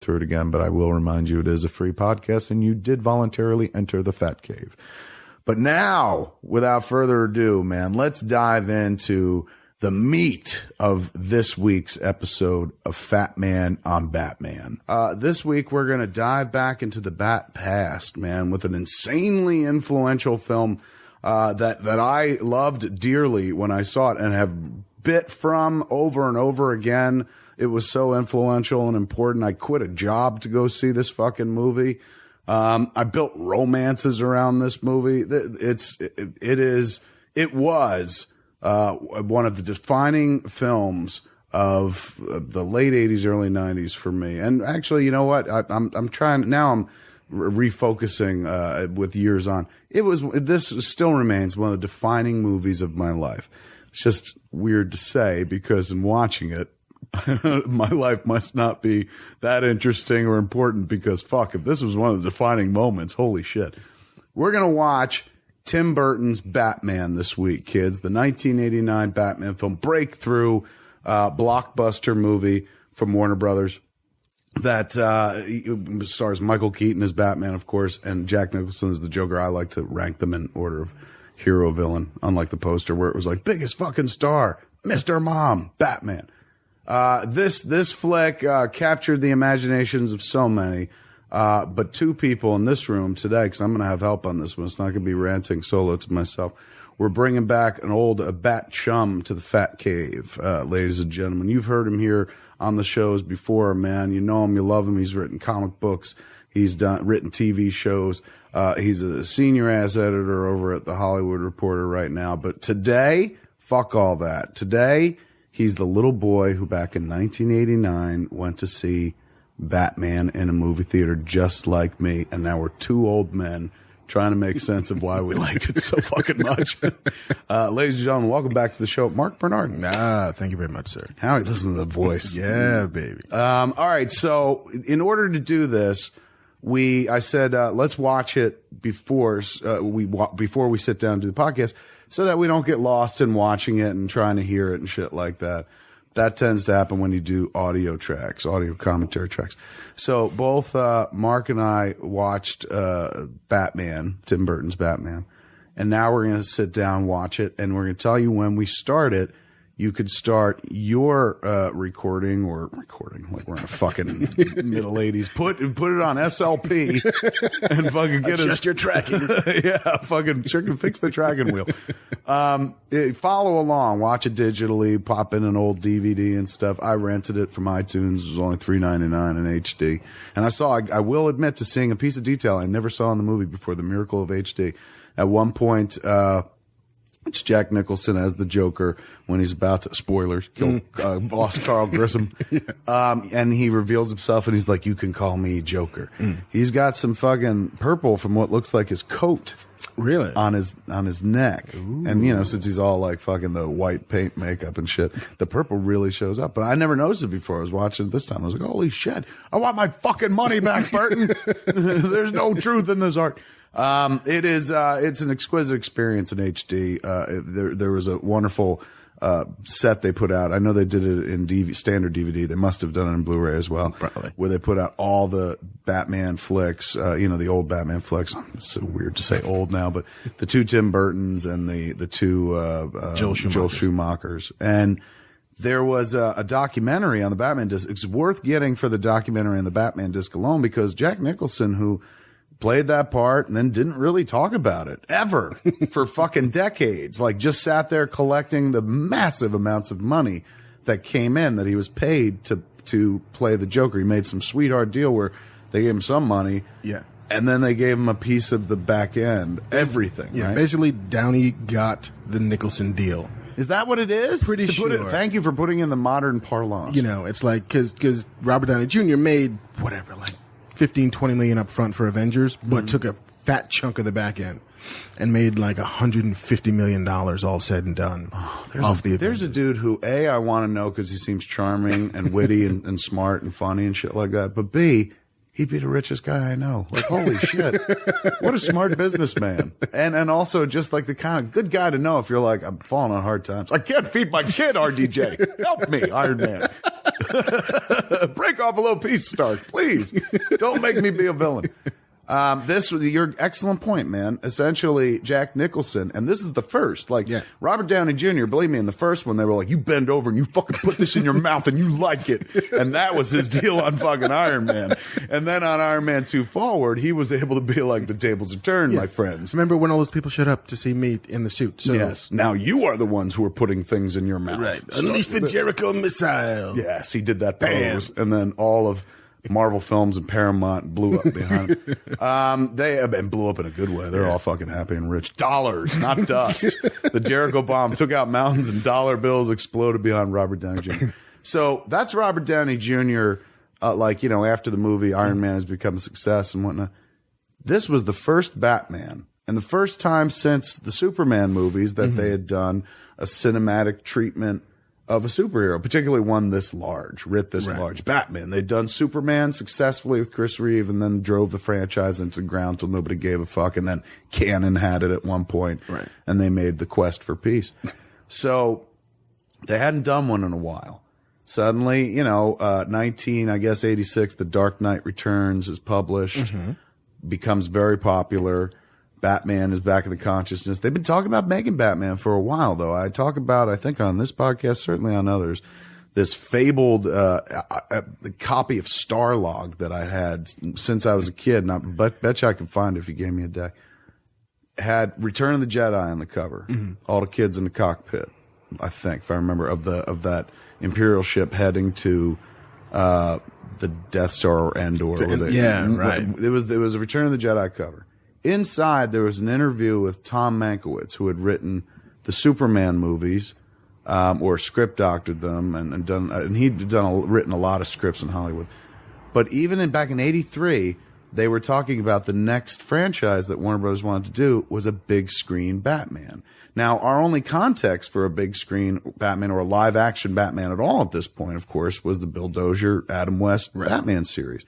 through it again, but I will remind you it is a free podcast and you did voluntarily enter the Fat Cave. But now, without further ado, man, let's dive into the meat of this week's episode of Fatman on Batman. This week, we're going to dive back into the Bat past, man, with an insanely influential film that I loved dearly when I saw it and have bit from over and over again. It was so influential and important. I quit a job to go see this fucking movie. I built romances around this movie. It was one of the defining films of the late 80s, early 90s for me. And actually, you know what? I'm trying now. I'm refocusing with years on. This still remains one of the defining movies of my life. It's just weird to say because in watching it, my life must not be that interesting or important because fuck, if this was one of the defining moments, holy shit. We're going to watch Tim Burton's Batman this week, kids. The 1989 Batman film, breakthrough blockbuster movie from Warner Brothers that stars Michael Keaton as Batman, of course, and Jack Nicholson as the Joker. I like to rank them in order of hero villain, unlike the poster where it was like biggest fucking star, Mr. Mom, Batman. This flick captured the imaginations of so many. But two people in this room today, because I'm going to have help on this one. It's not going to be ranting solo to myself. We're bringing back an old bat chum to the Fat Cave, ladies and gentlemen. You've heard him here on the shows before, man. You know him, you love him. He's written comic books. He's written TV shows. He's a senior ass editor over at the Hollywood Reporter right now. But today, fuck all that. Today, he's the little boy who back in 1989 went to see Batman in a movie theater just like me. And now we're two old men trying to make sense of why we liked it so fucking much. Ladies and gentlemen, welcome back to the show. Mark Bernard. Thank you very much, sir. Howdy, listen to the voice. Yeah, baby. All right. So in order to do this, I said, let's watch it before we sit down to do the podcast so that we don't get lost in watching it and trying to hear it and shit like that. That tends to happen when you do audio commentary tracks. So both Mark and I watched Batman, Tim Burton's Batman, and now we're going to sit down, watch it, and we're going to tell you when we start it. You could start your recording like we're in a fucking middle 80s. Put it on SLP and fucking get adjust your tracking. Yeah, fucking fix the tracking wheel. Follow along, watch it digitally, pop in an old DVD and stuff. I rented it from iTunes. It was only $3.99 in HD. And I will admit to seeing a piece of detail I never saw in the movie before, the miracle of HD. At one point, it's Jack Nicholson as the Joker when he's about to, spoilers, kill boss Carl Grissom. And he reveals himself and he's like, you can call me Joker. He's got some fucking purple from what looks like his coat. Really? On his neck. Ooh. And, you know, since he's all like fucking the white paint makeup and shit, the purple really shows up. But I never noticed it before. I was watching it this time. I was like, holy shit, I want my fucking money back, Burton. There's no truth in this art. It's an exquisite experience in HD. There was a wonderful, set they put out. I know they did it in standard DVD. They must have done it in Blu-ray as well. Probably. Where they put out all the Batman flicks, the old Batman flicks. It's so weird to say old now, but the two Tim Burtons and the two, Joel Schumachers. And there was a documentary on the Batman disc. It's worth getting for the documentary on the Batman disc alone because Jack Nicholson, who played that part and then didn't really talk about it ever for fucking decades. Like just sat there collecting the massive amounts of money that came in that he was paid to play the Joker. He made some sweetheart deal where they gave him some money. Yeah. And then they gave him a piece of the back end, everything. Yeah. Right? Basically Downey got the Nicholson deal. Is that what it is? Pretty sure. Thank you for putting in the modern parlance. You know, it's like, cause Robert Downey Jr. made whatever, like 15, 20 million up front for Avengers, but took a fat chunk of the back end and made like $150 million all said and done off the Avengers. There's a dude who, A, I want to know because he seems charming and witty and smart and funny and shit like that. But B, he'd be the richest guy I know. Like, holy shit. What a smart businessman. And also just like the kind of good guy to know if you're like, I'm falling on hard times. I can't feed my kid, RDJ. Help me, Iron Man. Break off a little piece, Stark, please. Don't make me be a villain. This was your excellent point, man. Essentially, Jack Nicholson, and this is the first. Like Robert Downey Jr. Believe me, in the first one, they were like, "You bend over and you fucking put this in your mouth and you like it," and that was his deal on fucking Iron Man. And then on Iron Man 2 forward, he was able to be like, "The tables are turned, my friends." Remember when all those people showed up to see me in the suit? So, yes. Now you are the ones who are putting things in your mouth. Right. Unleash the Jericho missile. Yes, he did that pose, and then all of Marvel Films and Paramount blew up behind him. They blew up in a good way. They're all fucking happy and rich. Dollars, not dust. The Jericho bomb took out mountains and dollar bills exploded behind Robert Downey Jr. So that's Robert Downey Jr. After the movie, Iron Man has become a success and whatnot. This was the first Batman and the first time since the Superman movies that they had done a cinematic treatment of a superhero, particularly one this large, writ this large. Batman. They'd done Superman successfully with Chris Reeve and then drove the franchise into the ground till nobody gave a fuck. And then Cannon had it at one point. Right. And they made The Quest for Peace. So they hadn't done one in a while. Suddenly, 86, The Dark Knight Returns is published, becomes very popular. Batman is back in the consciousness. They've been talking about making Batman for a while, though. I talk about, I think on this podcast, certainly on others, this fabled copy of Starlog that I had since I was a kid, and I bet you I can find it if you gave me a deck. Had Return of the Jedi on the cover. All the kids in the cockpit, I think, if I remember, of that Imperial ship heading to the Death Star or Endor. It was a Return of the Jedi cover. Inside, there was an interview with Tom Mankiewicz, who had written the Superman movies, or script doctored them, and he'd written a lot of scripts in Hollywood. But even back in '83, they were talking about the next franchise that Warner Bros. Wanted to do was a big screen Batman. Now, our only context for a big screen Batman or a live action Batman at all at this point, of course, was the Bill Dozier, Adam West Batman series.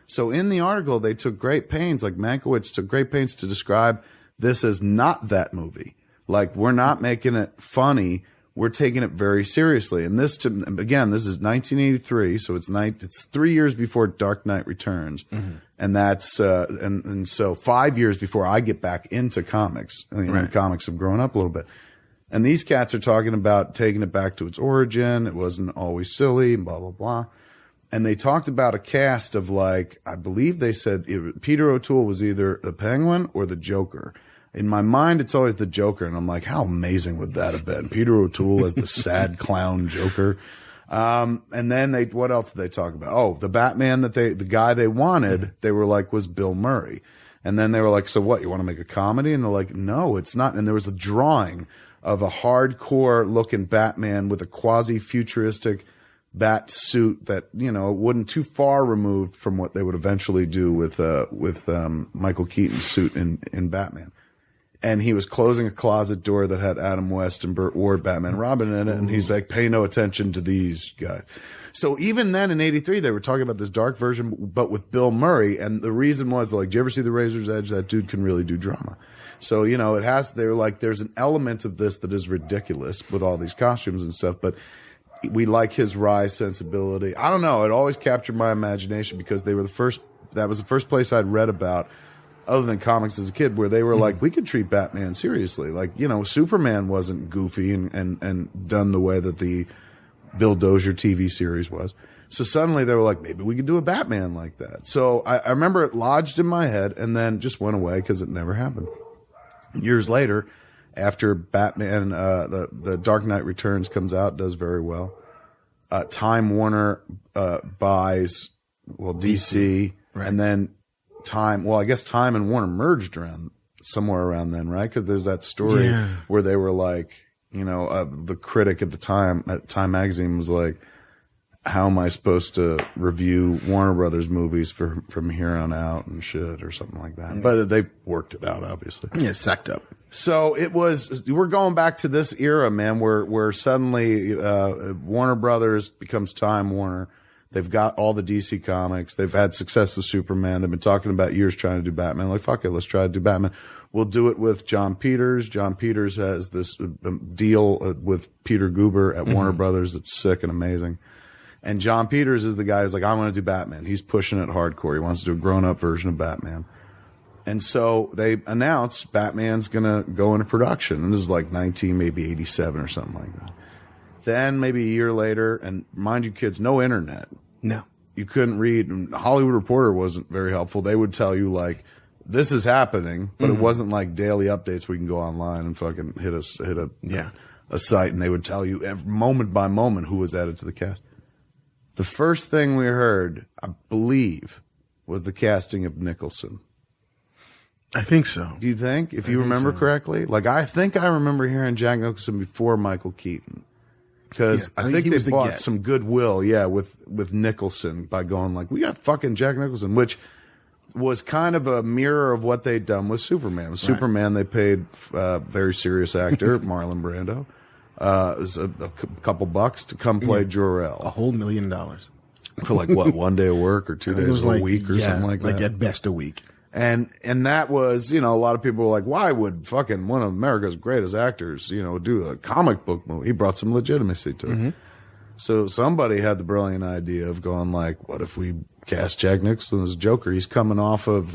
So in the article, they took great pains, like Mankiewicz took great pains to describe this as not that movie. Like, we're not making it funny. We're taking it very seriously. And this is 1983. So it's 3 years before Dark Knight Returns. And that's, and so 5 years before I get back into comics. Comics have grown up a little bit. And these cats are talking about taking it back to its origin. It wasn't always silly and blah, blah, blah. And they talked about a cast of I believe they said Peter O'Toole was either the Penguin or the Joker. In my mind, it's always the Joker. And I'm like, how amazing would that have been? Peter O'Toole as the sad clown Joker. And then what else did they talk about? Oh, the Batman the guy they wanted, they were like, was Bill Murray. And then they were like, so what? You want to make a comedy? And they're like, no, it's not. And there was a drawing of a hardcore looking Batman with a quasi futuristic bat suit that, wasn't too far removed from what they would eventually do with Michael Keaton's suit in Batman. And he was closing a closet door that had Adam West and Burt Ward, Batman and Robin in it. And he's like, pay no attention to these guys. So even then in '83, they were talking about this dark version, but with Bill Murray. And the reason was do you ever see The Razor's Edge? That dude can really do drama. So, they're like, there's an element of this that is ridiculous with all these costumes and stuff, but we like his wry sensibility. I don't know. It always captured my imagination because that was the first place I'd read about, other than comics as a kid, where they were like, we could treat Batman seriously. Like, Superman wasn't goofy and done the way that the Bill Dozier TV series was. So suddenly they were like, maybe we could do a Batman like that. So I remember it lodged in my head and then just went away because it never happened. Years later, after Batman, the Dark Knight Returns comes out, does very well. Time Warner buys DC, and then I guess Time and Warner merged somewhere around then, right? Because there's that story where they were like, the critic at the time at Time Magazine was like, how am I supposed to review Warner Brothers movies from here on out and shit or something like that? But they worked it out, obviously. Yeah, sacked up. So we're going back to this era, man, where suddenly Warner Brothers becomes Time Warner. They've got all the DC comics. They've had success with Superman. They've been talking about years trying to do Batman. Like, fuck it, let's try to do Batman. We'll do it with John Peters. John Peters has this deal with Peter Guber at Warner Brothers that's sick and amazing. And John Peters is the guy who's like, I want to do Batman. He's pushing it hardcore. He wants to do a grown-up version of Batman. And so they announced Batman's going to go into production. And this is like 87 or something like that. Then maybe a year later, and mind you kids, no internet. No. You couldn't read. And Hollywood Reporter wasn't very helpful. They would tell you like, this is happening, but it wasn't like daily updates where you can go online and fucking hit a site and they would tell you moment by moment who was added to the cast. The first thing we heard, I believe, was the casting of Nicholson. I think so. Do you think? If you remember correctly? Like, I think I remember hearing Jack Nicholson before Michael Keaton. Because I think they bought some goodwill, with Nicholson by going like, we got fucking Jack Nicholson, which was kind of a mirror of what they'd done with Superman. With Superman, they paid a very serious actor, Marlon Brando. It was a couple bucks to come play Jor-El. $250,000 for like what, 1 day of work or 2 days a week or something like that. Like at best a week. And that was, a lot of people were like, why would fucking one of America's greatest actors, do a comic book movie? He brought some legitimacy to it. So somebody had the brilliant idea of going like, what if we cast Jack Nicholson as Joker? He's coming off of,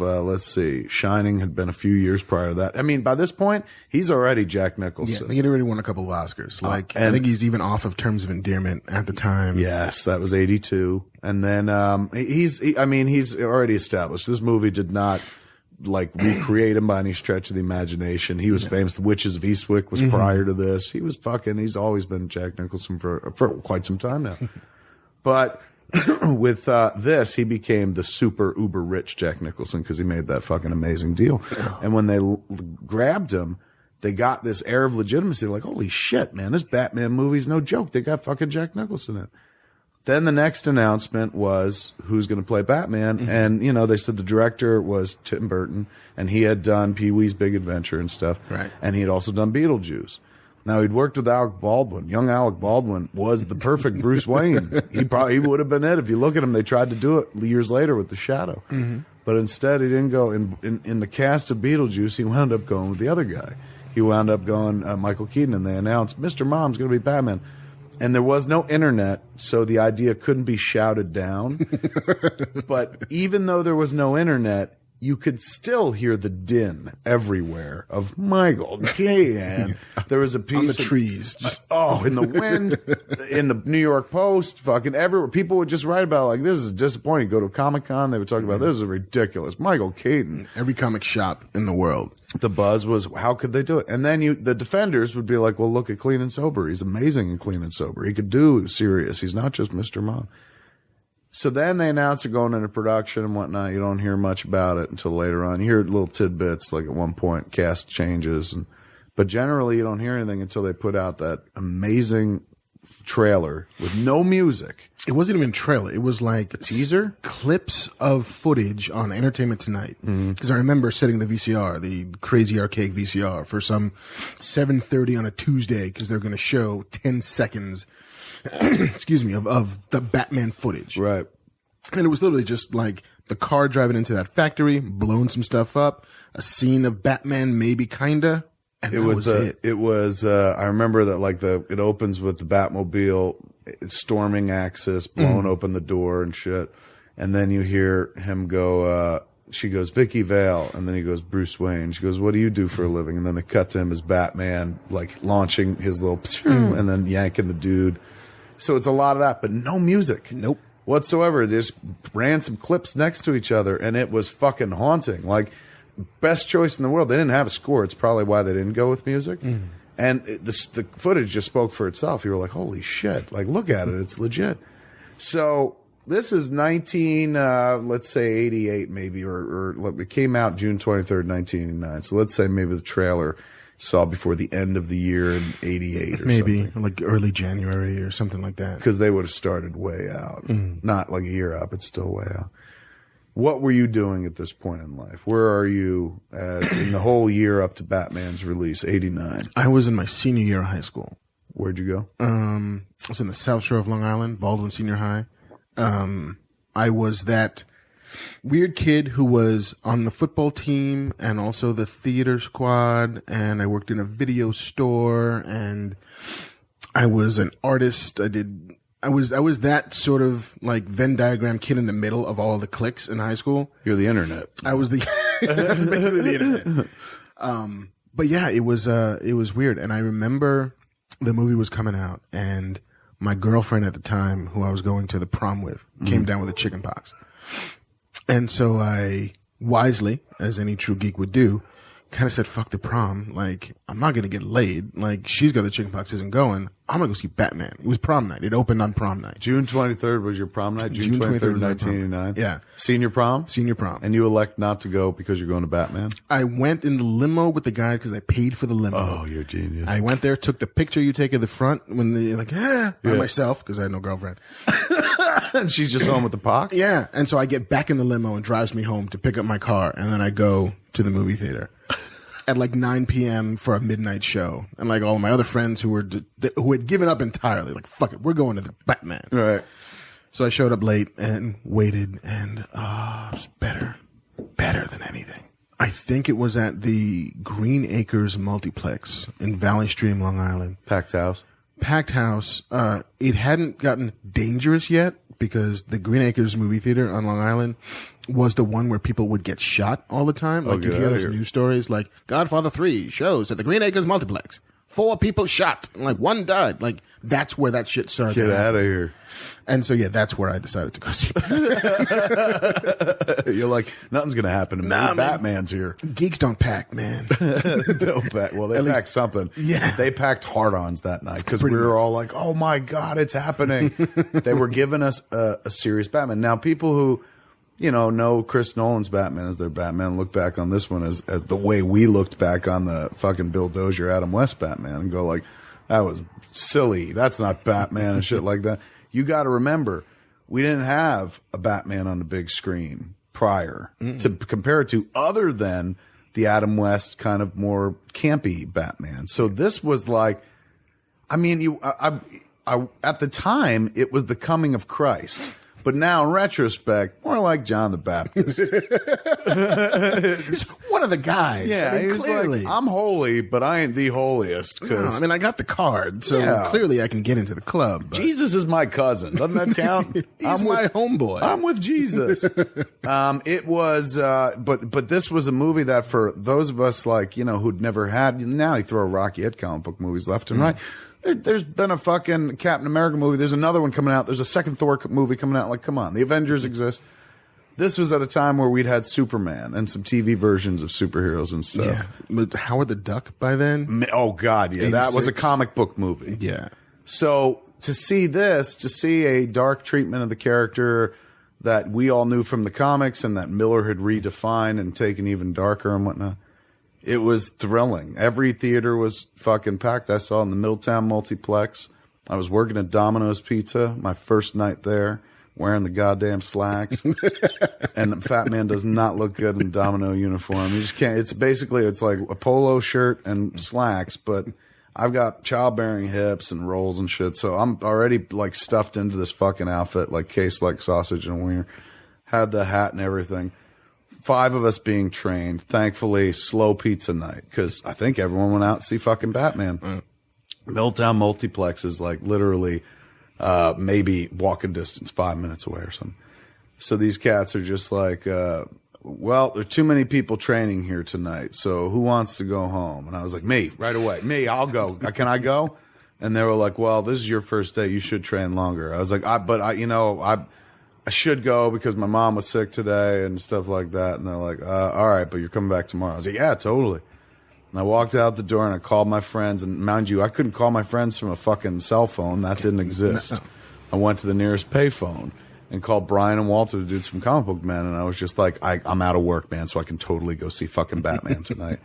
Shining had been a few years prior to that. I mean, by this point, he's already Jack Nicholson. Yeah, he'd already won a couple of Oscars. I think he's even off of Terms of Endearment at the time. Yes, that was 82. And then, he's already established. This movie did not recreate him by any stretch of the imagination. He was famous. The Witches of Eastwick was prior to this. He's always been Jack Nicholson for quite some time now. But with this, he became the super uber rich Jack Nicholson because he made that fucking amazing deal. And when they grabbed him, they got this air of legitimacy. Like, holy shit, man, this Batman movie's no joke. They got fucking Jack Nicholson in it. Then the next announcement was who's going to play Batman. And, they said the director was Tim Burton, and he had done Pee-wee's Big Adventure and stuff. Right. And he had also done Beetlejuice. Now, he'd worked with Alec Baldwin. Young Alec Baldwin was the perfect Bruce Wayne. He would have been it. If you look at him, they tried to do it years later with The Shadow. But instead, he didn't go. In the cast of Beetlejuice, he wound up going with the other guy. He wound up going Michael Keaton, and they announced, Mr. Mom's going to be Batman. And there was no internet, so the idea couldn't be shouted down. But even though there was no internet, you could still hear the din everywhere of Michael Keaton. There was a piece on the trees, in the wind, in the New York Post, fucking everywhere. People would just write about like, this is disappointing. Go to Comic-Con, they would talk about this is ridiculous. Michael Keaton. Every comic shop in the world. The buzz was, how could they do it? And then the defenders would be like, well, look at Clean and Sober. He's amazing in Clean and Sober. He could do serious. He's not just Mr. Mom. So then they announced they're going into production and whatnot. You don't hear much about it until later on. You hear little tidbits, like at one point, cast changes. But generally, you don't hear anything until they put out that amazing trailer with no music. It wasn't even a trailer. It was like a teaser? Clips of footage on Entertainment Tonight. Because I remember setting the VCR, the crazy archaic VCR, for some 7:30 on a Tuesday because they're going to show 10 seconds excuse me, of the Batman footage. Right. And it was literally just like the car driving into that factory, blowing some stuff up, a scene of Batman, maybe kinda. And that was it. It was, I remember that it opens with the Batmobile storming Axis, blowing open the door and shit. And then you hear him go, she goes, Vicky Vale. And then he goes, Bruce Wayne. She goes, what do you do for a living? And then they cut to him as Batman, launching his little, and then yanking the dude. So it's a lot of that, but no music. Nope. Whatsoever. They just ran some clips next to each other, and it was fucking haunting. Best choice in the world. They didn't have a score. It's probably why they didn't go with music. And the footage just spoke for itself. You were like, holy shit. Look at it. It's legit. So this is 88 maybe, or it came out June 23rd, 1989. So let's say maybe the trailer saw before the end of the year in 88 or maybe something. like early January or something like that. Because they would have started way out. Not like a year out, but still way out. What were you doing at this point in life? Where are you in the whole year up to Batman's release, 89? I was in my senior year of high school. Where'd you go? I was in the South Shore of Long Island, Baldwin Senior High. I was that weird kid who was on the football team and also the theater squad, and I worked in a video store, and I was an artist. I I was that sort of like Venn diagram kid in the middle of all the cliques in high school. You're the internet. I was basically the internet. But yeah, it was weird. And I remember the movie was coming out, and my girlfriend at the time, who I was going to the prom with, came down with a chicken pox. And so I wisely, as any true geek would do, kind of said, fuck the prom. Like, I'm not going to get laid. Like, she's got the chicken pox, isn't going. I'm going to go see Batman. It was prom night. It opened on prom night. June 23rd was your prom night? June 23rd, 1989? Yeah. Senior prom? Senior prom. And you elect not to go because you're going to Batman? I went in the limo with the guys because I paid for the limo. Oh, you're a genius. I went there, took the picture you take at the front when they're like, by myself, because I had no girlfriend. And she's just home with the pox? Yeah. And so I get back in the limo and drives me home to pick up my car. And then I go to the movie theater at like 9 p.m. for a midnight show. And like all of my other friends who had given up entirely, like, fuck it, we're going to the Batman. Right. So I showed up late and waited, and it was better than anything. I think it was at the Green Acres Multiplex in Valley Stream, Long Island. Packed house. It hadn't gotten dangerous yet because the Green Acres movie theater on Long Island was the one where people would get shot all the time. Like you hear those news stories like Godfather 3 shows at the Green Acres Multiplex. 4 people shot. Like 1 died. Like that's where that shit started. Get out of here. And so, yeah, that's where I decided to go see You're like, nothing's going to happen to me. Batman's here. Geeks don't pack, man. Don't pack. Well, they packed something. Yeah. They packed hard-ons that night because we were all like, oh, my God, it's happening. They were giving us a serious Batman. Now, people who, know Chris Nolan's Batman as their Batman look back on this one as the way we looked back on the fucking Bill Dozier, Adam West Batman and go like, that was silly. That's not Batman and shit like that. You got to remember, we didn't have a Batman on the big screen prior to compare it to, other than the Adam West kind of more campy Batman. So this was like, I mean, at the time, it was the coming of Christ. But now, in retrospect, more like John the Baptist. He's one of the guys. Yeah, I mean, he's clearly. like, I'm holy, but I ain't the holiest. No, I mean, I got the card, so clearly I can get into the club. But. Jesus is my cousin. Doesn't that count? He's my homeboy. I'm with Jesus. It was, but this was a movie that for those of us like, who'd never had, now you throw a Rocky at comic book movies left and right. There's been a fucking Captain America movie. There's another one coming out. There's a second Thor movie coming out. Like, come on. The Avengers exist. This was at a time where we'd had Superman and some TV versions of superheroes and stuff. Yeah. But Howard the Duck by then? Oh, God, yeah. 86. That was a comic book movie. Yeah. So to see a dark treatment of the character that we all knew from the comics and that Miller had redefined and taken even darker and whatnot, it was thrilling. Every theater was fucking packed. I saw it in the Milltown Multiplex. I was working at Domino's Pizza, my first night there, wearing the goddamn slacks. And the fat man does not look good in Domino uniform. You just can't. It's like a polo shirt and slacks, but I've got childbearing hips and rolls and shit. So I'm already like stuffed into this fucking outfit, like case like sausage and wiener. Had the hat and everything. 5 of us being trained. Thankfully, slow pizza night because I think everyone went out to see fucking Batman. Milltown Multiplex is like literally maybe walking distance, 5 minutes away or something. So these cats are just like, well, there are too many people training here tonight. So who wants to go home? And I was like, me, right away. Me, I'll go. Can I go? And they were like, well, this is your first day. You should train longer. I was like, I should go because my mom was sick today and stuff like that. And they're like, all right, but you're coming back tomorrow. I was like, yeah, totally. And I walked out the door and I called my friends. And mind you, I couldn't call my friends from a fucking cell phone. That didn't exist. I went to the nearest payphone and called Brian and Walter to do some comic book men. And I was just like, I'm out of work, man, so I can totally go see fucking Batman tonight.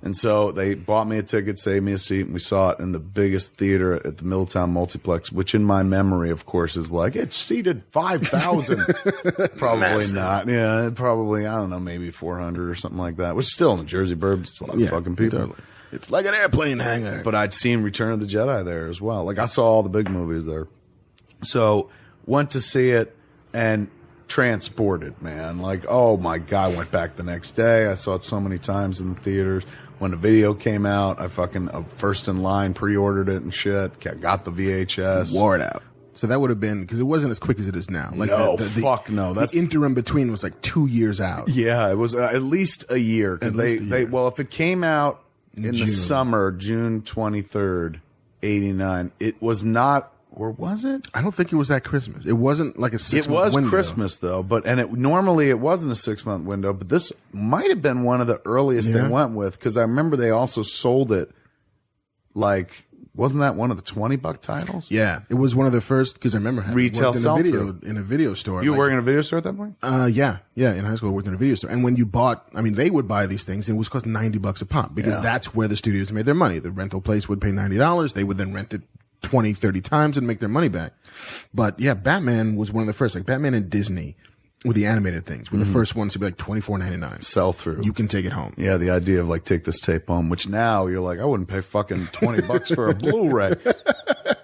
And so they bought me a ticket, saved me a seat, and we saw it in the biggest theater at the Milltown Multiplex, which in my memory, of course, is like, it's seated 5,000. Probably Massive. not. Yeah, probably, I don't know, maybe 400 or something like that, which is still in the Jersey burbs. It's a lot of fucking people. Totally. It's like an airplane hangar. But I'd seen Return of the Jedi there as well. Like, I saw all the big movies there. So, went to see it and transported, man. Like, oh my God, went back the next day. I saw it so many times in the theaters. When the video came out, I fucking first in line pre-ordered it and shit. Got the VHS. Wore it out. So that would have been, because it wasn't as quick as it is now. Like No, fuck no. The interim between was like 2 years out. Yeah, it was at least a year. Because well, if it came out in the summer, June 23rd, 89, it was not, or was it? I don't think it was at Christmas. It wasn't like a 6-month window. It was Christmas though, but normally it wasn't a 6-month window, but this might have been one of the earliest they went with, because I remember they also sold it like, wasn't that one of the $20 titles? Yeah, it was one of the first, because I remember having retail worked in a video store. You were working in a video store at that point? Yeah. In high school, I worked in a video store. And when you bought, I mean, they would buy these things and it was cost $90 a pop, because that's where the studios made their money. The rental place would pay $90. They would then rent it 20, 30 times and make their money back. But yeah, Batman was one of the first, like Batman and Disney with the animated things were the first ones to be like $24.99. Sell through. You can take it home. Yeah, the idea of like, take this tape home, which now you're like, I wouldn't pay fucking $20 for a Blu-ray.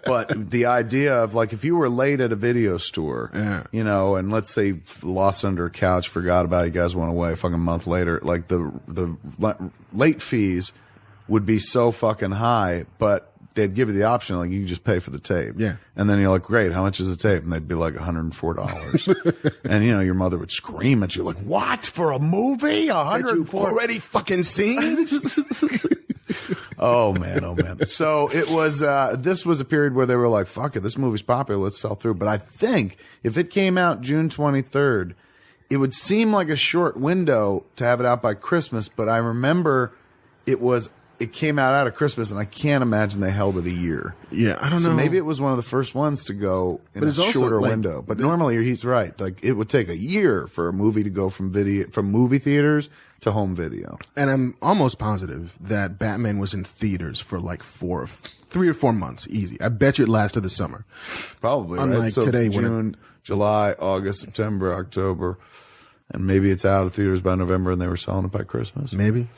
But the idea of like, if you were late at a video store, you know, and let's say lost under a couch, forgot about it, you guys went away a fucking month later, like the late fees would be so fucking high, but they'd give you the option, like, you can just pay for the tape. Yeah. And then you're like, great, how much is the tape? And they'd be like $104. And, you know, your mother would scream at you, like, what? For a movie? That you've already fucking seen? Oh, man. So it was, this was a period where they were like, fuck it, this movie's popular, let's sell through. But I think if it came out June 23rd, it would seem like a short window to have it out by Christmas. But I remember it came out of Christmas, and I can't imagine they held it a year. Yeah, I don't know. So maybe it was one of the first ones to go in a shorter window. But normally, he's right. Like, it would take a year for a movie to go from movie theaters to home video. And I'm almost positive that Batman was in theaters for like 3 or 4 months, easy. I bet you it lasted the summer. Probably. Unlike right? So today, June, July, August, September, October, and maybe it's out of theaters by November, and they were selling it by Christmas. Maybe.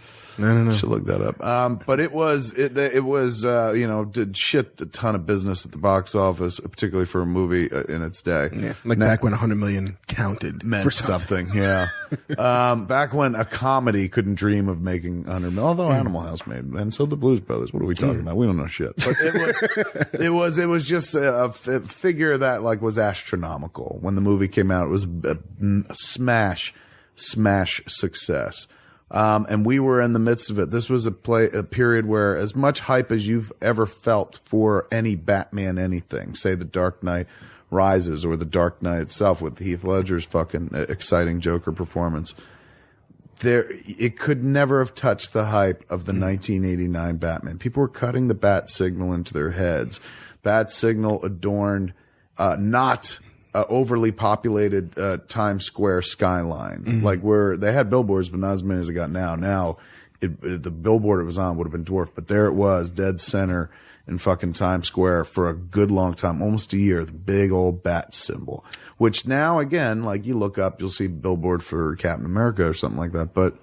No. Should look that up. But it was, you know, did shit a ton of business at the box office, particularly for a movie in its day. Yeah. Like back when 100 million counted meant for something. Yeah. Back when a comedy couldn't dream of making 100 million, although Animal House made, and so the Blues Brothers. What are we talking about? We don't know shit. But it was just a figure that like was astronomical. When the movie came out, it was a smash success. And we were in the midst of it. This was a period where as much hype as you've ever felt for any Batman anything, say The Dark Knight Rises or The Dark Knight itself with Heath Ledger's fucking exciting Joker performance, it could never have touched the hype of the 1989 Batman. People were cutting the bat signal into their heads. Bat signal adorned, not overly populated Times Square skyline, like where they had billboards, but not as many as they got now. Now, the billboard it was on would have been dwarfed, but there it was, dead center in fucking Times Square for a good long time, almost a year. The big old bat symbol, which now again, like you look up, you'll see billboard for Captain America or something like that. But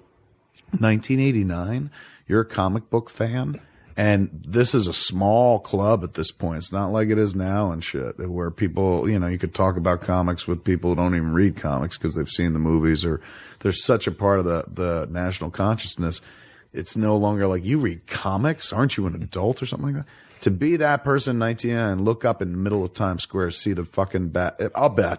1989, you're a comic book fan. And this is a small club at this point. It's not like it is now and shit, where people, you know, you could talk about comics with people who don't even read comics because they've seen the movies, or there's such a part of the national consciousness. It's no longer like, you read comics? Aren't you an adult or something like that? To be that person in 1999 and look up in the middle of Times Square, see the fucking bat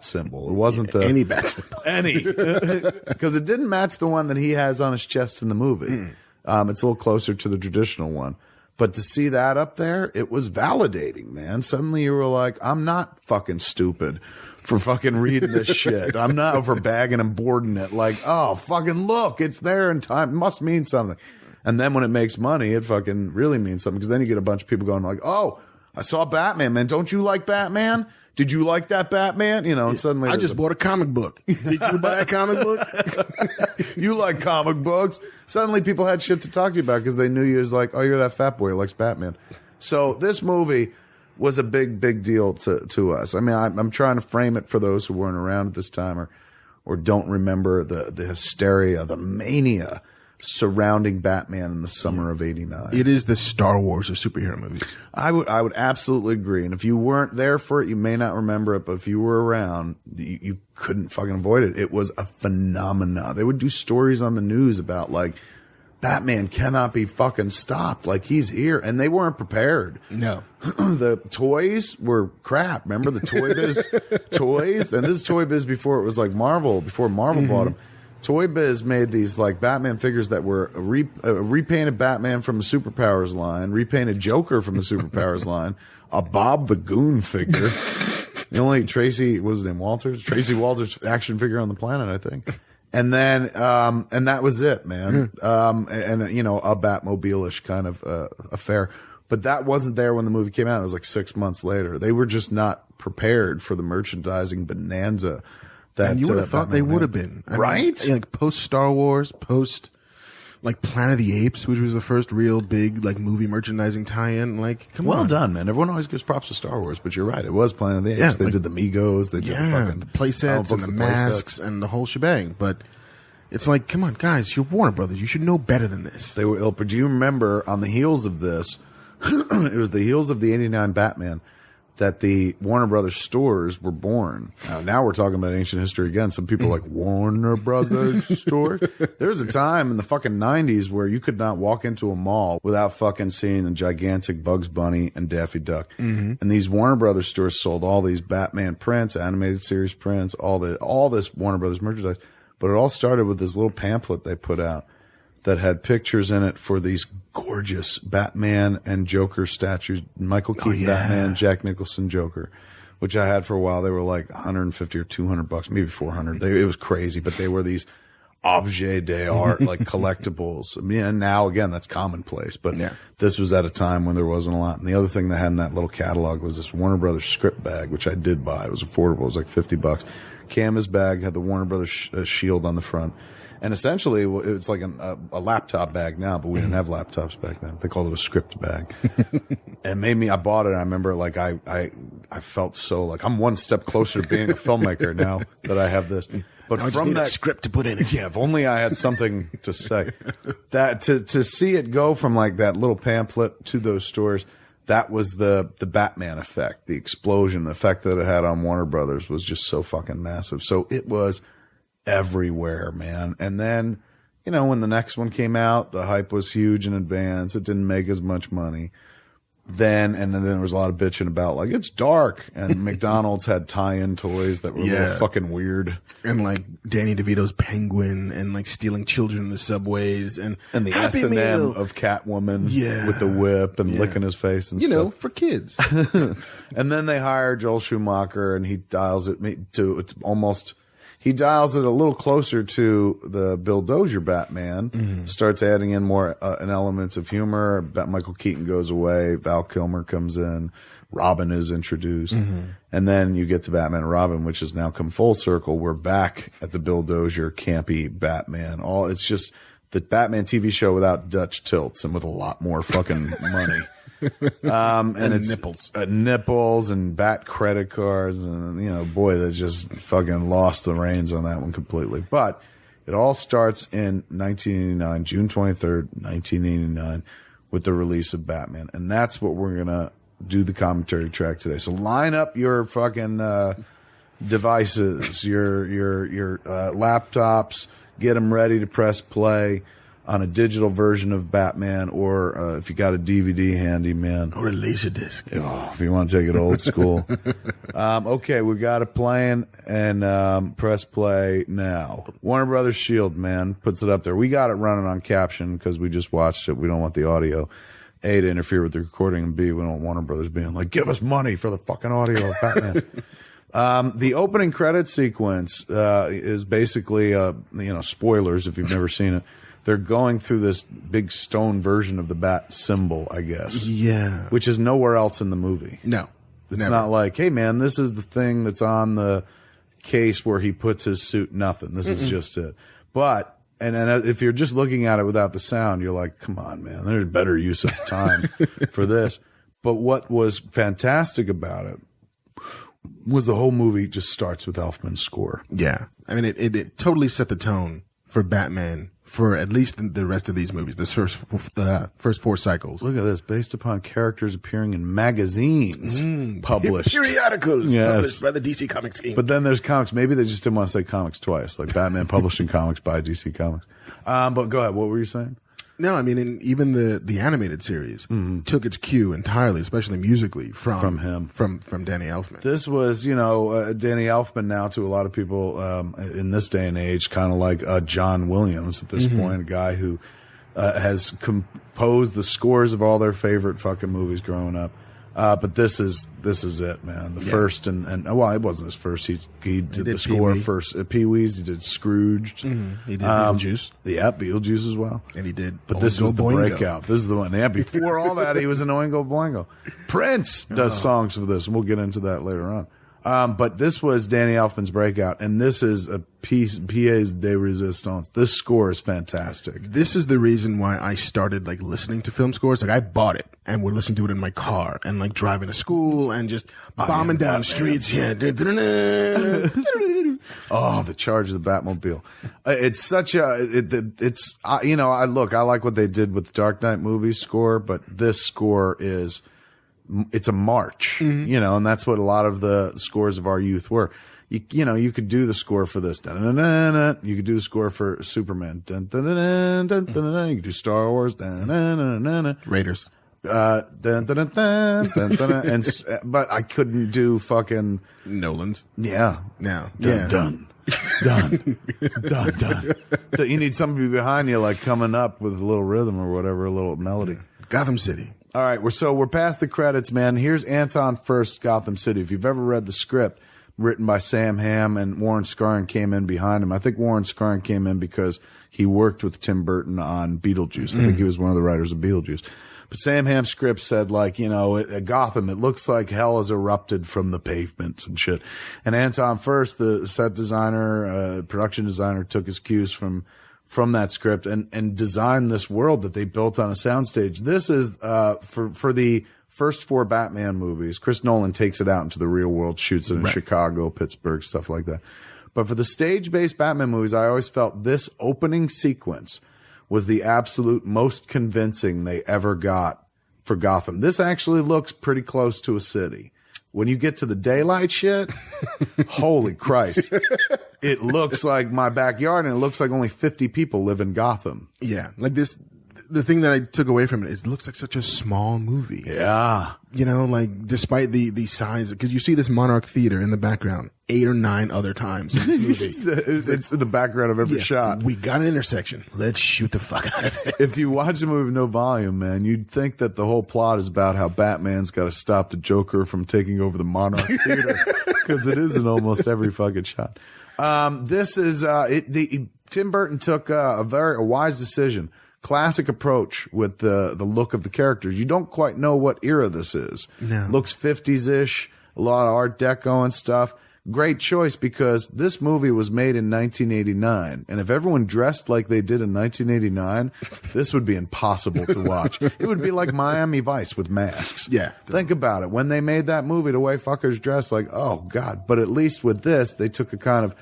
symbol. It wasn't any bat symbol. Because it didn't match the one that he has on his chest in the movie. It's a little closer to the traditional one. But to see that up there, it was validating, man. Suddenly you were like, I'm not fucking stupid for fucking reading this shit. I'm not for bagging and boarding it. Like, oh, fucking look, it's there in time. It must mean something. And then when it makes money, it fucking really means something. Because then you get a bunch of people going like, oh, I saw Batman, man. Don't you like Batman? Did you like that Batman? You know, and suddenly I just bought a comic book. Did you buy a comic book? You like comic books? Suddenly people had shit to talk to you about because they knew you was like, oh, you're that fat boy who likes Batman. So this movie was a big deal to us. I mean, I'm trying to frame it for those who weren't around at this time or don't remember the hysteria, the mania surrounding Batman in the summer of '89. It is the Star Wars of superhero movies. I would absolutely agree. And if you weren't there for it, you may not remember it, but if you were around, you couldn't fucking avoid it. It was a phenomenon. They would do stories on the news about like Batman cannot be fucking stopped. Like, he's here. And they weren't prepared. No. The toys were crap. Remember the Toy Biz toys? And this is Toy Biz before it was like Marvel, before Marvel bought them. Toy Biz made these like Batman figures that were a repainted Batman from the Superpowers line, repainted Joker from the Superpowers line, a Bob the Goon figure. The only Tracy, what was his name, Walters? Tracy Walters action figure on the planet, I think. And then, and that was it, man. And you know, a Batmobile-ish kind of affair. But that wasn't there when the movie came out. It was like 6 months later. They were just not prepared for the merchandising bonanza that and you would have thought they would have been. Right? I mean, like post Star Wars, post like Planet of the Apes, which was the first real big like movie merchandising tie-in. Like, come on. Well done, man. Everyone always gives props to Star Wars, but you're right. It was Planet of the Apes. Yeah, they like, did the Migos. They did the play sets and the masks and the whole shebang. But it's like, come on, guys, you're Warner Brothers. You should know better than this. They were ill. But do you remember on the heels of this, it was the heels of the 89 Batman, that the Warner Brothers stores were born. Now we're talking about ancient history again. Some people are like, Warner Brothers store? There was a time in the fucking 90s where you could not walk into a mall without fucking seeing a gigantic Bugs Bunny and Daffy Duck. And these Warner Brothers stores sold all these Batman prints, animated series prints, all this Warner Brothers merchandise. But it all started with this little pamphlet they put out that had pictures in it for these gorgeous Batman and Joker statues. Michael Keaton, Batman, Jack Nicholson, Joker, which I had for a while. They were like 150 or 200 bucks, maybe 400. It was crazy, but they were these objet d'art, like collectibles. I mean, and now again, that's commonplace, but this was at a time when there wasn't a lot. And the other thing they had in that little catalog was this Warner Brothers script bag, which I did buy. It was affordable. It was like 50 bucks. Canvas bag, had the Warner Brothers shield on the front. And essentially, it's like a laptop bag now, but we didn't have laptops back then. They called it a script bag. And I bought it. I remember, like, I felt so like I'm one step closer to being a filmmaker now that I have this. But I from need that a script to put in it. Yeah, if only I had something to say. That to see it go from like that little pamphlet to those stores, that was the Batman effect, the explosion, the effect that it had on Warner Brothers was just so fucking massive. So it was everywhere, man. And then, you know, when the next one came out, the hype was huge in advance. It didn't make as much money. Then there was a lot of bitching about like, it's dark. And McDonald's had tie-in toys that were a little fucking weird. And like Danny DeVito's Penguin and like stealing children in the subways and the S&M of Catwoman with the whip and licking his face and stuff. You know, for kids. And then they hire Joel Schumacher and he dials it to, he dials it a little closer to the Bill Dozier Batman, starts adding in more an elements of humor. Michael Keaton goes away. Val Kilmer comes in. Robin is introduced. And then you get to Batman and Robin, which has now come full circle. We're back at the Bill Dozier campy Batman. It's just the Batman TV show without Dutch tilts and with a lot more fucking money. And it's nipples and bat credit cards. And, you know, boy, they just fucking lost the reins on that one completely. But it all starts in 1989, June 23rd, 1989, with the release of Batman. And that's what we're going to do the commentary track today. So line up your fucking, devices, your laptops, get them ready to press play on a digital version of Batman, or if you got a DVD handy, man. Or a Laserdisc. Oh, if you want to take it old school. Okay, we got it playing, and press play now. Warner Brothers Shield, man, puts it up there. We got it running on caption because we just watched it. We don't want the audio, A, to interfere with the recording, and B, we don't want Warner Brothers being like, give us money for the fucking audio of Batman. The opening credit sequence is basically, spoilers if you've never seen it. They're going through this big stone version of the bat symbol, I guess. Yeah. Which is nowhere else in the movie. No. It's not like, hey, man, this is the thing that's on the case where he puts his suit. Nothing. This is just it. But, and if you're just looking at it without the sound, you're like, come on, man, there's better use of time for this. But what was fantastic about it was the whole movie just starts with Elfman's score. Yeah. I mean, it totally set the tone for Batman for at least the rest of these movies, the first four cycles. Look at this, based upon characters appearing in magazines published. Periodicals published by the DC Comics team. But then there's comics. Maybe they just didn't want to say comics twice, like Batman published in comics by DC Comics. But go ahead, what were you saying? No, I mean, and even the animated series took its cue entirely, especially musically, from him, from Danny Elfman. This was, Danny Elfman now to a lot of people in this day and age, kind of like John Williams at this point, a guy who has composed the scores of all their favorite fucking movies growing up. But this is it, man. The first and well, it wasn't his first. He did the score Pee-wee. first at Pee-wee's. He did Scrooged. He did Beetlejuice. Yeah, Beetlejuice as well. And he did. But this was the Boingo. breakout. This is the one. Yeah, before all that, he was in Oingo Boingo. Prince does songs for this, and we'll get into that later on. But this was Danny Elfman's breakout, and this is a pièce de résistance. This score is fantastic. This is the reason why I started like listening to film scores. Like I bought it and would listen to it in my car and like driving to school and just bombing down streets. Yeah. Oh, the charge of the Batmobile. It's such I like what they did with the Dark Knight movies score, but this score it's a march, and that's what a lot of the scores of our youth were. You could do the score for this. Dun-dun-dun-dun. You could do the score for Superman. Dun-dun-dun-dun, dun-dun-dun. You could do Star Wars. Dun-dun-dun-dun. Raiders. Dun-dun-dun-dun, dun-dun-dun. But I couldn't do fucking Nolan's. Yeah. No. Dun, dun, dun, dun. You need somebody behind you, like coming up with a little rhythm or whatever, a little melody. Gotham City. All right, we're past the credits, man. Here's Anton First, Gotham City. If you've ever read the script written by Sam Hamm and Warren Scarron came in behind him, I think Warren Scarron came in because he worked with Tim Burton on Beetlejuice. I think he was one of the writers of Beetlejuice. But Sam Hamm's script said, like, at Gotham, it looks like hell has erupted from the pavements and shit. And Anton First, the set designer, production designer, took his cues from that script and designed this world that they built on a soundstage. This is, for the first 4 Batman movies, Chris Nolan takes it out into the real world, shoots it in Chicago, Pittsburgh, stuff like that. But for the stage-based Batman movies, I always felt this opening sequence was the absolute most convincing they ever got for Gotham. This actually looks pretty close to a city. When you get to the daylight shit, holy Christ. It looks like my backyard, and it looks like only 50 people live in Gotham. Yeah. Like this, the thing that I took away from it is it looks like such a small movie. Yeah. Like despite the size, because you see this Monarch Theater in the background 8 or 9 other times in this movie. It's in the background of every shot. We got an intersection. Let's shoot the fuck out of it. If you watch the movie with no volume, man, you'd think that the whole plot is about how Batman's got to stop the Joker from taking over the Monarch Theater, because it is in almost every fucking shot. This is Tim Burton took a wise decision. Classic approach with the look of the characters. You don't quite know what era this is. No. Looks 50s-ish, a lot of Art Deco and stuff. Great choice, because this movie was made in 1989. And if everyone dressed like they did in 1989, this would be impossible to watch. It would be like Miami Vice with masks. Yeah. Think about it. When they made that movie, the way fuckers dressed, like, oh, God. But at least with this, they took a kind of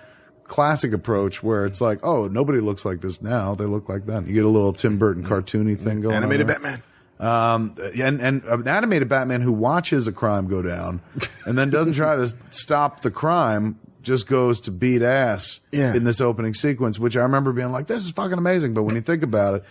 classic approach where it's like, oh, nobody looks like this now. They look like that. You get a little Tim Burton cartoony thing going on. Animated Batman. And an animated Batman who watches a crime go down and then doesn't try to stop the crime, just goes to beat ass in this opening sequence, which I remember being like, this is fucking amazing. But when you think about it,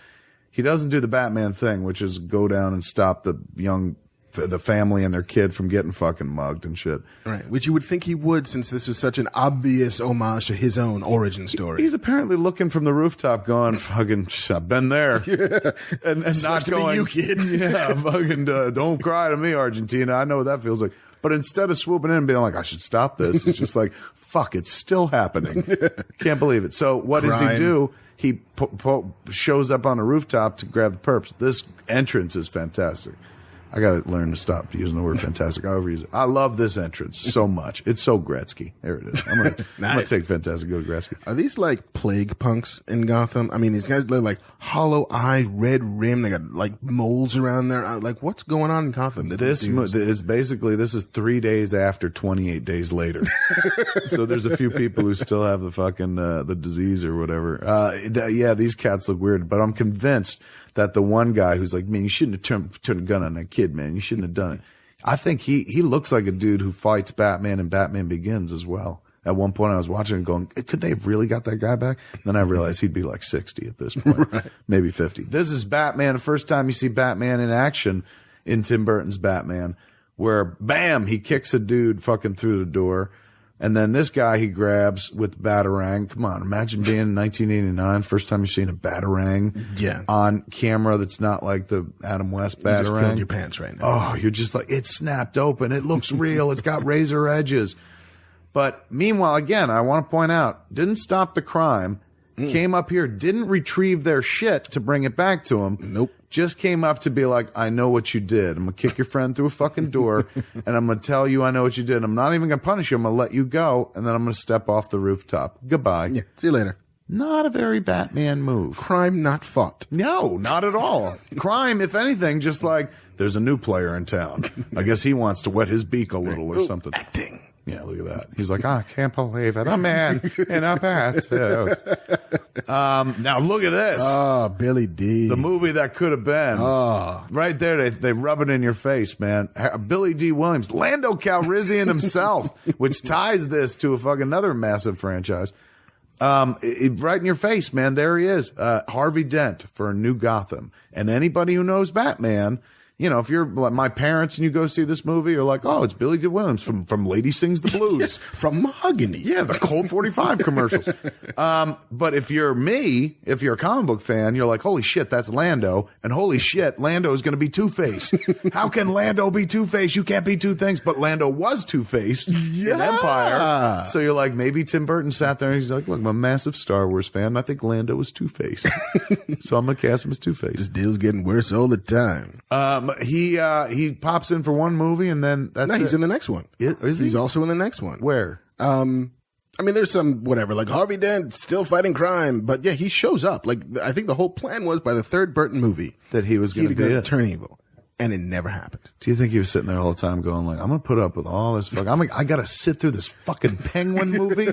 he doesn't do the Batman thing, which is go down and stop the family and their kid from getting fucking mugged and shit. Right. Which you would think he would, since this was such an obvious homage to his own origin story. He's apparently looking from the rooftop going, fucking, I've been there. And not going, you kid. Yeah, fucking, don't cry to me, Argentina. I know what that feels like. But instead of swooping in and being like, I should stop this, it's just like, fuck, it's still happening. Can't believe it. So what does he do? He shows up on the rooftop to grab the perps. This entrance is fantastic. I got to learn to stop using the word fantastic. I overuse it. I love this entrance so much. It's so Gretzky. There it is. I'm going to take fantastic, go to Gretzky. Are these like plague punks in Gotham? I mean, these guys look like hollow eyed, red rim. They got like moles around there. Like, what's going on in Gotham? This is 3 days after 28 days later. So there's a few people who still have the fucking, the disease or whatever. These cats look weird, but I'm convinced that the one guy who's like, man, you shouldn't have turned a gun on that kid, man. You shouldn't have done it. I think he looks like a dude who fights Batman and Batman Begins as well. At one point I was watching and going, could they have really got that guy back? Then I realized he'd be like 60 at this point, maybe 50. This is Batman. The first time you see Batman in action in Tim Burton's Batman, where bam, he kicks a dude fucking through the door. And then this guy he grabs with Batarang. Come on, imagine being in 1989, first time you're seeing a Batarang on camera that's not like the Adam West Batarang. You just filled your pants right now. Oh, you're just like, it's snapped open. It looks real. It's got razor edges. But meanwhile, again, I want to point out, didn't stop the crime. Came up here, didn't retrieve their shit to bring it back to him. Nope. Just came up to be like, I know what you did. I'm going to kick your friend through a fucking door, and I'm going to tell you I know what you did. I'm not even going to punish you. I'm going to let you go, and then I'm going to step off the rooftop. Goodbye. Yeah, see you later. Not a very Batman move. Crime not fought. No, not at all. Crime, if anything, just like, there's a new player in town. I guess he wants to wet his beak a little or something. Acting. Yeah, look at that. He's like, I can't believe it. A man in a bathtub. Now look at this. Oh, Billy D. The movie that could have been. Oh. Right there, they rub it in your face, man. Billy D. Williams, Lando Calrissian himself, which ties this to a fucking another massive franchise. Right in your face, man. There he is. Harvey Dent for a new Gotham. And anybody who knows Batman, you know, if you're like my parents and you go see this movie, you're like, oh, it's Billy D. Williams from Lady Sings the Blues. Yes, from Mahogany. Yeah, the Colt 45 commercials. But if you're me, if you're a comic book fan, you're like, holy shit, that's Lando. And holy shit, Lando is going to be Two-Face. How can Lando be Two-Face? You can't be two things. But Lando was Two-Faced in Empire. So you're like, maybe Tim Burton sat there and he's like, look, I'm a massive Star Wars fan. I think Lando was Two-Faced. So I'm going to cast him as Two-Face. This deal's getting worse all the time. He pops in for one movie and then that's he's in the next one. Is he? He's also in the next one. Where? I mean, there's some whatever, like Harvey Dent still fighting crime, but yeah, he shows up. Like, I think the whole plan was by the third Burton movie that he was going to turn evil, and it never happened. Do you think he was sitting there all the time going like, I'm going to put up with all this I got to sit through this fucking Penguin movie,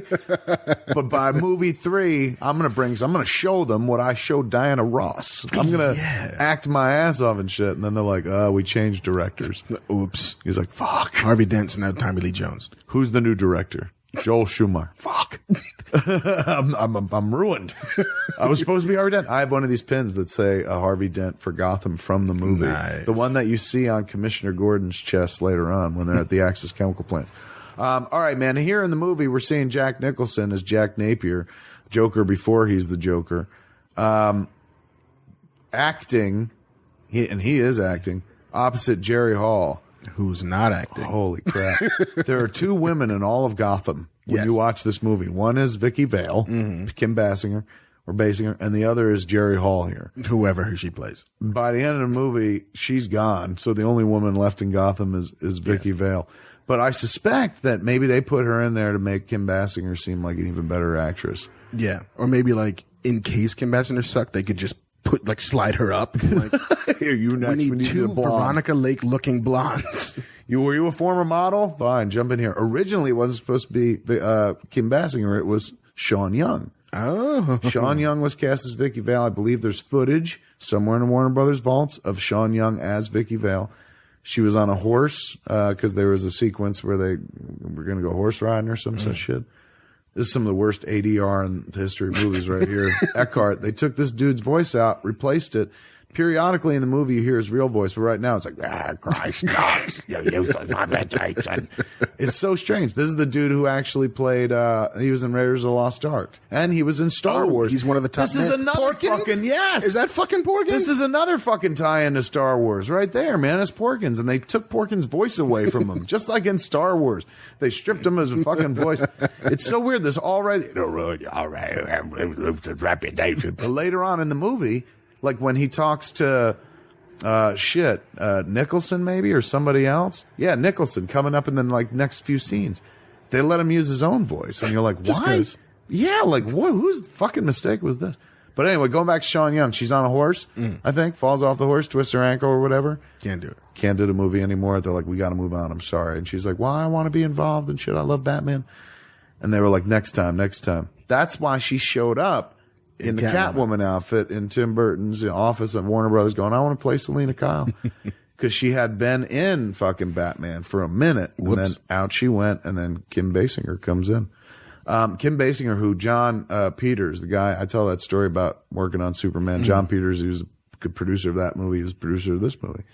but by movie 3, I'm going to show them what I showed Diana Ross. I'm going to act my ass off and shit, and then they're like, we changed directors. Oops. He's like, fuck. Harvey Dent's now Tommy Lee Jones. Who's the new director? Joel Schumacher. Fuck. I'm ruined. I was supposed to be Harvey Dent. I have one of these pins that say Harvey Dent for Gotham from the movie. Nice. The one that you see on Commissioner Gordon's chest later on when they're at the Axis chemical plant. All right, man. Here in the movie, we're seeing Jack Nicholson as Jack Napier, Joker before he's the Joker. Acting, he is acting, opposite Jerry Hall. Who's not acting. Holy crap. There are 2 women in all of Gotham when you watch this movie. One is Vicky Vale, Kim Basinger, and the other is Jerry Hall here. Whoever she plays. By the end of the movie, she's gone. So the only woman left in Gotham is Vicky Vale. But I suspect that maybe they put her in there to make Kim Basinger seem like an even better actress. Yeah. Or maybe like in case Kim Basinger sucked, they could just slide her up. Like, here, you next. We need 2 Veronica Lake looking blondes. Were you a former model? Fine, jump in here. Originally, it wasn't supposed to be Kim Basinger. It was Sean Young. Oh. Sean Young was cast as Vicky Vale. I believe there's footage somewhere in the Warner Brothers vaults of Sean Young as Vicky Vale. She was on a horse because there was a sequence where they were going to go horse riding or some such shit. This is some of the worst ADR in the history of movies right here. Eckhart, they took this dude's voice out, replaced it. Periodically in the movie, you hear his real voice, but right now it's like, Christ, it's so strange. This is the dude who actually played, he was in Raiders of the Lost Ark. And he was in Star Wars. He's one of the top. This is another Porkins? fucking, yes. Is that fucking Porkins? This is another fucking tie-in to Star Wars right there, man. It's Porkins. And they took Porkins' voice away from him, just like in Star Wars. They stripped him as a fucking voice. It's so weird. This already, reputation. But later on in the movie, like when he talks to Nicholson maybe or somebody else. Yeah, Nicholson coming up in the like next few scenes. They let him use his own voice, and you're like, why? Yeah, like what? Whose fucking mistake was this? But anyway, going back to Sean Young, she's on a horse, I think, falls off the horse, twists her ankle or whatever. Can't do it. Can't do the movie anymore. They're like, we got to move on. I'm sorry. And she's like, well, I want to be involved and shit. I love Batman. And they were like, next time. That's why she showed up in the Catwoman outfit in Tim Burton's office at Warner Brothers going, I want to play Selena Kyle. Because she had been in fucking Batman for a minute. And then out she went, and then Kim Basinger comes in. Kim Basinger, who John Peters, the guy, I tell that story about working on Superman. John Peters, he was a good producer of that movie. He was a producer of this movie.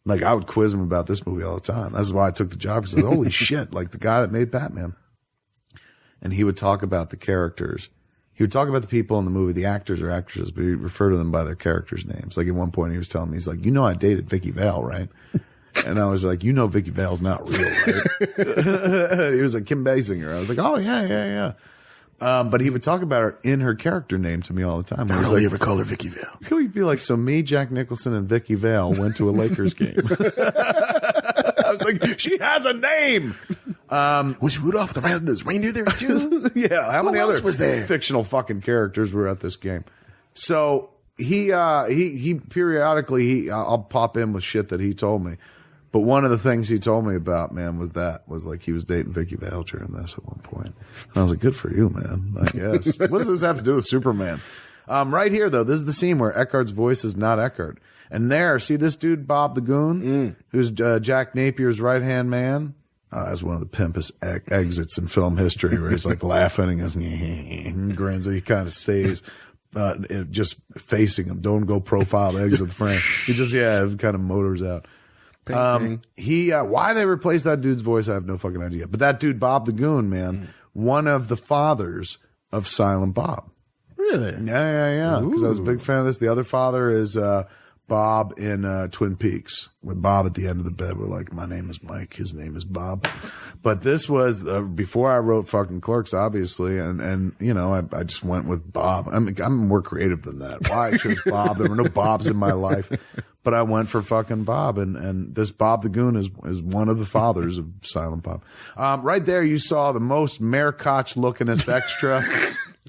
Like, I would quiz him about this movie all the time. That's why I took the job, because holy shit, like the guy that made Batman. And he would talk about the characters. He would talk about the people in the movie, the actors or actresses, but he'd refer to them by their characters' names. Like at one point he was telling me, he's like, I dated Vicky Vale, right? And I was like, Vicky Vale's not real, right? He was like, Kim Basinger. I was like, oh, yeah. But he would talk about her in her character name to me all the time. I don't ever call her Vicky Vale. He'd be like, so me, Jack Nicholson, and Vicky Vale went to a Lakers game. I was like, she has a name. Was Rudolph the Red-Nosed Reindeer there too? Yeah. How many other was there? Fictional fucking characters were at this game? So he periodically, I'll pop in with shit that he told me. But one of the things he told me about, man, was like he was dating Vicky Vale during this at one point. And I was like, good for you, man, I guess. What does this have to do with Superman? Right here, though, this is the scene where Eckhart's voice is not Eckhart. And there, see this dude, Bob the Goon, who's Jack Napier's right-hand man? That's one of the pimpest exits in film history, where he's like laughing and grins, and he kind of stays just facing him. Don't go profile exit the frame. He just, kind of motors out. Why they replaced that dude's voice, I have no fucking idea. But that dude, Bob the Goon, man, one of the fathers of Silent Bob. Really? Yeah. Because I was a big fan of this. The other father is Bob in Twin Peaks, with Bob at the end of the bed. We're like, my name is Mike, his name is Bob. But this was before I wrote fucking Clerks, obviously, and I just went with Bob. I'm more creative than that. Why I chose Bob? There were no Bobs in my life. But I went for fucking Bob, and this Bob the Goon is one of the fathers of Silent Bob. Right there, you saw the most Mayor Koch lookingest extra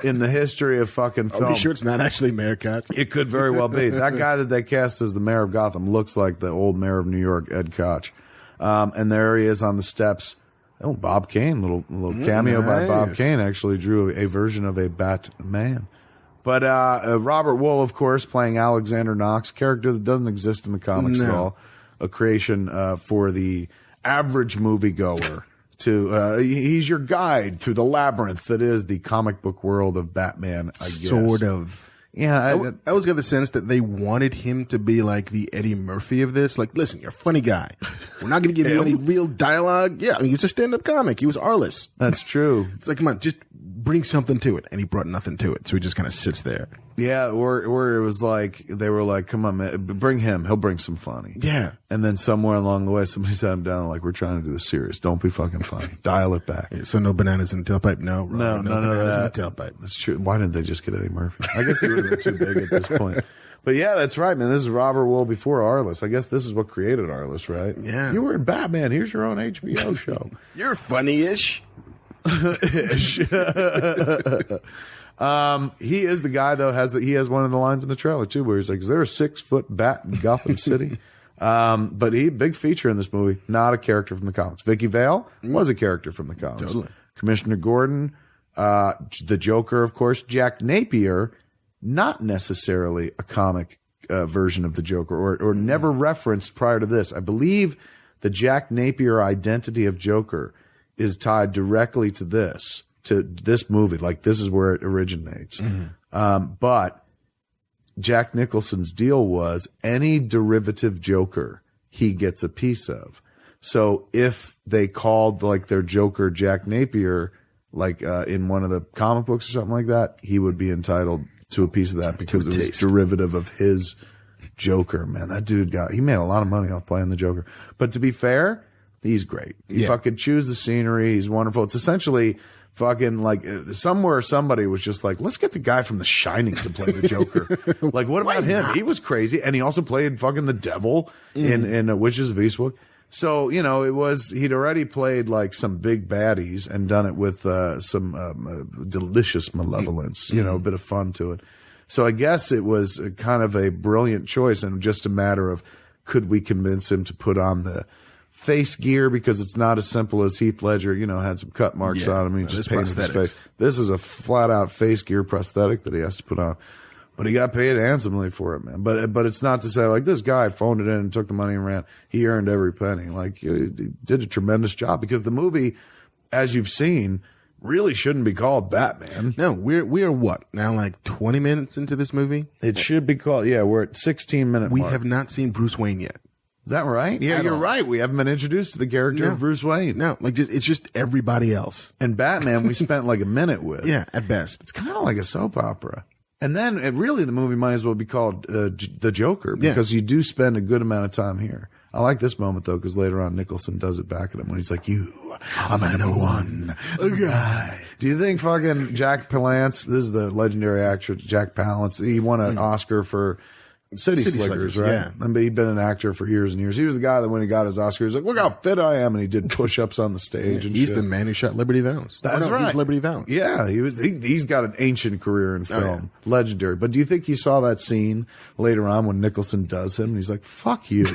in the history of fucking film. Are you sure it's not actually Mayor Koch? It could very well be. That guy that they cast as the mayor of Gotham looks like the old mayor of New York, Ed Koch. And there he is on the steps. Oh, Bob Kane, little cameo by Bob Kane, actually drew a version of a Batman. But Robert Wool, of course, playing Alexander Knox, character that doesn't exist in the comics at all. A creation for the average moviegoer. He's your guide through the labyrinth that is the comic book world of Batman, I guess. Sort of. Yeah. I always got the sense that they wanted him to be like the Eddie Murphy of this. Like, listen, you're a funny guy. We're not going to give you any real dialogue. Yeah, I mean, he was a stand-up comic. He was Arliss. That's true. It's like, come on, just bring something to it. And he brought nothing to it. So he just kind of sits there. Yeah, or it was like, they were like, come on, man, bring him. He'll bring some funny. Yeah. And then somewhere along the way, somebody sat him down like, we're trying to do this serious. Don't be fucking funny. Dial it back. Yeah, so no bananas in the tailpipe? No, none of that. In the tailpipe. That's true. Why didn't they just get Eddie Murphy? I guess he would have been too big at this point. But yeah, that's right, man. This is Robert Wool before Arliss. I guess this is what created Arliss, right? Yeah. You were in Batman. Here's your own HBO show. You're funny-ish. He is the guy though, he has one of the lines in the trailer too, where he's like, is there a 6-foot bat in Gotham City? But big feature in this movie, not a character from the comics. Vicky Vale was a character from the comics. Totally. Commissioner Gordon, the Joker, of course, Jack Napier, not necessarily a comic version of the Joker, or never referenced prior to this. I believe the Jack Napier identity of Joker is tied directly to this movie. Like, this is where it originates. But Jack Nicholson's deal was any derivative Joker he gets a piece of. So if they called like their Joker Jack Napier, like in one of the comic books or something like that, he would be entitled to a piece of that because it was derivative of his Joker. Man, that dude he made a lot of money off playing the Joker. But to be fair, he's great. He fucking chews the scenery. He's wonderful. It's essentially fucking like somewhere somebody was just like, let's get the guy from The Shining to play the Joker. Like, what about him? He was crazy. And he also played fucking the devil in Witches of Eastwick. So, he'd already played like some big baddies and done it with some delicious malevolence, a bit of fun to it. So I guess it was kind of a brilliant choice, and just a matter of, could we convince him to put on the face gear, because it's not as simple as Heath Ledger, had some cut marks on him. He just painted his face. This is a flat out face gear prosthetic that he has to put on. But he got paid handsomely for it, man. But it's not to say like this guy phoned it in and took the money and ran. He earned every penny. Like, he did a tremendous job, because the movie, as you've seen, really shouldn't be called Batman. No, we are what now? Like 20 minutes into this movie. It should be called. Yeah, we're at 16-minute. We have not seen Bruce Wayne yet. Is that right? Yeah, you're right. We haven't been introduced to the character of Bruce Wayne. No, like it's just everybody else. And Batman, we spent like a minute with. Yeah, at best. It's kind of like a soap opera. And then really the movie might as well be called The Joker because you do spend a good amount of time here. I like this moment though because later on Nicholson does it back at him when he's like, "You are my number one guy." Do you think fucking Jack Palance? This is the legendary actor Jack Palance. He won an Oscar for City Slickers, right? Yeah. And he'd been an actor for years and years. He was the guy that when he got his Oscar, he was like, "Look how fit I am," and he did push-ups on the stage. And he's shit. the man who shot Liberty Valance. That's right. He's Liberty Valance. Yeah, he's got an ancient career in film, legendary. But do you think you saw that scene later on when Nicholson does him? And he's like, "Fuck you!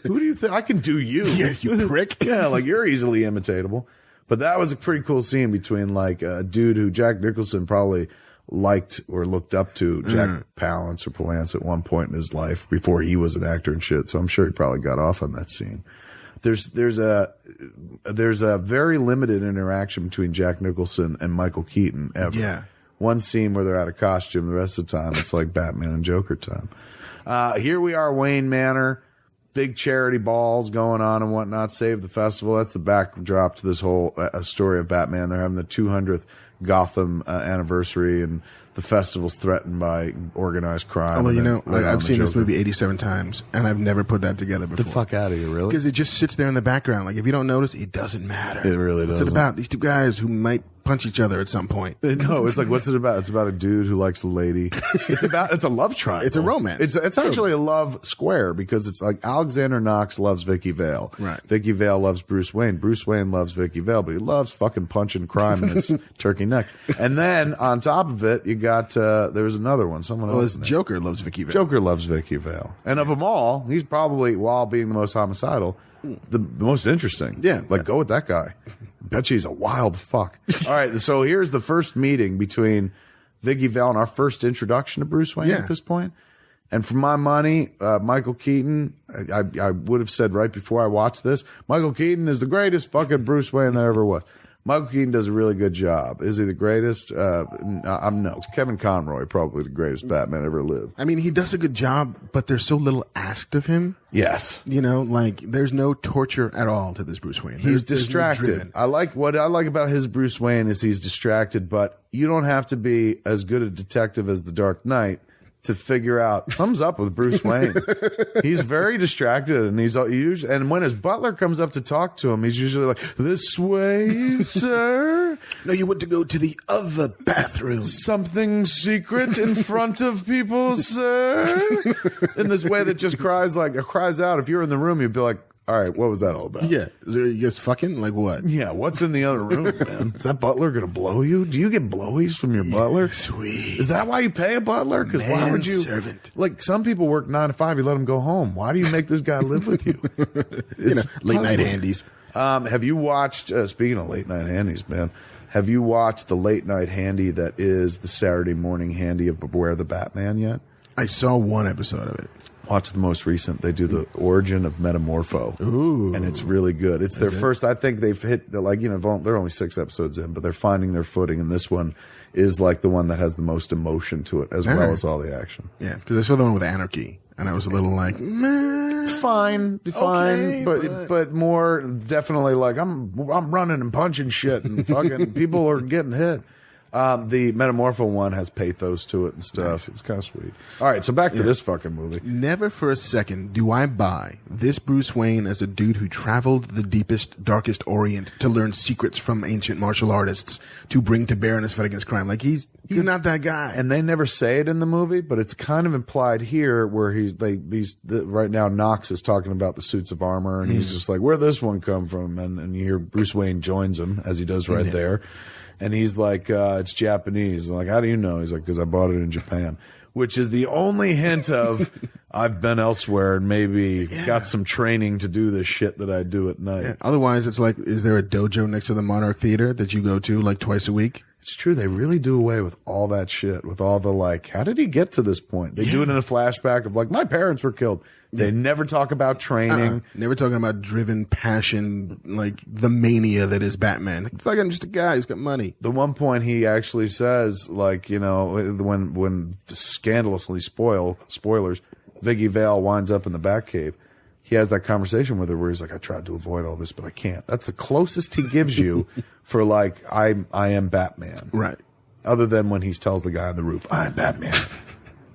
Who do you think I can do you? Yeah, you prick." Yeah, like you're easily imitatable." But that was a pretty cool scene between like a dude who Jack Nicholson probably liked or looked up to Jack Palance or Palance at one point in his life before he was an actor and shit. So I'm sure he probably got off on that scene. There's a very limited interaction between Jack Nicholson and Michael Keaton ever. Yeah. One scene where they're out of costume. The rest of the time it's like Batman and Joker time. Here we are, Wayne Manor. Big charity balls going on and whatnot. Save the festival. That's the backdrop to this whole story of Batman. They're having the 200th Gotham anniversary, and the festival's threatened by organized crime. Although, you know, I've seen this movie 87 times, and I've never put that together before. The fuck out of here, really? Because it just sits there in the background. Like, if you don't notice, it doesn't matter. It really doesn't. What's it about? These two guys who might punch each other at some point. No, it's like, what's it about? It's about a dude who likes a lady. It's a love triangle. It's a romance. It's actually a love square because it's like Alexander Knox loves Vicky Vale. Right. Vicky Vale loves Bruce Wayne. Bruce Wayne loves Vicky Vale, but he loves fucking punching crime in his turkey neck. And then on top of it, you got, there was another one. Someone else. Well, Joker loves Vicky Vale. Joker loves Vicky Vale. And of them all, he's probably, while being the most homicidal, the most interesting. Yeah. Like, go with that guy. Bet you he's a wild fuck. All right, so here's the first meeting between Vicky Vale and our first introduction to Bruce Wayne at this point. And for my money, Michael Keaton, I would have said right before I watched this, Michael Keaton is the greatest fucking Bruce Wayne there ever was. Michael Keaton does a really good job. Is he the greatest? No. Kevin Conroy, probably the greatest Batman ever lived. I mean, he does a good job, but there's so little asked of him. Yes. You know, like, there's no torture at all to this Bruce Wayne. He's distracted. What I like about his Bruce Wayne is he's distracted, but you don't have to be as good a detective as the Dark Knight to figure out something's up with Bruce Wayne. He's very distracted, and he's usually, and when his butler comes up to talk to him, he's usually like, "This way, sir." No, you went to go to the other bathroom. Something secret in front of people, sir. In this way that just cries out. If you're in the room, you'd be like, "All right, what was that all about?" Yeah. Is there, you guys fucking? Like what? Yeah, what's in the other room, man? Is that butler going to blow you? Do you get blowies from your butler? Sweet. Is that why you pay a butler? Because why would you? Servant. Like, some people work 9 to 5, you let them go home. Why do you make this guy live with you? You know, late night handies. Have you watched, speaking of late night handies, man, have you watched the late night handy that is the Saturday morning handy of Beware the Batman yet? I saw one episode of it. Watch the most recent. They do the origin of Metamorpho. Ooh. And it's really good. It's their first, I think they've hit, like, you know, they're only 6 episodes in, but they're finding their footing. And this one is like the one that has the most emotion to it, as well as all the action. Yeah, because I saw the one with Anarchy, and I was a little like, meh. Fine, Okay, but more definitely like I'm running and punching shit and fucking people are getting hit. The Metamorpho one has pathos to it and stuff. Nice. It's kind of sweet. All right, so back to this fucking movie. Never for a second do I buy this Bruce Wayne as a dude who traveled the deepest, darkest Orient to learn secrets from ancient martial artists to bring to bear in his fight against crime. Like, he's not that guy. And they never say it in the movie, but it's kind of implied here where right now Knox is talking about the suits of armor, and he's just like, where'd this one come from? And you hear Bruce Wayne joins him, as he does right there. And he's like, it's Japanese. I'm like, how do you know? He's like, because I bought it in Japan, which is the only hint of I've been elsewhere and maybe got some training to do this shit that I do at night. Yeah. Otherwise, it's like, is there a dojo next to the Monarch Theater that you go to like twice a week? It's true. They really do away with all that shit, with all the like, how did he get to this point? They do it in a flashback of like, my parents were killed. They never talk about training. Never talking about driven passion, like the mania that is Batman. Like, fuck, I'm just a guy who's got money. The one point he actually says, like, you know, when scandalously spoilers, Viggy Vale winds up in the Batcave. He has that conversation with her where he's like, I tried to avoid all this, but I can't. That's the closest he gives you for like, I am Batman. Right. Other than when he tells the guy on the roof, I'm Batman.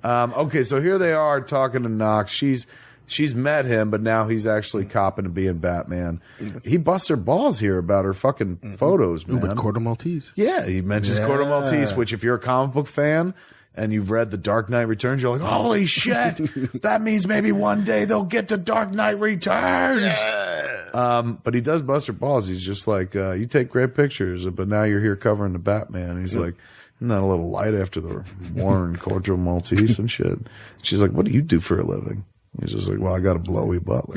Okay, so here they are talking to Knox. She's met him, but now he's actually copping to being Batman. He busts her balls here about her fucking photos, man. With Corto Maltese. Yeah, he mentions Corto Maltese, which if you're a comic book fan and you've read The Dark Knight Returns, you're like, holy shit, that means maybe one day they'll get to Dark Knight Returns. Yeah. But he does bust her balls. He's just like, you take great pictures, but now you're here covering the Batman. He's like, isn't that a little light after the worn Corto Maltese and shit? She's like, what do you do for a living? He's just like, well, I got a blowy butler.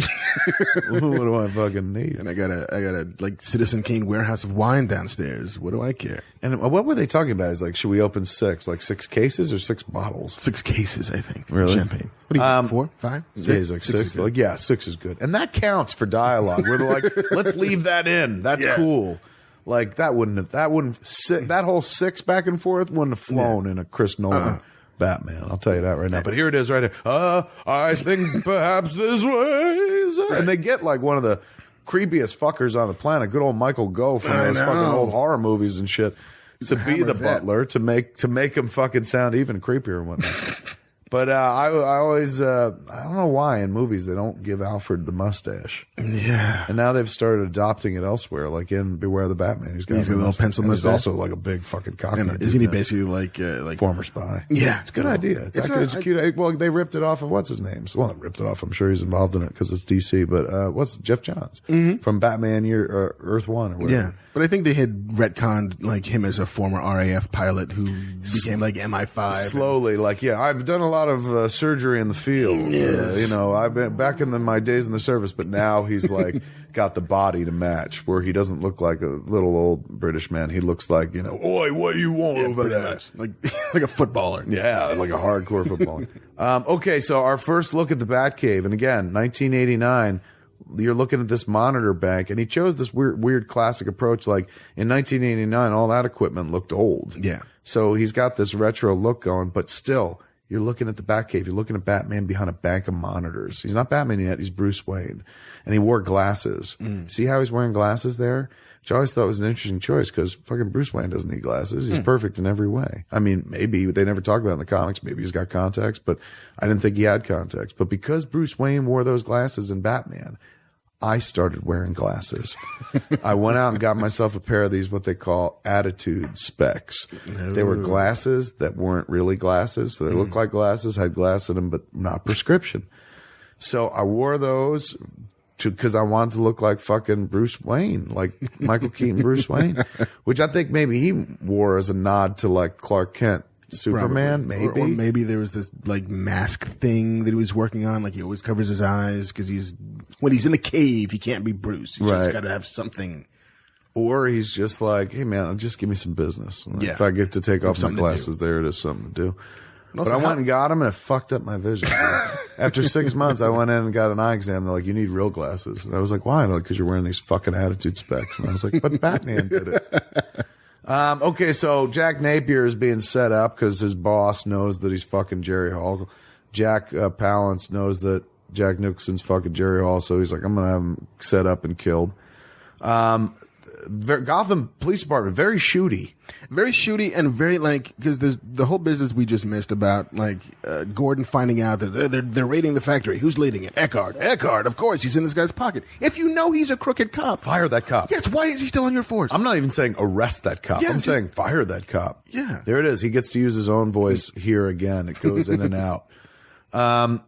What do I fucking need? And I got a like Citizen Kane warehouse of wine downstairs. What do I care? And what were they talking about? Is like, should we open 6? Like 6 cases or 6 bottles? 6 cases, I think. Really? Champagne. What do you think? 4? 5? 6? Yeah, he's like 6. Like, yeah, 6 is good. And that counts for dialogue where they're like, let's leave that in. That's cool. Like that whole 6 back and forth wouldn't have flown in a Chris Nolan Batman. I'll tell you that right now. But here it is right here. I think perhaps this way. And they get like one of the creepiest fuckers on the planet, good old Michael Gough from those fucking old horror movies and shit, to be the butler, to make him fucking sound even creepier and whatnot. But I always I don't know why in movies they don't give Alfred the mustache. Yeah. And now they've started adopting it elsewhere, like in Beware the Batman. He's got a little pencil mustache. He's also like a big fucking cockney. Isn't he basically like former spy? Yeah, it's a good idea. It's cute. Well, they ripped it off of what's his name? Well, they ripped it off. I'm sure he's involved in it because it's DC. But what's Jeff Johns from Batman Year Earth 1 or whatever? Yeah. But I think they had retconned like him as a former RAF pilot who became like MI5. Slowly, like, yeah, I've done a lot of surgery in the field. Yes. You know, I've been back in my days in the service, but now he's like got the body to match where he doesn't look like a little old British man. He looks like, you know, oi, what do you want over there? Like a footballer. Yeah, like a hardcore footballer. Okay, so our first look at the Batcave, and again, 1989. You're looking at this monitor bank, and he chose this weird classic approach. Like in 1989, all that equipment looked old. Yeah. So he's got this retro look going, but still, you're looking at the Batcave. You're looking at Batman behind a bank of monitors. He's not Batman yet. He's Bruce Wayne, and he wore glasses. See how he's wearing glasses there? Which I always thought was an interesting choice because fucking Bruce Wayne doesn't need glasses. He's perfect in every way. I mean, maybe they never talk about it in the comics. Maybe he's got contacts, but I didn't think he had contacts. But because Bruce Wayne wore those glasses in Batman, I started wearing glasses. I went out and got myself a pair of these, what they call attitude specs. They were glasses that weren't really glasses. So they looked like glasses, had glass in them, but not prescription. So I wore those because I wanted to look like fucking Bruce Wayne, like Michael Keaton Bruce Wayne, which I think maybe he wore as a nod to like Clark Kent. Superman, probably. maybe. Or maybe there was this like mask thing that he was working on. Like he always covers his eyes because when he's in the cave, he can't be Bruce. He's just got to have something. Or he's just like, hey man, just give me some business. Like, if I get to take off my glasses, there it is, something to do. But I went and got them, and it fucked up my vision. After 6 months, I went in and got an eye exam. They're like, you need real glasses. And I was like, why? They're like, because you're wearing these fucking attitude specs. And I was like, but Batman did it. Okay, so Jack Napier is being set up because his boss knows that he's fucking Jerry Hall. Jack Palance knows that Jack Nicholson's fucking Jerry Hall, so he's like, I'm going to have him set up and killed. Gotham Police Department, very shooty. Very shooty and very like, because there's the whole business we just missed about like Gordon finding out that they're raiding the factory. Who's leading it? Eckhart, of course. He's in this guy's pocket. If you know he's a crooked cop, fire that cop. Yes, why is he still on your force? I'm not even saying arrest that cop. I'm saying fire that cop. Yeah. There it is. He gets to use his own voice here again. It goes in and out. But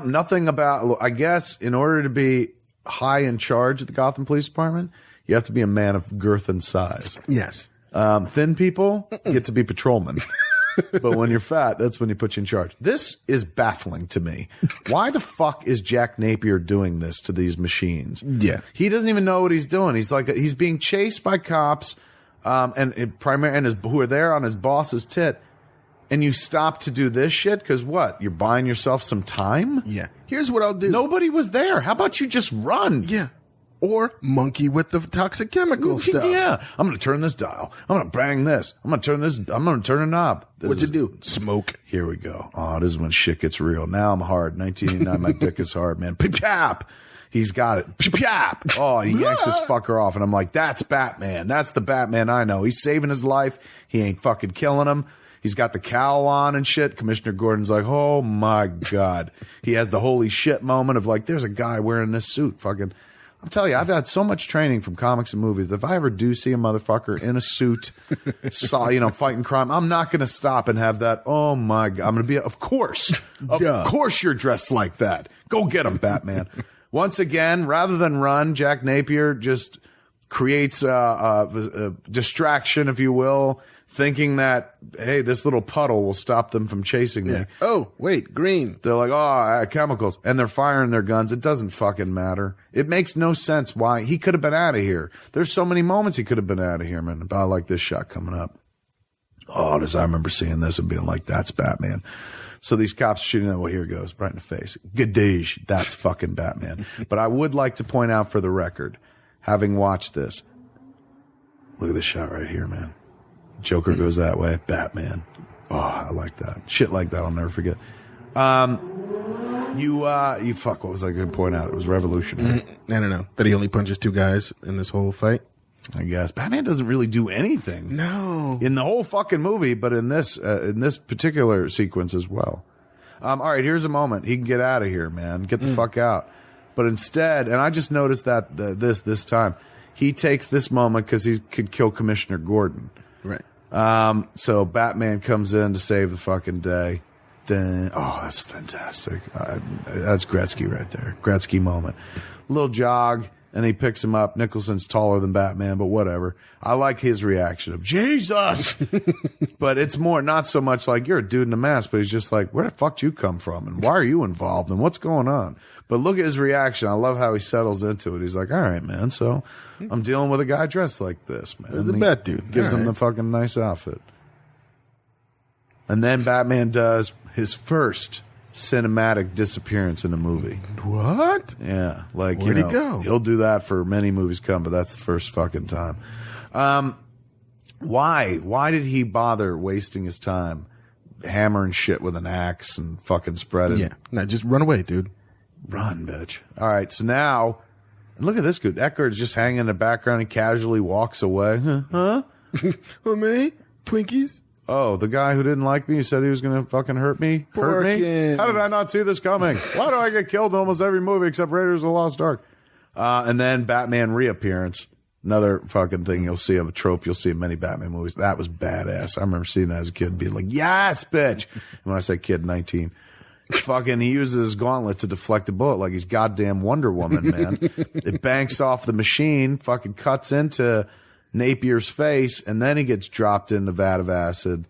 nothing about, I guess, in order to be high in charge at the Gotham Police Department, you have to be a man of girth and size. Yes. Thin people get to be patrolmen. But when you're fat, that's when you put you in charge. This is baffling to me. Why the fuck is Jack Napier doing this to these machines? Yeah. He doesn't even know what he's doing. He's like, he's being chased by cops, who are there on his boss's tit. And you stop to do this shit because what? You're buying yourself some time? Yeah. Here's what I'll do. Nobody was there. How about you just run? Yeah. Or monkey with the toxic chemical stuff. Yeah. I'm going to turn this dial. I'm going to bang this. I'm going to turn a knob. What's it do? Smoke. Here we go. Oh, this is when shit gets real. Now I'm hard. 1989, my dick is hard, man. Pip-pap. He's got it. Pip-pap. Oh, he yanks this fucker off. And I'm like, that's Batman. That's the Batman I know. He's saving his life. He ain't fucking killing him. He's got the cowl on and shit. Commissioner Gordon's like, oh my God. He has the holy shit moment of like, there's a guy wearing this suit. Fucking, I'm telling you, I've had so much training from comics and movies that if I ever do see a motherfucker in a suit, fighting crime, I'm not going to stop and have that. Oh my God. I'm going to be, of course you're dressed like that. Go get him, Batman. Once again, rather than run, Jack Napier just creates a distraction, if you will, thinking that, hey, this little puddle will stop them from chasing me. Yeah. Oh, wait, green. They're like, chemicals. And they're firing their guns. It doesn't fucking matter. It makes no sense why. He could have been out of here. There's so many moments he could have been out of here, man. But I like this shot coming up. Oh, I remember seeing this and being like, that's Batman. So these cops shooting at, well, here it goes, right in the face. Good day. That's fucking Batman. But I would like to point out for the record, having watched this, look at this shot right here, man. Joker goes that way. Batman. Oh, I like that. Shit like that I'll never forget. What was I going to point out? It was revolutionary. I don't know. That he only punches two guys in this whole fight? I guess. Batman doesn't really do anything. No. In the whole fucking movie, but in this particular sequence as well. All right, here's a moment. He can get out of here, man. Get the fuck out. But instead, and I just noticed that this time, he takes this moment because he could kill Commissioner Gordon. Right. So Batman comes in to save the fucking day. Oh, that's fantastic. That's Gretzky right there. Gretzky moment. Little jog, and he picks him up. Nicholson's taller than Batman, but whatever. I like his reaction of, Jesus! But it's more, not so much like, you're a dude in a mask, but he's just like, where the fuck you come from? And why are you involved? And what's going on? But look at his reaction. I love how he settles into it. He's like, all right, man, so I'm dealing with a guy dressed like this, man. He's a bat dude. Gives him the fucking nice outfit. And then Batman does his first cinematic disappearance in a movie. What? Yeah. Like, Where'd he go? He'll do that for many movies come, but that's the first fucking time. Why? Why did he bother wasting his time hammering shit with an axe and fucking spreading? Yeah. No, just run away, dude. Run, bitch. All right, so now, look at this dude. Eckhart's just hanging in the background and casually walks away. Huh? For me? Twinkies? Oh, the guy who didn't like me, who said he was going to fucking hurt me? Hurt me? Porkins. How did I not see this coming? Why do I get killed in almost every movie except Raiders of the Lost Ark? And then Batman reappearance. Another fucking thing you'll see, of a trope you'll see in many Batman movies. That was badass. I remember seeing that as a kid and being like, yes, bitch. And when I say kid, 19. Fucking, he uses his gauntlet to deflect a bullet like he's goddamn Wonder Woman, man. It banks off the machine, fucking cuts into Napier's face, and then he gets dropped in the vat of acid.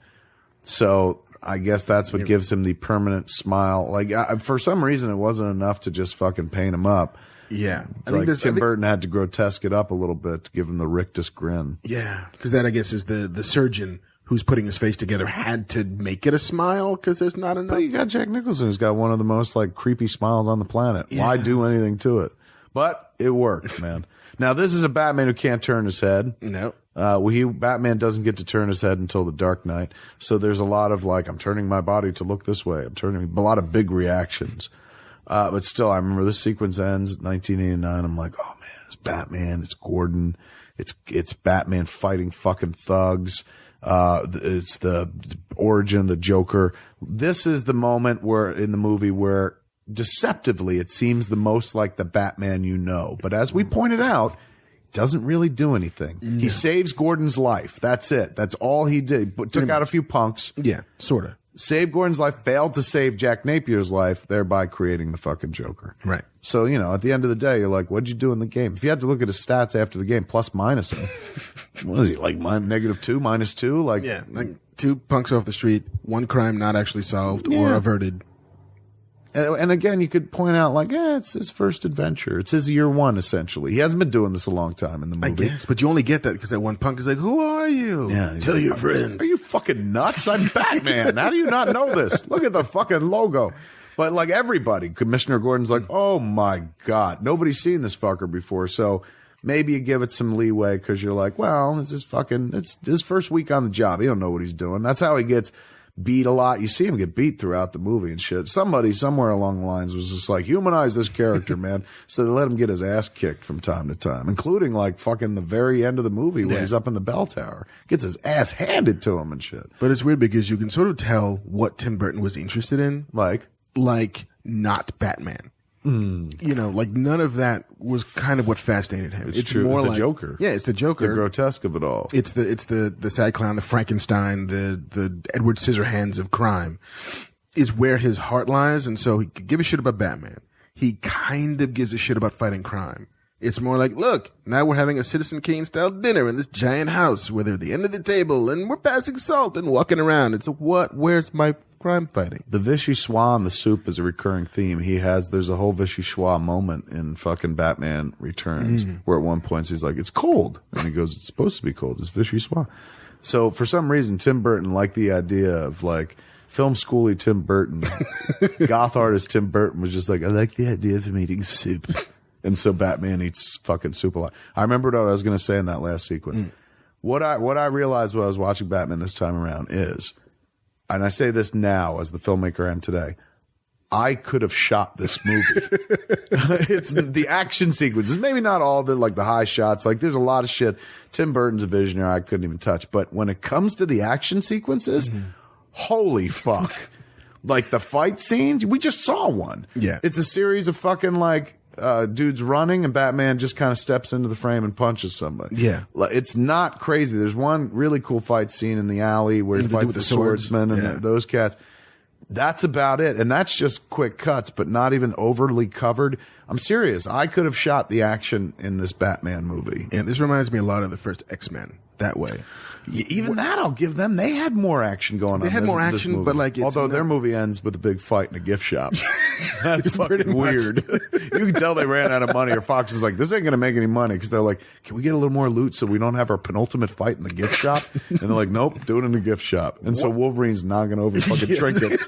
So I guess that's what gives him the permanent smile. Like, for some reason, it wasn't enough to just fucking paint him up. Yeah. Like Tim Burton had to grotesque it up a little bit to give him the rictus grin. Yeah. Because that, I guess, is the surgeon who's putting his face together had to make it a smile because there's not enough. But you got Jack Nicholson, who's got one of the most like creepy smiles on the planet. Yeah. Why do anything to it? But it worked, man. Now, this is a Batman who can't turn his head. No. Batman doesn't get to turn his head until the Dark Knight. So there's a lot of like, I'm turning my body to look this way. I'm turning a lot of big reactions. But still, I remember this sequence ends 1989. I'm like, oh man, it's Batman. It's Gordon. It's Batman fighting fucking thugs. It's the origin of the Joker. This is the moment where in the movie where deceptively it seems the most like the Batman you know. But as we pointed out, doesn't really do anything. Yeah. He saves Gordon's life. That's it. That's all he did. But took out a few punks. Yeah, sort of. Saved Gordon's life, failed to save Jack Napier's life, thereby creating the fucking Joker. Right. So, at the end of the day, you're like, what'd you do in the game? If you had to look at his stats after the game, plus minus him, What is he, like -2, -2? Like, Yeah, like 2 punks off the street, 1 crime not actually solved or averted. And again, you could point out, like, it's his first adventure. It's his year 1, essentially. He hasn't been doing this a long time in the movie. I guess, but you only get that because that one punk is like, "Who are you? Yeah, Tell your friends." Are you fucking nuts? I'm Batman. How do you not know this? Look at the fucking logo. But like everybody, Commissioner Gordon's like, oh my God, nobody's seen this fucker before. So maybe you give it some leeway because you're like, well, it's his first week on the job. He don't know what he's doing. That's how he gets beat a lot. You see him get beat throughout the movie and shit. Somebody somewhere along the lines was just like, humanize this character, man. So they let him get his ass kicked from time to time, including like fucking the very end of the movie when he's up in the bell tower. Gets his ass handed to him and shit. But it's weird because you can sort of tell what Tim Burton was interested in. Like not Batman. You know, like none of that was kind of what fascinated him. It's true. It's the like, Joker. Yeah, it's the Joker. The grotesque of it all. It's the sad clown, the Frankenstein, the Edward Scissorhands of crime is where his heart lies. And so he could give a shit about Batman. He kind of gives a shit about fighting crime. It's more like, look, now we're having a Citizen Kane style dinner in this giant house where they're at the end of the table and we're passing salt and walking around. It's where's my crime fighting? The vichyssoise in the soup is a recurring theme. There's a whole vichyssoise moment in fucking Batman Returns where at one point he's like, it's cold. And he goes, it's supposed to be cold. It's vichyssoise. So for some reason, Tim Burton liked the idea of like, film schooly Tim Burton, goth artist Tim Burton was just like, I like the idea of him eating soup. And so Batman eats fucking soup a lot. I remembered what I was going to say in that last sequence. What I realized when I was watching Batman this time around is, and I say this now as the filmmaker I am today, I could have shot this movie. It's the action sequences, maybe not all the like the high shots. Like there's a lot of shit. Tim Burton's a visionary I couldn't even touch. But when it comes to the action sequences, holy fuck. Like the fight scenes, we just saw one. Yeah. It's a series of fucking like dudes running and Batman just kind of steps into the frame and punches somebody. Yeah. It's not crazy. There's one really cool fight scene in the alley where he fights the swordsman and those cats. That's about it. And that's just quick cuts, but not even overly covered. I'm serious. I could have shot the action in this Batman movie. And this reminds me a lot of the first X-Men that way. Even that I'll give them. They had more action going on. They had more action, but like, although their movie ends with a big fight in a gift shop. That's fucking weird. You can tell they ran out of money, or Fox is like, this ain't going to make any money because they're like, can we get a little more loot so we don't have our penultimate fight in the gift shop? And they're like, nope, do it in the gift shop. And so Wolverine's knocking over fucking trinkets.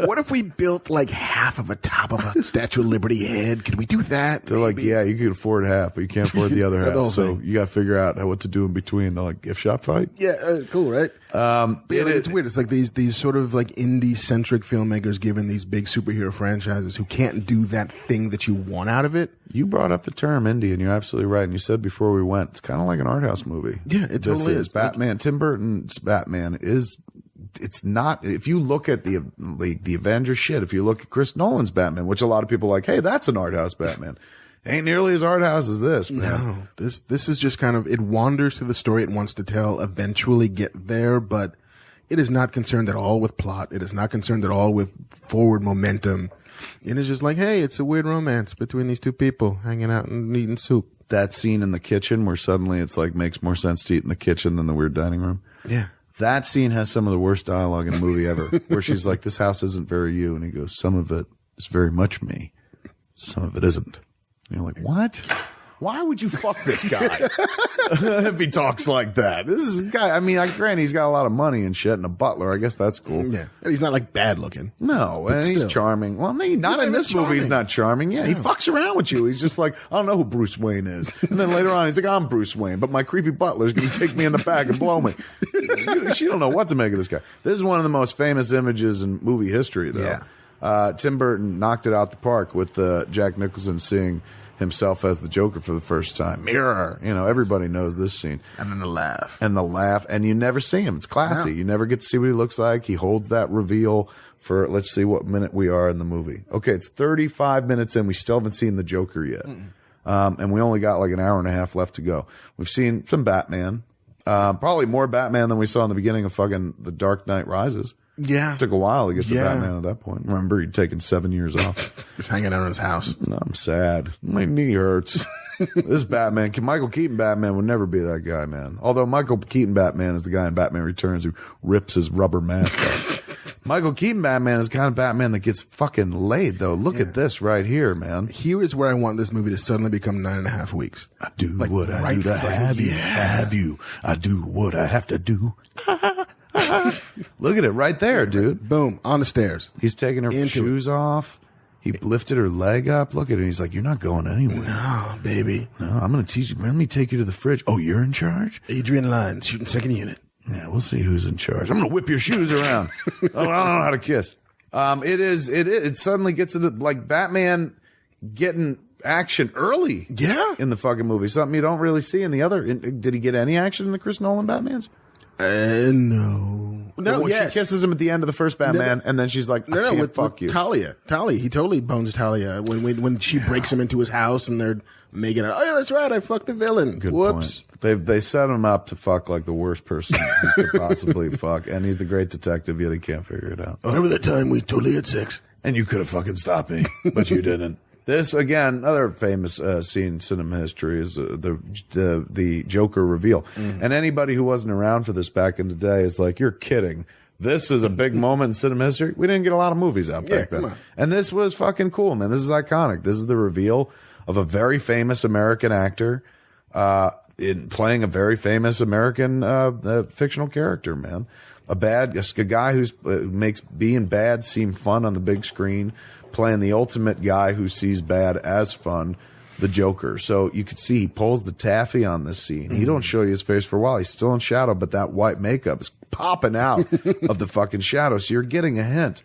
What if we built like half of a top of a Statue of Liberty head? Could we do that? They're like, yeah, you can afford half, but you can't afford the other half. So you got to figure out what to do in between. They're like, gift shop fight? Yeah, cool, right? It's weird. It's like these sort of like indie-centric filmmakers given these big superhero franchises who can't do that thing that you want out of it. You brought up the term indie, and you're absolutely right. And you said before we went, it's kind of like an art house movie. Yeah, it totally is. Batman, Tim Burton's Batman is. It's not. If you look at the Avengers shit, if you look at Chris Nolan's Batman, which a lot of people are like, hey, that's an art house Batman. Ain't nearly as art house as this, man. No, this is just kind of, it wanders through the story it wants to tell, eventually get there, but it is not concerned at all with plot. It is not concerned at all with forward momentum. It is just like, hey, it's a weird romance between these two people hanging out and eating soup. That scene in the kitchen where suddenly it's like makes more sense to eat in the kitchen than the weird dining room. Yeah. That scene has some of the worst dialogue in a movie ever, where she's like, this house isn't very you. And he goes, some of it is very much me. Some of it isn't. And you're like, what? Why would you fuck this guy if he talks like that? This is a guy. I mean, granted, he's got a lot of money and shit and a butler. I guess that's cool. Yeah. And he's not like bad looking. No. And he's charming. Well, not in this movie. He's not charming. Yeah. No. He fucks around with you. He's just like, I don't know who Bruce Wayne is. And then later on, he's like, I'm Bruce Wayne, but my creepy butler's going to take me in the back and blow me. She don't know what to make of this guy. This is one of the most famous images in movie history, though. Yeah. Tim Burton knocked it out the park with Jack Nicholson seeing himself as the Joker for the first time. Mirror. You know, everybody knows this scene. And then the laugh. And you never see him. It's classy. No. You never get to see what he looks like. He holds that reveal for, let's see what minute we are in the movie. Okay, it's 35 minutes in. We still haven't seen the Joker yet. And we only got like an hour and a half left to go. We've seen some Batman. Probably more Batman than we saw in the beginning of fucking The Dark Knight Rises. Yeah. It took a while to get to Batman at that point. Remember, he'd taken 7 years off. Just hanging out in his house. No, I'm sad. My knee hurts. This Batman, Michael Keaton Batman would never be that guy, man. Although Michael Keaton Batman is the guy in Batman Returns who rips his rubber mask off. Michael Keaton Batman is the kind of Batman that gets fucking laid, though. Look at this right here, man. Here is where I want this movie to suddenly become 9.5 weeks. I do what I do to have you, have you. I do what I have to do. Look at it right there, dude. Boom, on the stairs. He's taking her shoes off. He lifted her leg up. Look at it. He's like, you're not going anywhere. No, baby. No, I'm going to teach you. Let me take you to the fridge. Oh, you're in charge? Adrian Lyne, shooting second unit. Yeah, we'll see who's in charge. I'm going to whip your shoes around. Oh, I don't know how to kiss. It suddenly gets into like Batman getting action early. Yeah. In the fucking movie. Something you don't really see in the other. Did he get any action in the Chris Nolan Batmans? No. No, She kisses him at the end of the first Batman, and then she's like, fuck you. Talia. He totally bones Talia when she breaks him into his house and they're making it. Oh, yeah, that's right. I fucked the villain. Good Whoops. point. They set him up to fuck like the worst person he could possibly fuck, and he's the great detective, yet he can't figure it out. Remember that time we totally had sex? And you could have fucking stopped me, but you didn't. This, again, another famous scene in cinema history is the Joker reveal. Mm. And anybody who wasn't around for this back in the day is like, you're kidding. This is a big moment in cinema history. We didn't get a lot of movies out back then. And this was fucking cool, man. This is iconic. This is the reveal of a very famous American actor in playing a very famous American fictional character, man. A guy who makes being bad seem fun on the big screen, playing the ultimate guy who sees bad as fun, the Joker. So you can see he pulls the taffy on this scene. He don't show you his face for a while. He's still in shadow, but that white makeup is popping out of the fucking shadow. So you're getting a hint.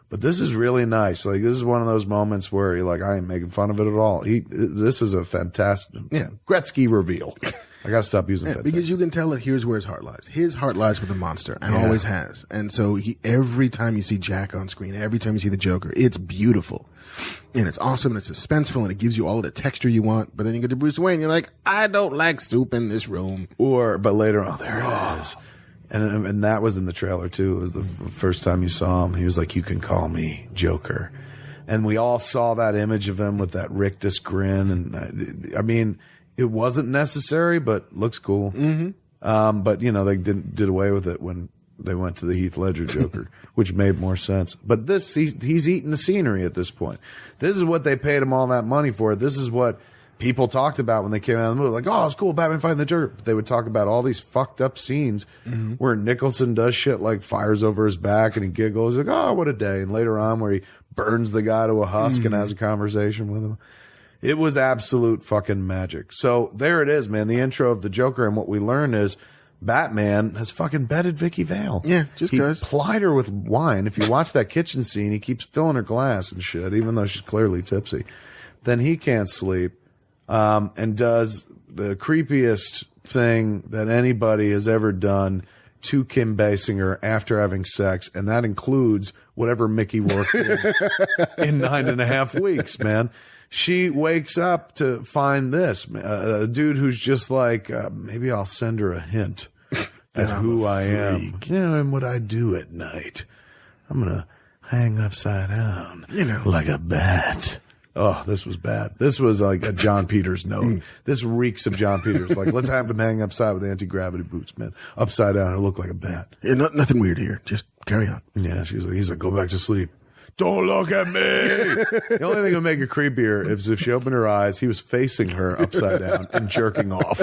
But this is really nice. Like, this is one of those moments where you're like, I ain't making fun of it at all. This is a fantastic Gretzky reveal. I got to stop using fantastic. Because you can tell that here's where his heart lies. His heart lies with the monster, and always has. And so every time you see Jack on screen, every time you see the Joker, it's beautiful. And it's awesome, and it's suspenseful, and it gives you all of the texture you want. But then you get to Bruce Wayne, you're like, I don't like soup in this room. But later on, there it is. And that was in the trailer, too. It was the first time you saw him. He was like, you can call me Joker. And we all saw that image of him with that rictus grin. And I mean, it wasn't necessary, but looks cool. Mm-hmm. But, they did away with it when they went to the Heath Ledger Joker, which made more sense. But he's eating the scenery at this point. This is what they paid him all that money for. This is what people talked about when they came out of the movie. Like, oh, it's cool, Batman fighting the Joker. But they would talk about all these fucked up scenes where Nicholson does shit like fires over his back and he giggles. Like, oh, what a day. And later on where he burns the guy to a husk and has a conversation with him. It was absolute fucking magic. So there it is, man. The intro of the Joker, and what we learn is Batman has fucking bedded Vicky Vale. Yeah, just because. He plied her with wine. If you watch that kitchen scene, he keeps filling her glass and shit, even though she's clearly tipsy. Then he can't sleep, and does the creepiest thing that anybody has ever done to Kim Basinger after having sex, and that includes whatever Mickey Rourke did in 9.5 weeks, man. She wakes up to find this, a dude who's just like, maybe I'll send her a hint at who I am. And what I do at night. I'm going to hang upside down like a bat. Oh, this was bad. This was like a John Peters note. This reeks of John Peters. Like, let's have him hang upside with anti-gravity boots, man. Upside down, he'll look like a bat. Yeah, nothing weird here. Just carry on. Yeah, he's like, go back to sleep. Don't look at me. The only thing that would make it creepier is if she opened her eyes, he was facing her upside down and jerking off.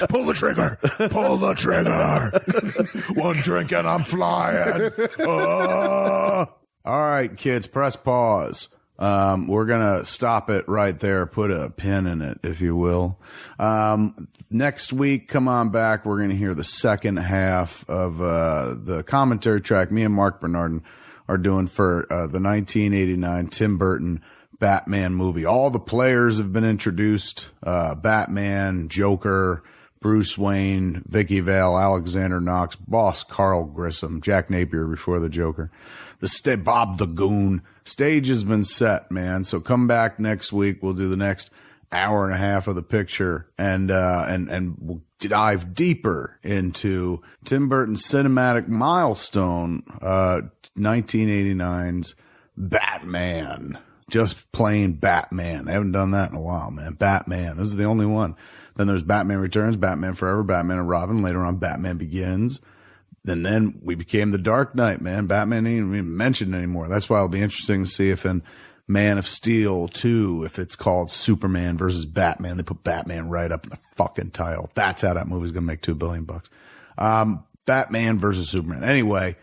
Pull the trigger. Pull the trigger. One drink and I'm flying. All right, kids, press pause. We're going to stop it right there. Put a pin in it, if you will. Next week, come on back. We're going to hear the second half of the commentary track me and Mark Bernardin are doing for the 1989 Tim Burton Batman movie. All the players have been introduced. Batman, Joker, Bruce Wayne, Vicky Vale, Alexander Knox, Boss Carl Grissom, Jack Napier before the Joker, Bob the Goon. Stage has been set, man. So come back next week. We'll do the next hour and a half of the picture and we'll dive deeper into Tim Burton's cinematic milestone, 1989's Batman. just plain Batman. They haven't done that in a while, man. Batman. This is the only one. Then there's Batman Returns, Batman Forever, Batman and Robin. Later on, Batman Begins. Then we became the Dark Knight, man. Batman ain't even mentioned anymore. That's why it'll be interesting to see if in Man of Steel 2, if it's called Superman versus Batman, they put Batman right up in the fucking title. That's how that movie's going to make $2 billion. Batman versus Superman. Anyway,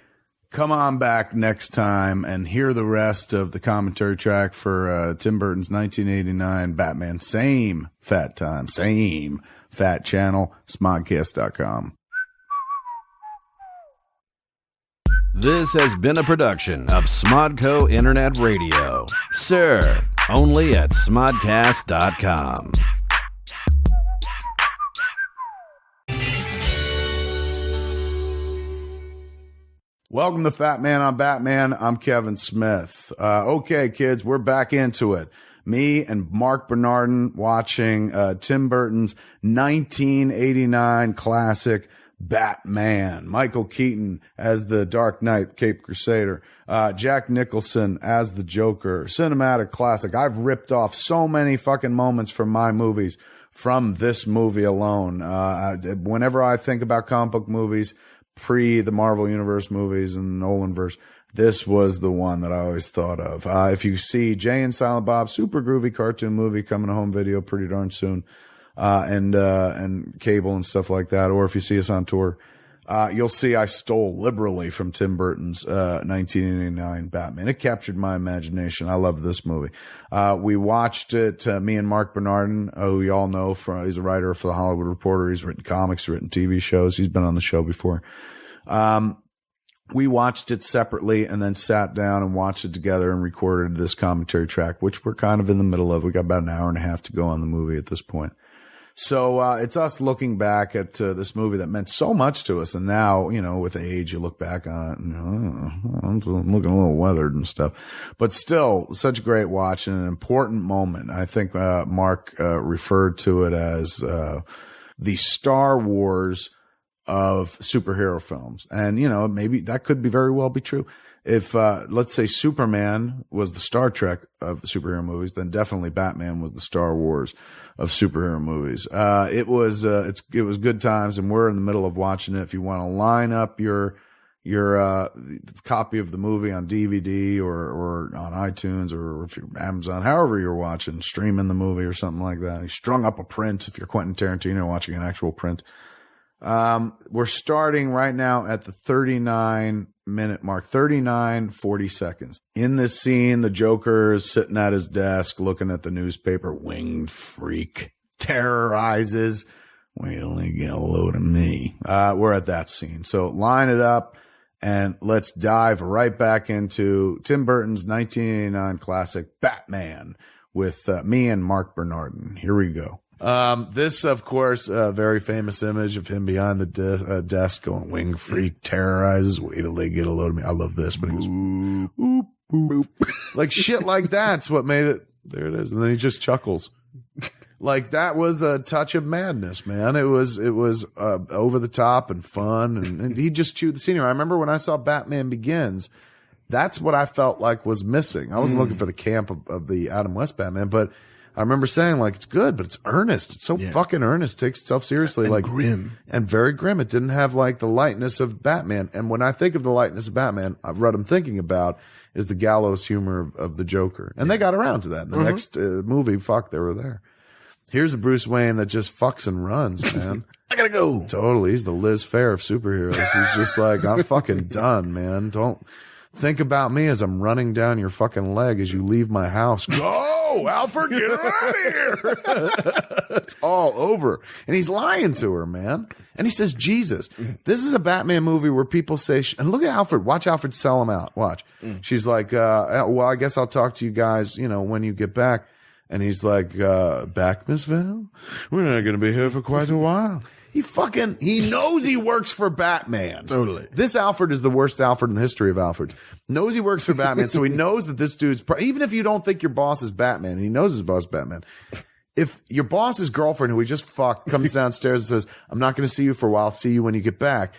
come on back next time and hear the rest of the commentary track for Tim Burton's 1989 Batman. Same fat time, same fat channel, smodcast.com. This has been a production of Smodco Internet Radio. Sir, only at smodcast.com. Welcome to Fat Man on Batman. I'm Kevin Smith. Okay, kids, we're back into it. Me and Mark Bernardin watching Tim Burton's 1989 classic Batman. Michael Keaton as the Dark Knight, Caped Crusader. Jack Nicholson as the Joker. Cinematic classic. I've ripped off so many fucking moments from my movies from this movie alone. Whenever I think about comic book movies, pre the Marvel Universe movies and Nolanverse, this was the one that I always thought of. If you see Jay and Silent Bob, super groovy cartoon movie coming to home video pretty darn soon, and cable and stuff like that, or if you see us on tour, you'll see I stole liberally from Tim Burton's 1989 Batman. It captured my imagination. I love this movie. We watched it, me and Mark Bernardin, who you all know he's a writer for The Hollywood Reporter. He's written comics, written TV shows. He's been on the show before. We watched it separately and then sat down and watched it together and recorded this commentary track, which we're kind of in the middle of. We got about an hour and a half to go on the movie at this point. So, it's us looking back at this movie that meant so much to us. And now, with age, you look back on it and I'm looking a little weathered and stuff, but still such a great watch and an important moment. I think, Mark, referred to it as, the Star Wars of superhero films. And, maybe that could very well be true. If, let's say Superman was the Star Trek of superhero movies, then definitely Batman was the Star Wars of superhero movies. It was good times, and we're in the middle of watching it. If you want to line up your copy of the movie on DVD or on iTunes or if you're Amazon, however you're watching, streaming the movie or something like that. You strung up a print if you're Quentin Tarantino watching an actual print. We're starting right now at the 39-minute mark, 40 seconds. In this scene, the Joker is sitting at his desk looking at the newspaper. Winged freak terrorizes. Wait till they get a load of me. We're at that scene. So line it up and let's dive right back into Tim Burton's 1989 classic Batman with me and Mark Bernardin. Here we go. This, of course, a very famous image of him behind the desk going, wing freak terrorizes. Wait till they get a load of me. I love this, but he goes, boop, boop, boop. Like shit like that's what made it. There it is. And then he just chuckles. Like that was a touch of madness, man. It was over the top and fun. And he just chewed the scenery. I remember when I saw Batman Begins, that's what I felt like was missing. I wasn't looking for the camp of the Adam West Batman, but I remember saying like, it's good, but it's earnest. It's so fucking earnest. It takes itself seriously. And like grim. And very grim. It didn't have like the lightness of Batman. And when I think of the lightness of Batman, what I'm thinking about is the gallows humor of the Joker. And they got around to that. In the next movie, they were there. Here's a Bruce Wayne that just fucks and runs, man. I gotta go. Totally. He's the Liz Phair of superheroes. He's just like, I'm fucking done, man. Don't think about me as I'm running down your fucking leg as you leave my house. Go, Alfred, get her out of here. It's all over. And he's lying to her, man. And he says, Jesus. This is a Batman movie where people say, and look at Alfred. Watch Alfred sell him out. Watch. She's like, well, I guess I'll talk to you guys, when you get back. And he's like, back, Miss Val? We're not going to be here for quite a while. He knows he works for Batman. Totally. This Alfred is the worst Alfred in the history of Alfreds. Knows he works for Batman, so he knows that this dude's, even if you don't think your boss is Batman, he knows his boss is Batman. If your boss's girlfriend, who he just fucked, comes downstairs and says, I'm not going to see you for a while, I'll see you when you get back.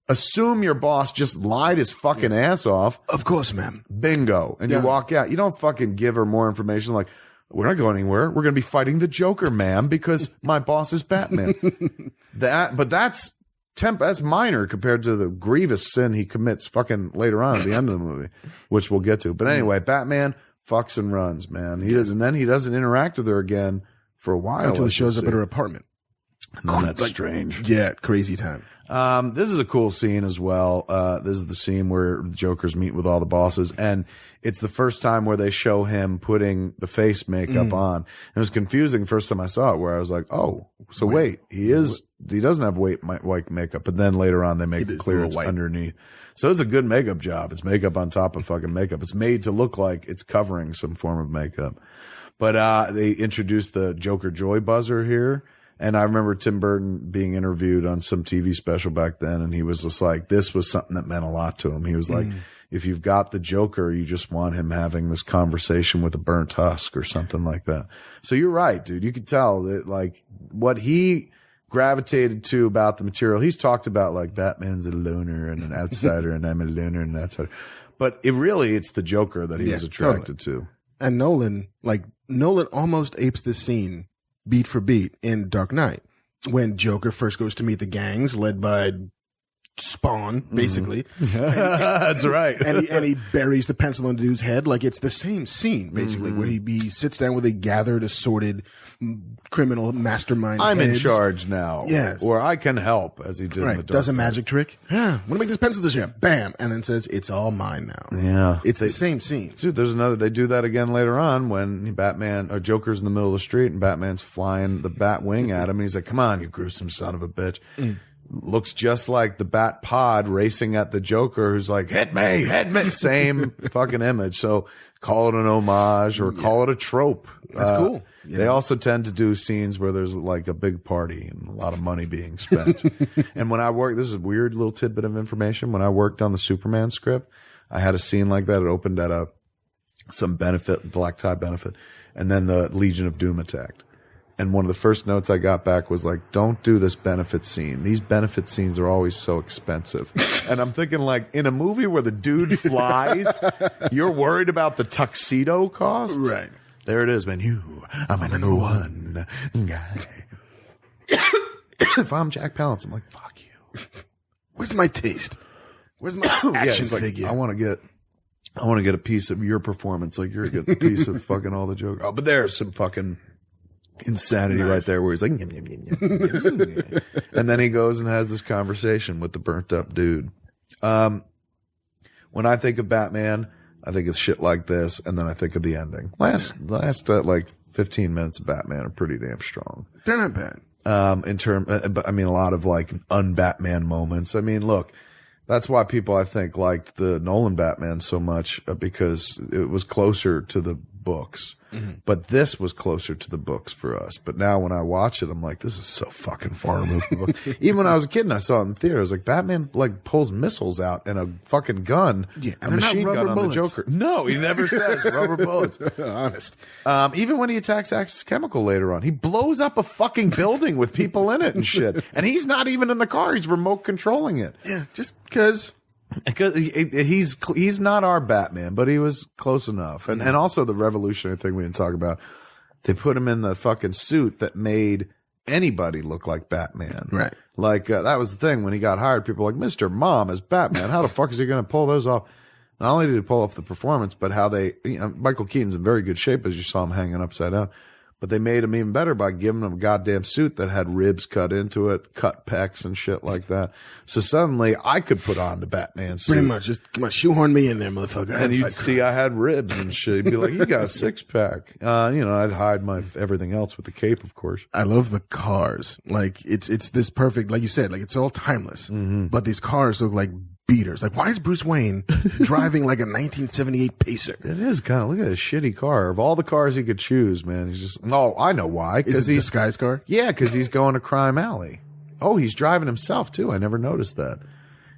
assume your boss just lied his fucking ass off. Of course, ma'am. Bingo. And you walk out. You don't fucking give her more information like, we're not going anywhere. We're going to be fighting the Joker, ma'am, because my boss is Batman. But that's minor compared to the grievous sin he commits fucking later on at the end of the movie, which we'll get to. But anyway, Batman fucks and runs, man. And then he doesn't interact with her again for a while. Until he shows up at her apartment. And that's strange. Yeah, crazy time. This is a cool scene as well. This is the scene where the Jokers meet with all the bosses, and it's the first time where they show him putting the face makeup on. It was confusing the first time I saw it, where I was like, oh, so wait, he doesn't have white makeup, but then later on they make it clear it's underneath. So it's a good makeup job. It's makeup on top of fucking makeup. It's made to look like it's covering some form of makeup. But they introduced the Joker Joy buzzer here. And I remember Tim Burton being interviewed on some TV special back then, and he was just like, this was something that meant a lot to him. He was like, if you've got the Joker, you just want him having this conversation with a burnt husk or something like that. So you're right, dude. You could tell that, like, what he gravitated to about the material, he's talked about, like, Batman's a loner and an outsider, and I'm a loner and an outsider. But it's the Joker that he was attracted to. And Nolan almost apes this scene beat for beat in Dark Knight when Joker first goes to meet the gangs led by Spawn, basically. That's right. and he buries the pencil in the dude's head. Like, it's the same scene, basically, where he sits down with a gathered, assorted criminal mastermind. I'm heads. in charge now. Yes. Or I can help, as he did in the Dark Does a Knight. magic trick. Yeah. Want to make this pencil this year. Bam. And then says, it's all mine now. Yeah. It's the same scene. Dude, they do that again later on when Joker's in the middle of the street and Batman's flying the bat wing at him. And he's like, come on, you gruesome son of a bitch. Looks just like the Bat Pod racing at the Joker, who's like, hit me. Same fucking image. So call it an homage or call it a trope. That's cool. They also tend to do scenes where there's like a big party and a lot of money being spent. And when I worked, this is a weird little tidbit of information. When I worked on the Superman script, I had a scene like that. It opened at some benefit, black tie benefit. And then the Legion of Doom attacked. And one of the first notes I got back was like, don't do this benefit scene. These benefit scenes are always so expensive. And I'm thinking, like, in a movie where the dude flies, you're worried about the tuxedo cost? Right. There it is, man. I'm my number one guy. If I'm Jack Palance, I'm like, fuck you. Where's my taste? Where's my action figure? I want to get a piece of your performance. Like, you're getting a piece of fucking all the Joker. Oh, but there's some fucking insanity right there where he's like, yum, yum, yum, yum, yum, yum. And then he goes and has this conversation with the burnt up dude. When I think of Batman, I think of shit like this, and then I think of the ending. Last like 15 minutes of Batman are pretty damn strong. They're not bad. But I mean, a lot of like un-Batman moments. I mean, look, that's why people, I think, liked the Nolan Batman so much, because it was closer to the books. But this was closer to the books for us. But now when I watch it, I'm like, this is so fucking far removed from the book. Even when I was a kid and I saw it in theater, I was like, Batman like pulls missiles out and a fucking gun, a machine gun on the Joker. No, he never says rubber bullets. Honest. Even when he attacks Axis Chemical later on, he blows up a fucking building with people in it and shit. And he's not even in the car. He's remote controlling it. Yeah, just because he's not our Batman, but he was close enough. And also the revolutionary thing we didn't talk about, they put him in the fucking suit that made anybody look like Batman. Right. Like, that was the thing. When he got hired, people were like, Mr. Mom is Batman. How the fuck is he going to pull those off? Not only did he pull off the performance, but how Michael Keaton's in very good shape, as you saw him hanging upside down. But they made him even better by giving him a goddamn suit that had ribs cut into it, cut pecs and shit like that. So suddenly I could put on the Batman suit. Pretty much. Just come on, shoehorn me in there, motherfucker. And you'd see I had ribs and shit. You'd be like, you got a six pack. I'd hide my everything else with the cape, of course. I love the cars. Like, it's this perfect, like you said, like it's all timeless. But these cars look like beaters. Like, why is Bruce Wayne driving like a 1978 Pacer? It is kind of, look at this shitty car. Of all the cars he could choose, man, he's just, I know why. Is it the Disguise car? Yeah, because he's going to Crime Alley. Oh, he's driving himself too. I never noticed that.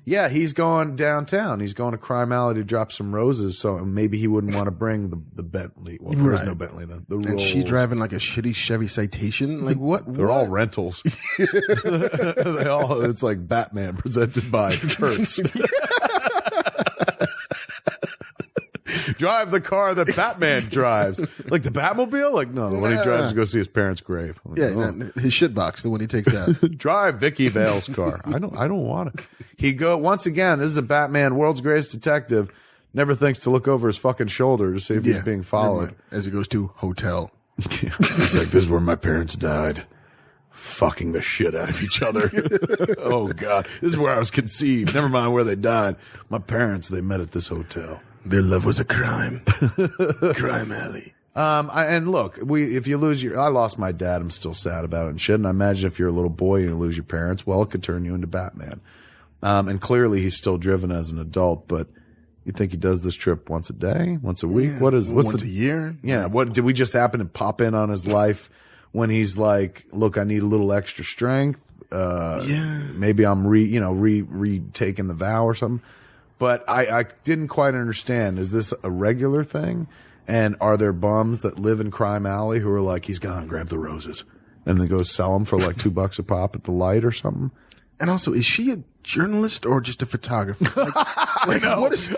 Yeah, he's going downtown. He's going to Crime Alley to drop some roses. So maybe he wouldn't want to bring the Bentley. Well, there was no Bentley then. The And Rolls. she's driving like a shitty Chevy Citation. Like what? They're all rentals. They all. It's like Batman presented by Hertz. Drive the car that Batman drives. Like the Batmobile? Like, no, when he drives to go see his parents' grave. Like, Yeah, oh. his shitbox, the one he takes out. Drive Vicky Vale's car. I don't want it. Once again, this is a Batman, world's greatest detective, never thinks to look over his fucking shoulder to see if he's being followed. As he goes to hotel. He's like, this is where my parents died. Fucking the shit out of each other. Oh God. This is where I was conceived. Never mind where they died. My parents, they met at this hotel. Their love was a crime. Crime alley. And look, if you lose I lost my dad. I'm still sad about it and shit. And I imagine if you're a little boy and you lose your parents, well, it could turn you into Batman. And clearly he's still driven as an adult, but you think he does this trip once a day, once a week? What's once a year? Yeah. What did we just happen to pop in on his life when he's like, look, I need a little extra strength. Maybe I'm retaking the vow or something. But I didn't quite understand. Is this a regular thing? And are there bums that live in Crime Alley who are like, he's gone, grab the roses, and then go sell them for like $2 a pop at the light or something? And also, is she a journalist or just a photographer? Like,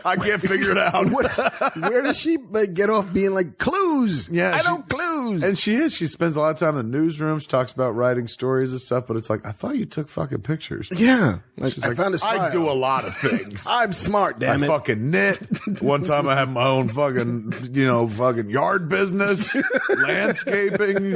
I can't figure it out. Where does she get off being like, clues? Yeah, I don't clues. And she spends a lot of time in the newsroom. She talks about writing stories and stuff, but it's like, I thought you took fucking pictures. Yeah. She's I found a I file. do a lot of things. I'm smart, damn I it. fucking knit. One time I had my own fucking yard business, landscaping,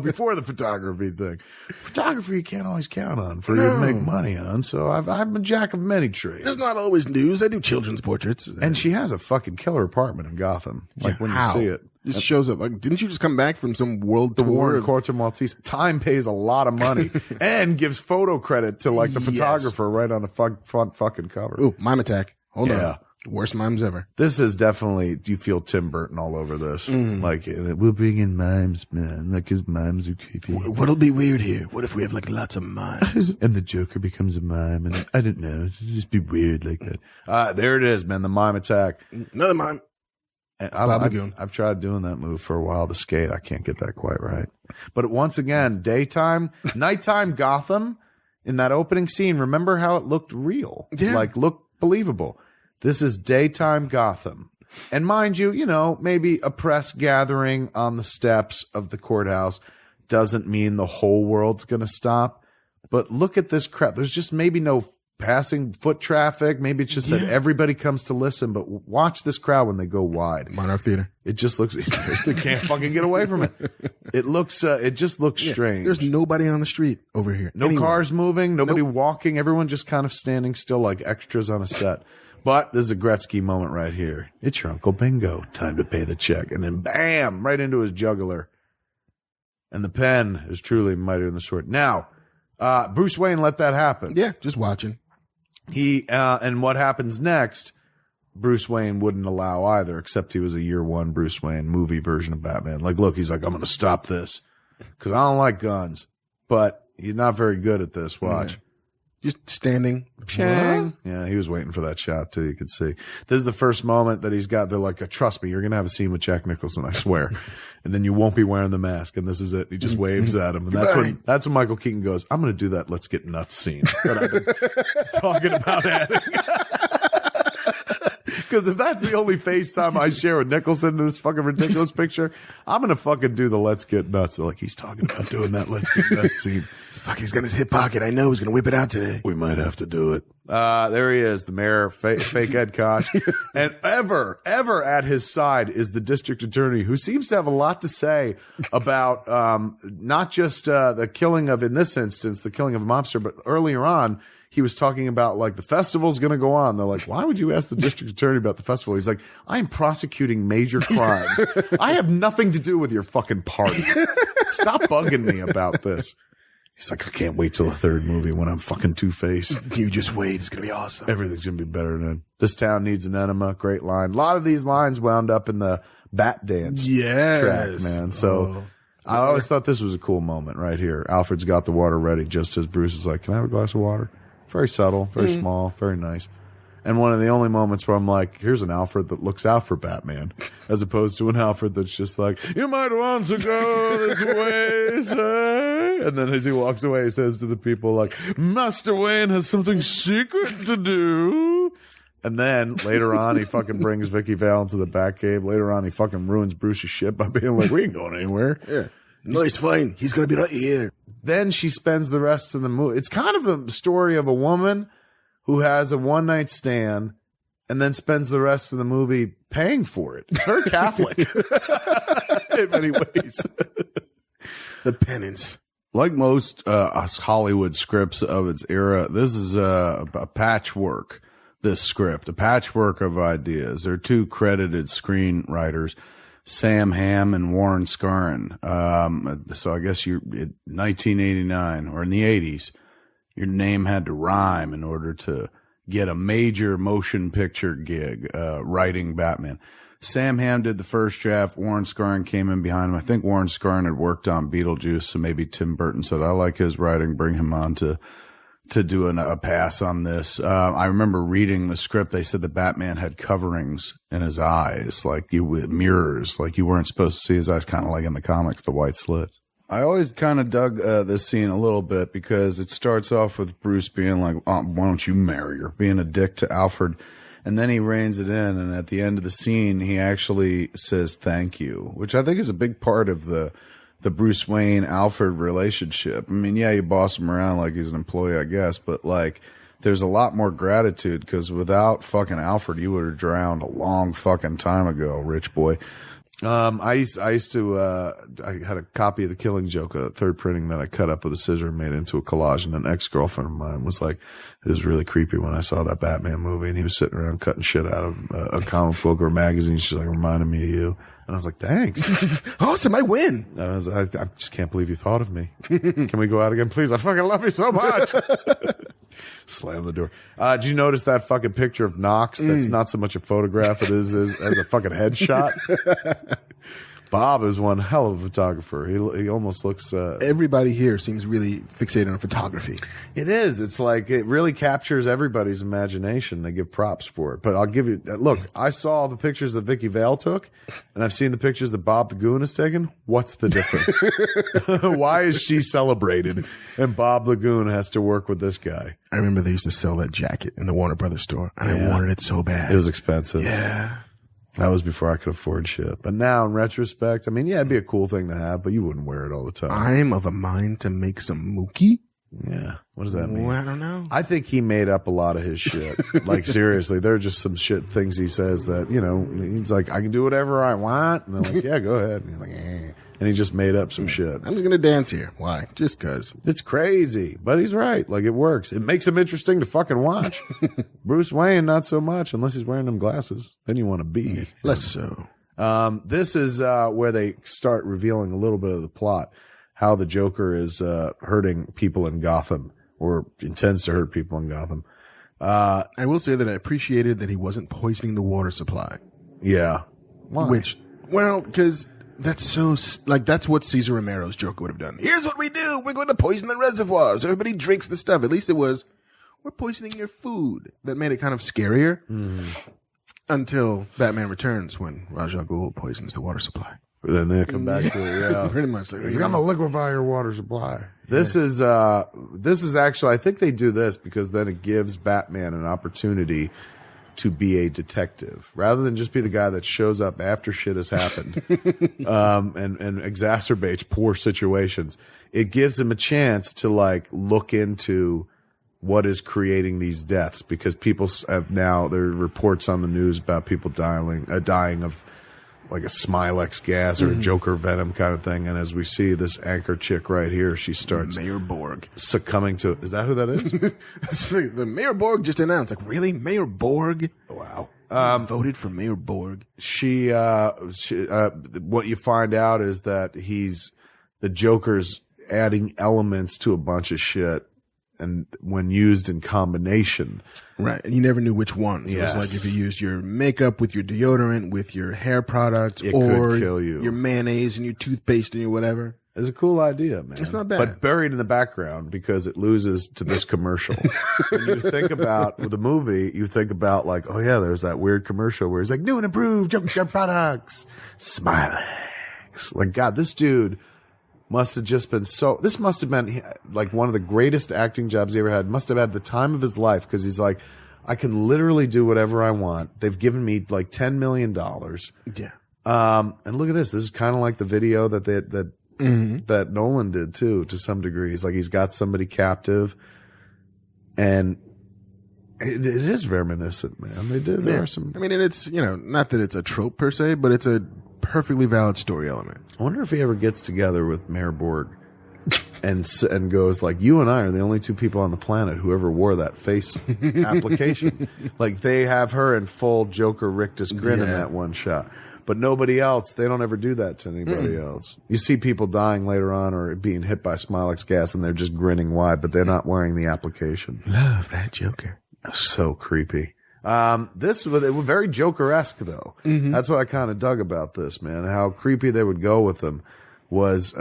before the photography thing. Photography you can't always count on for you to make money on. So I'm a jack of many trades. There's not always news. I do children's portraits. And she has a fucking killer apartment in Gotham. Like when How? you see it. Just shows up. Like, didn't you just come back from some world tour? Warren Corte Maltese. Time pays a lot of money and gives photo credit to like the photographer right on the front fucking cover. Ooh, mime attack. Hold Yeah. on. Worst mimes ever. This is definitely, you feel Tim Burton all over this. Like, we'll bring in mimes, man. Like, his mimes are creepy. What'll be weird here? What if we have like lots of mimes? And the Joker becomes a mime, and I don't know. It'll just be weird like that. There it is, man. The mime attack. Another mime. And I've tried doing that move for a while to skate. I can't get that quite right. But once again, nighttime Gotham in that opening scene, remember how it looked real? Yeah. Like, looked believable. This is daytime Gotham. And mind you, maybe a press gathering on the steps of the courthouse doesn't mean the whole world's going to stop. But look at this crowd. There's just maybe no passing foot traffic. Maybe it's just that everybody comes to listen. But watch this crowd when they go wide. Monarch Theater. It just looks, they can't fucking get away from it. It just looks strange. There's nobody on the street over here. No cars moving, nobody walking, everyone just kind of standing still like extras on a set. But this is a Gretzky moment right here. It's your Uncle Bingo. Time to pay the check. And then bam, right into his jugular. And the pen is truly mightier than the sword. Now, Bruce Wayne let that happen. Yeah, just watching. And what happens next, Bruce Wayne wouldn't allow either, except he was a year one Bruce Wayne movie version of Batman. Like, look, he's like, I'm going to stop this because I don't like guns, but he's not very good at this. Watch. Yeah. Just standing. Chang. Yeah, he was waiting for that shot too. You could see. This is the first moment that he's got. They're like, trust me, you're going to have a scene with Jack Nicholson, I swear. And then you won't be wearing the mask. And this is it. He just waves at him. And that's when Michael Keaton goes, I'm going to do that Let's Get Nuts scene that I've been talking about adding. Because if that's the only FaceTime I share with Nicholson in this fucking ridiculous picture, I'm going to fucking do the Let's Get Nuts. They're like, he's talking about doing that Let's Get Nuts scene. Fuck, he's got his hip pocket. I know he's going to whip it out today. We might have to do it. There he is, the mayor, fake Ed Koch. And ever at his side is the district attorney, who seems to have a lot to say about not just the killing of, in this instance, the killing of a mobster, but earlier on, he was talking about like the festival's going to go on. They're like, why would you ask the district attorney about the festival? He's like, I'm prosecuting major crimes. I have nothing to do with your fucking party. Stop bugging me about this. He's like, I can't wait till the third movie when I'm fucking Two-Face. You just wait. It's going to be awesome. Everything's going to be better than this town needs an enema. Great line. A lot of these lines wound up in the Bat Dance track, man. So I always thought this was a cool moment right here. Alfred's got the water ready just as Bruce is like, can I have a glass of water? Very subtle, very small, very nice. And one of the only moments where I'm like, here's an Alfred that looks out for Batman, as opposed to an Alfred that's just like, you might want to go this way, sir. And then as he walks away, he says to the people like, Master Wayne has something secret to do. And then later on, he fucking brings Vicky Vale into the Batcave. Later on, he fucking ruins Bruce's shit by being like, we ain't going anywhere. Yeah. No, he's fine. He's going to be right here. Then she spends the rest of the movie. It's kind of a story of a woman who has a one-night stand and then spends the rest of the movie paying for it. It's very Catholic in many ways. The penance. Like most Hollywood scripts of its era, this is a patchwork, this script, a patchwork of ideas. There are two credited screenwriters, Sam Hamm and Warren Scarron. So I guess in 1989 or in the 80s, your name had to rhyme in order to get a major motion picture gig, writing Batman. Sam Hamm did the first draft. Warren Scarron came in behind him. I think Warren Scarron had worked on Beetlejuice, so maybe Tim Burton said, I like his writing, bring him on to do a pass on this. I remember reading the script. They said the Batman had coverings in his eyes, like with mirrors, like you weren't supposed to see his eyes, kind of like in the comics, the white slits. I always kind of dug this scene a little bit because it starts off with Bruce being like, oh, why don't you marry her? Being a dick to Alfred. And then he reins it in. And at the end of the scene, he actually says thank you, which I think is a big part of the Bruce Wayne Alfred relationship. I mean, yeah, you boss him around like he's an employee, I guess, but like there's a lot more gratitude because without fucking Alfred, you would have drowned a long fucking time ago, rich boy. I used to, I had a copy of The Killing Joke, a third printing that I cut up with a scissor and made into a collage. And an ex-girlfriend of mine was like, it was really creepy when I saw that Batman movie and he was sitting around cutting shit out of a comic book or a magazine. She's like, reminded me of you. And I was like, thanks. Awesome. I win. I just can't believe you thought of me. Can we go out again, please? I fucking love you so much. Slam the door. Did you notice that fucking picture of Knox? That's not so much a photograph. It is as a fucking headshot. Bob is one hell of a photographer. He almost looks, everybody here seems really fixated on photography. It is. It's like, it really captures everybody's imagination. They give props for it. But I'll give you, look, I saw the pictures that Vicky Vale took, and I've seen the pictures that Bob the Goon has taken. What's the difference? Why is she celebrated and Bob the Goon has to work with this guy? I remember they used to sell that jacket in the Warner Brothers store, and I wanted it so bad. It was expensive. Yeah. That was before I could afford shit. But now, in retrospect, I mean, yeah, it'd be a cool thing to have, but you wouldn't wear it all the time. I'm of a mind to make some mookie. Yeah. What does that mean? Well, I don't know. I think he made up a lot of his shit. Like, seriously, there are just some things he says that, you know, he's like, I can do whatever I want. And they're like, yeah, go ahead. And he's like, eh. And he just made up some shit. I'm just going to dance here. Why? Just cause. It's crazy. But he's right. Like, it works. It makes him interesting to fucking watch. Bruce Wayne, not so much, unless he's wearing them glasses. Then you want to be. Less so. This is where they start revealing a little bit of the plot. How the Joker is hurting people in Gotham, or intends to hurt people in Gotham. I will say that I appreciated that he wasn't poisoning the water supply. Yeah. Why? Because that's so, like, that's what Cesar Romero's Joker would have done. Here's what we do. We're going to poison the reservoirs. Everybody drinks the stuff. At least it was, we're poisoning your food. That made it kind of scarier. Until Batman Returns, when Ra's al Ghul poisons the water supply. Then they come back to it, yeah. Pretty much. Like, I'm gonna liquefy your water supply. This is actually, I think they do this because then it gives Batman an opportunity to be a detective rather than just be the guy that shows up after shit has happened, and exacerbates poor situations. It gives him a chance to like look into what is creating these deaths, because people have now, there are reports on the news about people dying of like a Smilex gas or a Joker venom kind of thing. And as we see this anchor chick right here, she starts Mayor Borg succumbing to, is that who that is? The Mayor Borg just announced, like, really? Mayor Borg? Wow. Voted for Mayor Borg. She, what you find out is that the Joker's adding elements to a bunch of shit. And when used in combination. Right. And you never knew which one. So yes. It was like if you used your makeup with your deodorant, with your hair products, it or could kill you. Your mayonnaise and your toothpaste and your whatever. It's a cool idea, man. It's not bad. But buried in the background because it loses to this commercial. When you think about with the movie, you think about like, oh yeah, there's that weird commercial where he's like, new and improved Joker products, Smilex. Like, God, this dude must have just been this must have been like one of the greatest acting jobs he ever had. Must have had the time of his life because he's like, I can literally do whatever I want. They've given me like $10 million. Yeah. And look at this. This is kind of like the video that Nolan did too, to some degree. He's like, he's got somebody captive, and it is reminiscent, man. There are some. I mean, and it's, not that it's a trope per se, but it's a perfectly valid story element. I wonder if he ever gets together with Mayor Borg and goes like, you and I are the only two people on the planet who ever wore that face application. Like, they have her in full Joker rictus grin in that one shot. But nobody else, they don't ever do that to anybody else. You see people dying later on or being hit by Smilex gas and they're just grinning wide, but they're not wearing the application. Love that Joker. So creepy. This was very Joker-esque though. That's what I kind of dug about this, man. How creepy they would go with them was,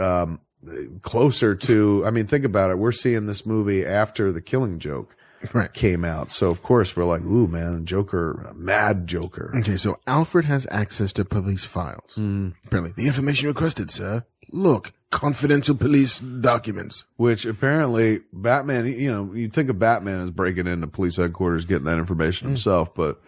closer to, I mean, think about it. We're seeing this movie after The Killing Joke. Came out. So, of course, we're like, ooh, man, Joker, mad Joker. Okay, so Alfred has access to police files. Apparently. The information requested, sir. Look, confidential police documents. Which apparently Batman, you think of Batman as breaking into police headquarters, getting that information himself, but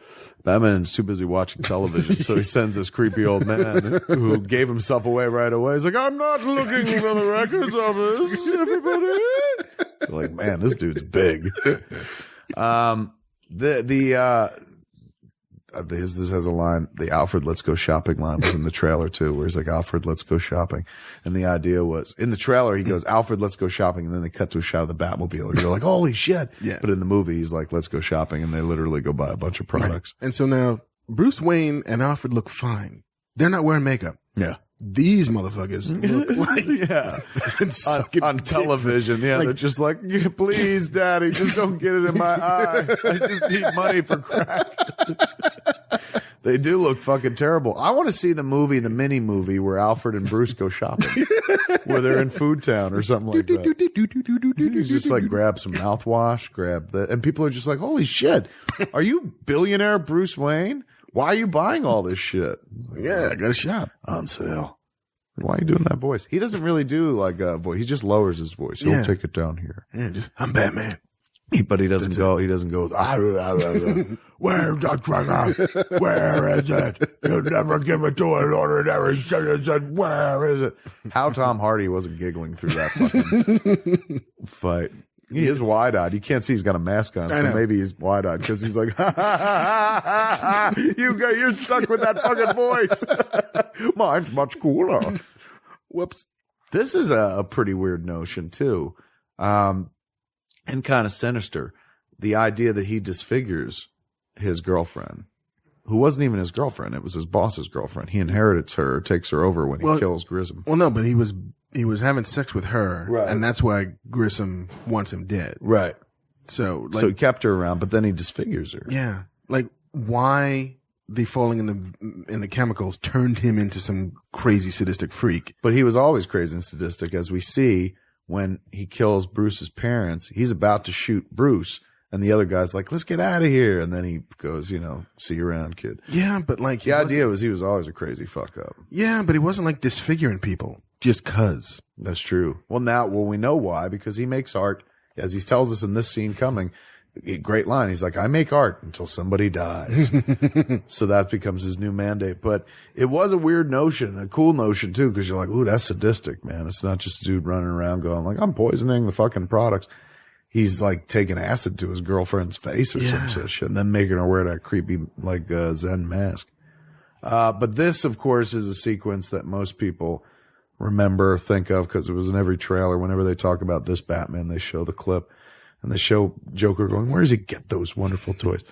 Batman's too busy watching television, so he sends this creepy old man who gave himself away right away. He's like, I'm not looking for the records office, everybody. Like, man, this dude's big. This has a line, the Alfred Let's Go Shopping line was in the trailer too, where he's like, Alfred, let's go shopping. And the idea was, in the trailer, he goes, Alfred, let's go shopping. And then they cut to a shot of the Batmobile and you're like, holy shit. Yeah. But in the movie, he's like, let's go shopping. And they literally go buy a bunch of products. Right. And so now Bruce Wayne and Alfred look fine. They're not wearing makeup. Yeah. These motherfuckers look like on television. Yeah, they're just like, please, daddy, just don't get it in my eye. I just need money for crack. They do look fucking terrible. I want to see the mini movie where Alfred and Bruce go shopping, where they're in Food Town or something like that. He's just like, grab some mouthwash, grab that. And people are just like, holy shit, are you billionaire Bruce Wayne? Why are you buying all this shit? Yeah, I got a shop on sale. Why are you doing that voice? He doesn't really do like a voice. He just lowers his voice. He'll take it down here. Yeah, I'm Batman. But he doesn't go, where's the treasure? Where is it? You never give it to an ordinary citizen. Where is it? How Tom Hardy wasn't giggling through that fucking fight. He is wide-eyed. You can't see he's got a mask on, so maybe he's wide-eyed because he's like, you're stuck with that fucking voice. Mine's much cooler. Whoops. This is a pretty weird notion, too, and kind of sinister. The idea that he disfigures his girlfriend, who wasn't even his girlfriend. It was his boss's girlfriend. He inherits her, takes her over when he kills Grissom. Well, no, but he was having sex with her, and that's why Grissom wants him dead. Right. So he kept her around, but then he disfigures her. Yeah. Like, why the falling in the chemicals turned him into some crazy sadistic freak. But he was always crazy and sadistic, as we see when he kills Bruce's parents. He's about to shoot Bruce, and the other guy's like, let's get out of here. And then he goes, see you around, kid. Yeah, but like... The idea was he was always a crazy fuck up. Yeah, but he wasn't like disfiguring people. Just cuz. That's true. Well, we know why, because he makes art, as he tells us in this scene coming. Great line. He's like, I make art until somebody dies. So that becomes his new mandate. But it was a weird notion, a cool notion too, because you're like, ooh, that's sadistic, man. It's not just a dude running around going like, I'm poisoning the fucking products. He's like taking acid to his girlfriend's face or some shit, and then making her wear that creepy, like, Zen mask. But this, of course, is a sequence that most people remember, think of, because it was in every trailer. Whenever they talk about this Batman, they show the clip and they show Joker going, where does he get those wonderful toys?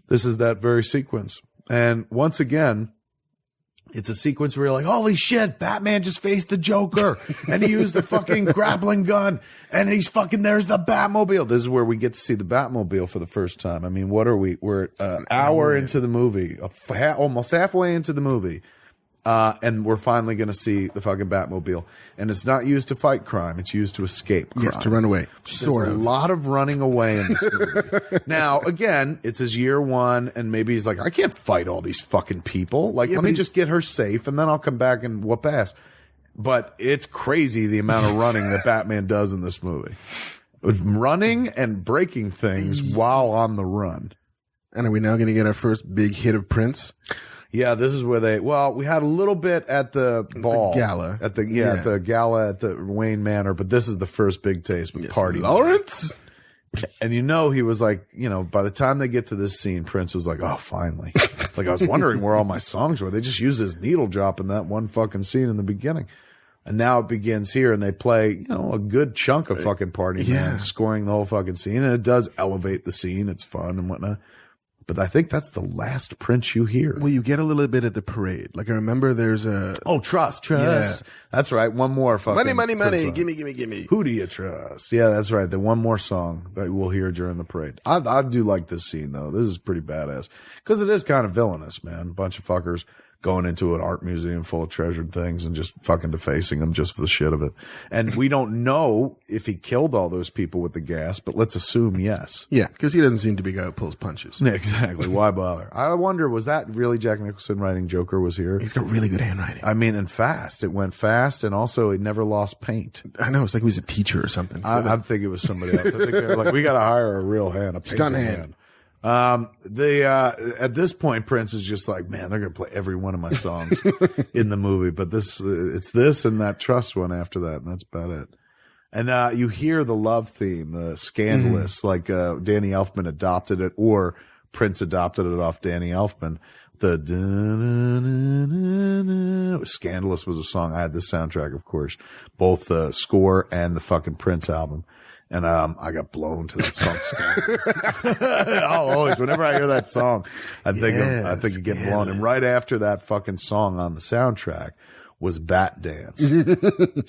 This is that very sequence. And once again, it's a sequence where you're like, holy shit, Batman just faced the Joker and he used a fucking grappling gun and there's the Batmobile. This is where we get to see the Batmobile for the first time. I mean, what are we? We're an hour into the movie, almost halfway into the movie. And we're finally going to see the fucking Batmobile. And it's not used to fight crime. It's used to escape crime. Yes, to run away. Sort of. A lot of running away in this movie. Now, again, it's his year one, and maybe he's like, I can't fight all these fucking people. Like, let me just get her safe, and then I'll come back and whoop ass. But it's crazy the amount of running that Batman does in this movie. With running and breaking things while on the run. And are we now going to get our first big hit of Prince? Yeah, this is where we had a little bit at the ball. The gala. At the gala at the Wayne Manor, but this is the first big taste with Party Lawrence. And he was like, by the time they get to this scene, Prince was like, oh, finally. Like, I was wondering where all my songs were. They just used his needle drop in that one fucking scene in the beginning. And now it begins here, and they play, a good chunk of fucking Party Man, scoring the whole fucking scene. And it does elevate the scene. It's fun and whatnot. But I think that's the last Prince you hear. Well, you get a little bit at the parade. Like, I remember there's a... Oh, trust. Yeah. That's right. One more fucking... Money. Gimme. Who do you trust? Yeah, that's right. The one more song that we'll hear during the parade. I do like this scene, though. This is pretty badass. Because it is kind of villainous, man. Bunch of fuckers going into an art museum full of treasured things and just fucking defacing them just for the shit of it. And we don't know if he killed all those people with the gas, but let's assume yes. Yeah, because he doesn't seem to be a guy who pulls punches. Yeah, exactly. Why bother? I wonder, was that really Jack Nicholson writing Joker was here? He's got really good handwriting. I mean, and fast. It went fast, and also he never lost paint. I know. It's like he was a teacher or something. I think it was somebody else. I think they were like, we got to hire a real hand, a stunt hand. At this point, Prince is just like, man, they're going to play every one of my songs in the movie, but it's this and that Trust one after that. And that's about it. And, you hear the love theme, the Scandalous, like, Danny Elfman adopted it or Prince adopted it off Danny Elfman. The Scandalous was a song. I had the soundtrack, of course, both the score and the fucking Prince album. And, I got blown to that song. Always, whenever I hear that song, I think of getting blown. And right after that fucking song on the soundtrack was Bat Dance.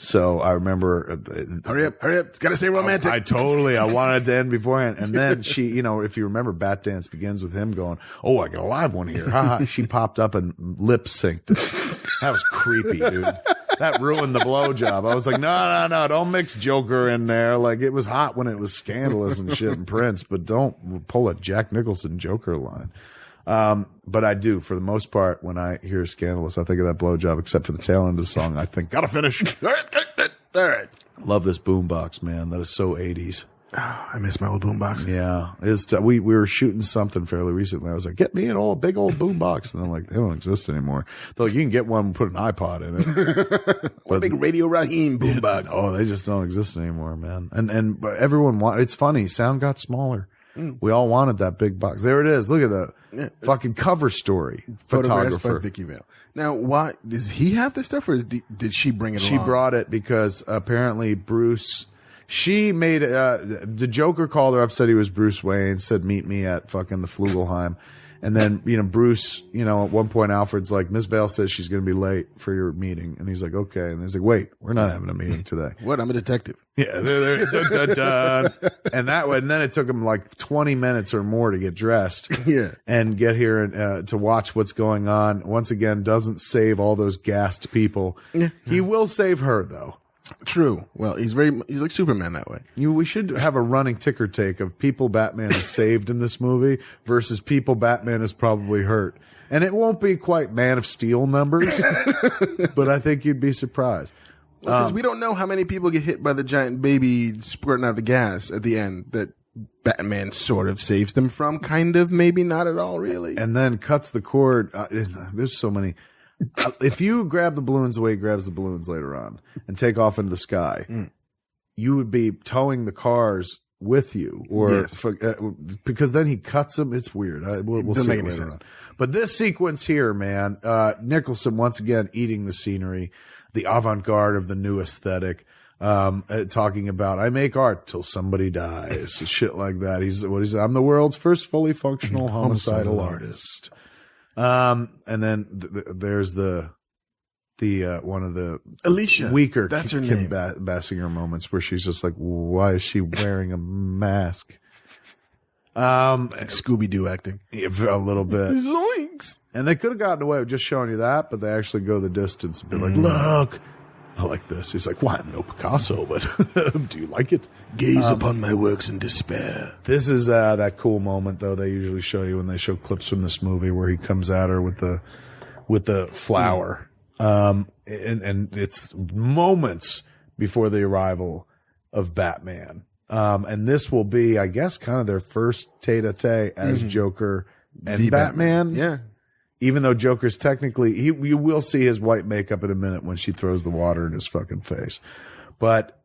So I remember, hurry up. It's got to stay romantic. I wanted it to end beforehand. And then she, if you remember, Bat Dance begins with him going, oh, I got a live one here. She popped up and lip synced it. That was creepy, dude. That ruined the blowjob. I was like, no, don't mix Joker in there. Like, it was hot when it was Scandalous and shit and Prince, but don't pull a Jack Nicholson Joker line. But I do, for the most part, when I hear Scandalous, I think of that blowjob, except for the tail end of the song. I think, gotta finish. All right. Love this boombox, man. That is so 80s. Oh, I miss my old boombox. Yeah. We were shooting something fairly recently. I was like, get me a big old boombox. And they're like, they don't exist anymore. They're like, you can get one and put an iPod in it. What a big Radio Raheem boombox. Oh, they just don't exist anymore, man. And everyone it's funny. Sound got smaller. We all wanted that big box. There it is. Look at the fucking cover story. Photographs by Photographer. Vicky Vale. Now, why does he have this stuff, or did she bring it along? She brought it because apparently Bruce, she made, the Joker called her up, said he was Bruce Wayne, said meet me at fucking the Flugelheim. And then, Bruce, at one point Alfred's like, Miss Vale says she's going to be late for your meeting. And he's like, okay. And he's like, wait, we're not having a meeting today. What? I'm a detective. Yeah. Dun, dun, dun. And then it took him like 20 minutes or more to get dressed. Yeah. And get here and, to watch what's going on. Once again, doesn't save all those gassed people. Yeah. He will save her though. True. Well, he's like Superman that way. We should have a running ticker take of people Batman is saved in this movie versus people Batman is probably hurt. And it won't be quite Man of Steel numbers, but I think you'd be surprised. Because we don't know how many people get hit by the giant baby squirting out the gas at the end that Batman sort of saves them from, kind of, maybe not at all, really. And then cuts the cord. There's so many. If you grab the balloons the way he grabs the balloons later on and take off into the sky, you would be towing the cars with you, or because then he cuts them. It's weird. We'll see it later on. But this sequence here, man, Nicholson once again eating the scenery, the avant-garde of the new aesthetic, talking about I make art till somebody dies, shit like that. I'm the world's first fully functional homicidal artist. And then there's the one of the Alicia, weaker that's her Kim name. Basinger moments where she's just like, why is she wearing a mask? Like Scooby-Doo acting. Yeah, a little bit. Zoinks! And they could have gotten away with just showing you that, but they actually go the distance and be like, look, I like this. He's like, well, I'm no Picasso, but do you like it? Gaze upon my works in despair. This is that cool moment, though, they usually show you when they show clips from this movie where he comes at her with the flower. And it's moments before the arrival of Batman. And this will be, I guess, kind of their first tete-a-tete as Joker and The Batman. Yeah. Even though Joker's technically, you will see his white makeup in a minute when she throws the water in his fucking face. But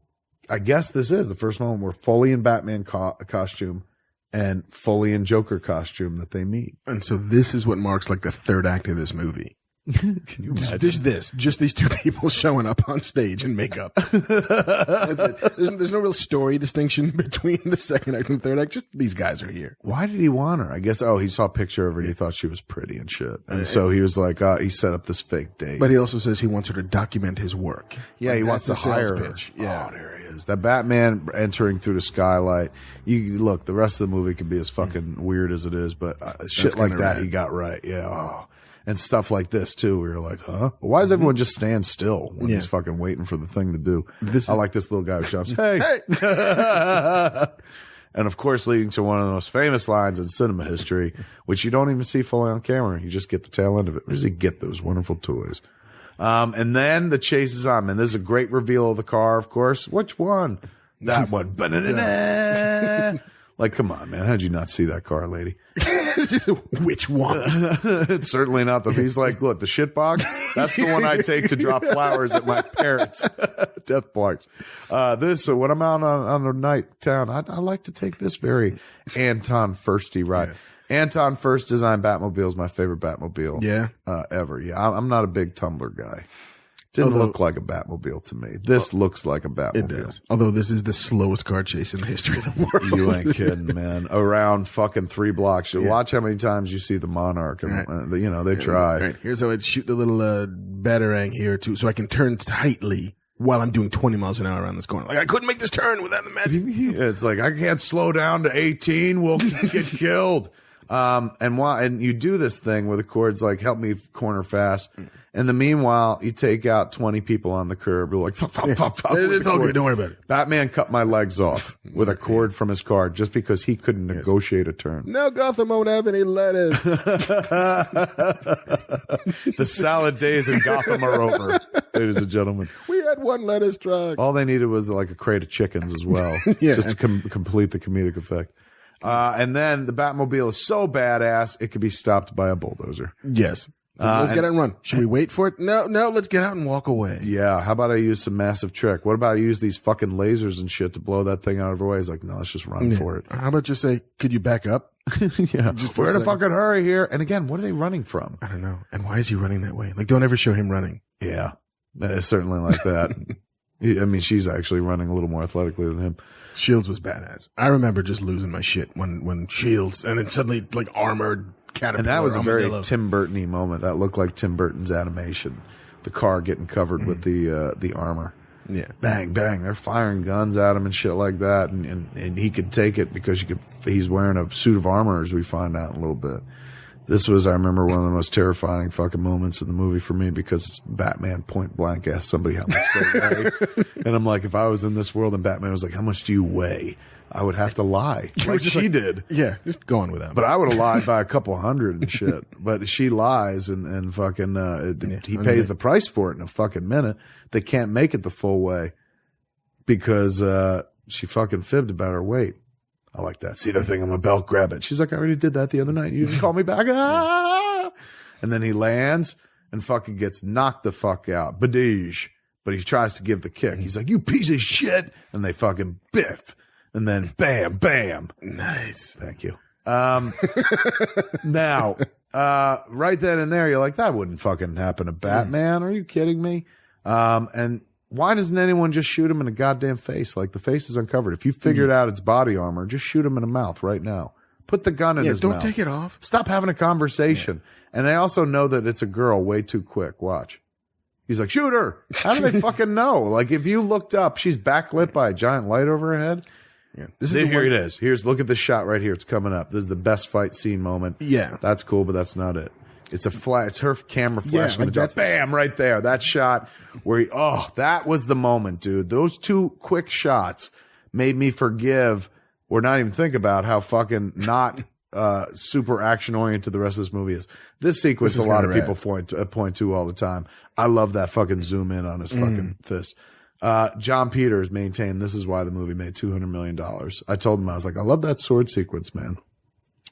I guess this is the first moment where fully in Batman costume and fully in Joker costume that they meet. And so this is what marks like the third act of this movie. Can you imagine? Just these two people showing up on stage in makeup. That's it. There's no real story distinction between the second act and third act. Just these guys are here. Why did he want her? I guess, he saw a picture of her and he thought she was pretty and shit. And so he was like, he set up this fake date. But he also says he wants her to document his work. Yeah, Like, he wants to that's the sales hire her. pitch. Yeah. Oh, there he is. That Batman entering through the skylight. You look, the rest of the movie can be as fucking weird as it is, but shit like kinda that rad. he got right. Yeah. Oh. And stuff like this too, where you're like, huh? Why does everyone just stand still when he's fucking waiting for the thing to do? I like this little guy who jumps, hey. And of course, leading to one of the most famous lines in cinema history, which you don't even see fully on camera. You just get the tail end of it. Where does he get those wonderful toys? And then the chase is on, man. There's a great reveal of the car, of course. Which one? That one. Ba-da-da-da. Like, come on, man. How'd you not see that car, lady? Which one? It's certainly not the. He's like, look, the shit box. That's the one I take to drop flowers at my parents' death box. So when I'm out on the night town, I like to take this very Anton Firsty ride. Yeah. Anton First designed Batmobile is my favorite Batmobile. Yeah. Ever. Yeah. I'm not a big Tumbler guy. Didn't look like a Batmobile to me. This looks like a Batmobile. It does. Although this is the slowest car chase in the history of the world. You ain't kidding, man. Around fucking 3 blocks. You watch how many times you see the Monarch, and they try. Right. Here's how I'd shoot the little batarang here too, so I can turn tightly while I'm doing 20 miles an hour around this corner. Like I couldn't make this turn without the magic. It's like I can't slow down to 18. We'll get killed. And you do this thing where the cord's like, help me corner fast. And the meanwhile, you take out 20 people on the curb. You're like, it's all good. Don't worry about it. Batman cut my legs off with a cord from his car just because he couldn't negotiate a turn. Now Gotham won't have any lettuce. The salad days in Gotham are over, ladies and gentlemen. We had one lettuce truck. All they needed was like a crate of chickens as well, just to complete the comedic effect. And then the Batmobile is so badass, it could be stopped by a bulldozer. Yes. Let's get out and run. Should we wait for it? No, let's get out and walk away. Yeah. How about I use some massive trick? What about I use these fucking lasers and shit to blow that thing out of her way? He's like, no, let's just run for it. How about just say, could you back up? Yeah. We're in a fucking hurry here. And again, what are they running from? I don't know. And why is he running that way? Like, don't ever show him running. Yeah. It's certainly like that. I mean, she's actually running a little more athletically than him. Shields was badass. I remember just losing my shit when Shields and then suddenly like armored caterpillar. And that was a very armadillo. Tim Burton-y moment. That looked like Tim Burton's animation. The car getting covered with the armor. Yeah. Bang, bang. They're firing guns at him and shit like that. And he could take it because he's wearing a suit of armor, as we find out in a little bit. This was, I remember, one of the most terrifying fucking moments in the movie for me because it's Batman point blank asked somebody how much they weigh. And I'm like, if I was in this world and Batman was like, how much do you weigh? I would have to lie. Like she did. Yeah, just going with that. But I would have lied by a couple hundred and shit. But she lies and fucking, he pays the price for it in a fucking minute. They can't make it the full way because, she fucking fibbed about her weight. I like that. See the thing on my belt, grab it. She's like, I already did that the other night. You didn't call me back. Ah! And then he lands and fucking gets knocked the fuck out. Badege. But he tries to give the kick. He's like, you piece of shit. And they fucking biff. And then bam, bam. Nice. Thank you. Now, right then and there, you're like, that wouldn't fucking happen to Batman. Are you kidding me? And why doesn't anyone just shoot him in the goddamn face? Like the face is uncovered. If you figured out it's body armor, just shoot him in the mouth right now. Put the gun in his mouth. Don't take it off. Stop having a conversation. Yeah. And they also know that it's a girl way too quick. Watch. He's like, shoot her. How do they fucking know? Like if you looked up, she's backlit by a giant light over her head. Yeah. This is Here it is. Look at the shot right here. It's coming up. This is the best fight scene moment. Yeah. That's cool, but that's not it. It's it's her camera flashing like the jaw. Bam, right there. That shot where that was the moment, dude. Those two quick shots made me forgive or not even think about how fucking not super action oriented the rest of this movie is. This sequence, a lot of people point to all the time. I love that fucking zoom in on his fucking fist. John Peters maintained this is why the movie made $200 million. I told him, I was like, I love that sword sequence, man.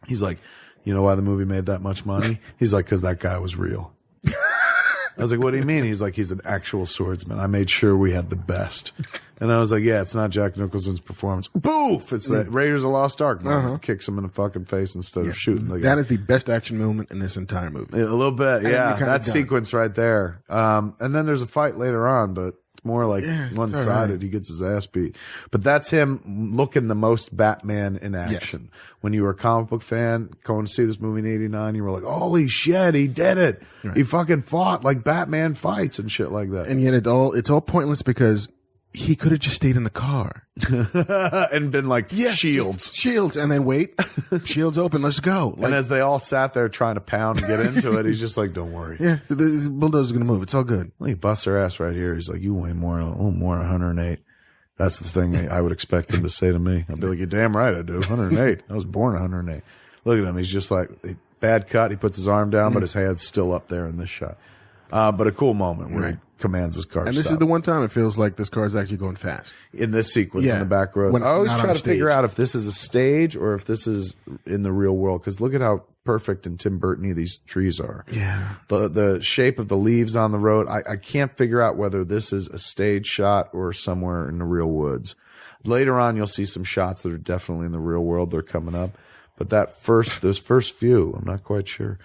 He's like, you know why the movie made that much money? He's like, because that guy was real. I was like, what do you mean? He's like, he's an actual swordsman. I made sure we had the best. And I was like, yeah, it's not Jack Nicholson's performance. Boof! It's the Raiders of the Lost Ark. Kicks him in the fucking face instead of shooting the guy. That is the best action moment in this entire movie. A little bit, yeah. That sequence right there. And then there's a fight later on, but more like one-sided. Right. He gets his ass beat. But that's him looking the most Batman in action. Yes. When you were a comic book fan, going to see this movie in 89, you were like, holy shit, he did it. Right. He fucking fought like Batman fights and shit like that. And yet it's all pointless because he could have just stayed in the car and been like, shields, and then wait, shields open, let's go. And as they all sat there trying to pound and get into it, he's just like, don't worry. Yeah, the bulldozer's gonna move. It's all good. He busts her ass right here. He's like, you weigh a little more than 108. That's the thing I would expect him to say to me. I'd be like, you're damn right I do. 108. I was born 108. Look at him. He's just like, bad cut. He puts his arm down, but his hand's still up there in this shot. But a cool moment where he commands his car. And this is the one time it feels like this car is actually going fast. In this sequence in the back roads. I always try to figure out if this is a stage or if this is in the real world. Because look at how perfect and Tim Burton-y these trees are. Yeah. The shape of the leaves on the road. I can't figure out whether this is a stage shot or somewhere in the real woods. Later on, you'll see some shots that are definitely in the real world. They're coming up. But those first few, I'm not quite sure.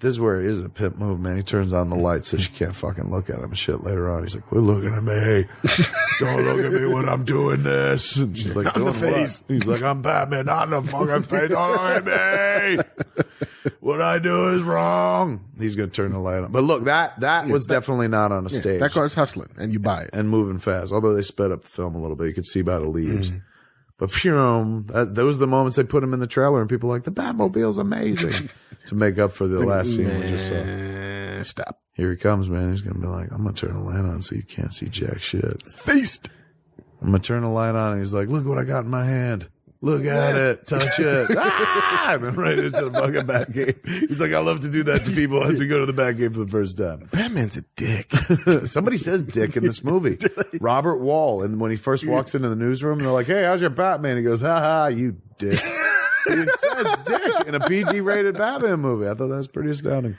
This is where it is a pimp move, man. He turns on the light so she can't fucking look at him and shit later on. He's like, quit looking at me. Don't look at me when I'm doing this. And she's like, doing the face. What? He's like, I'm Batman, not in the fucking face. Don't look at me. What I do is wrong. He's going to turn the light on. But look, that was definitely not on a stage. That car's hustling and you buy it. And moving fast. Although they sped up the film a little bit. You could see by the leaves. But those are the moments they put him in the trailer, and people are like, the Batmobile's amazing to make up for the last scene we just saw. Stop. Here he comes, man. He's going to be like, I'm going to turn the light on so you can't see jack shit. Feast. I'm going to turn the light on, and he's like, look what I got in my hand. Look at it. Touch it. Ah! And right into the fucking Batcave. He's like, I love to do that to people as we go to the Batcave for the first time. Batman's a dick. Somebody says dick in this movie. Robert Wall. And when he first walks into the newsroom, they're like, hey, how's your Batman? He goes, ha ha, you dick. He says dick in a PG rated Batman movie. I thought that was pretty astounding.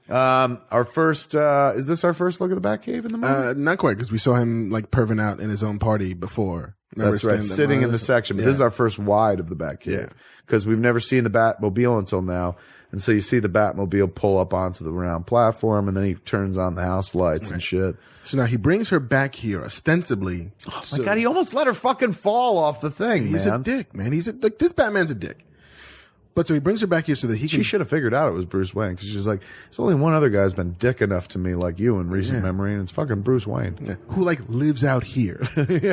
Our first, is this our first look at the Batcave in the movie? Not quite, because we saw him like perving out in his own party before. That's right, sitting in the section. But this is our first wide of the Batcave. Because we've never seen the Batmobile until now. And so you see the Batmobile pull up onto the round platform, and then he turns on the house lights and shit. So now he brings her back here, ostensibly. Oh my God, he almost let her fucking fall off the thing, He's a dick, man. This Batman's a dick. But so he brings her back here so that he can. She should have figured out it was Bruce Wayne, because she's like, there's only one other guy's been dick enough to me like you in recent memory, and it's fucking Bruce Wayne. Yeah. Who like lives out here.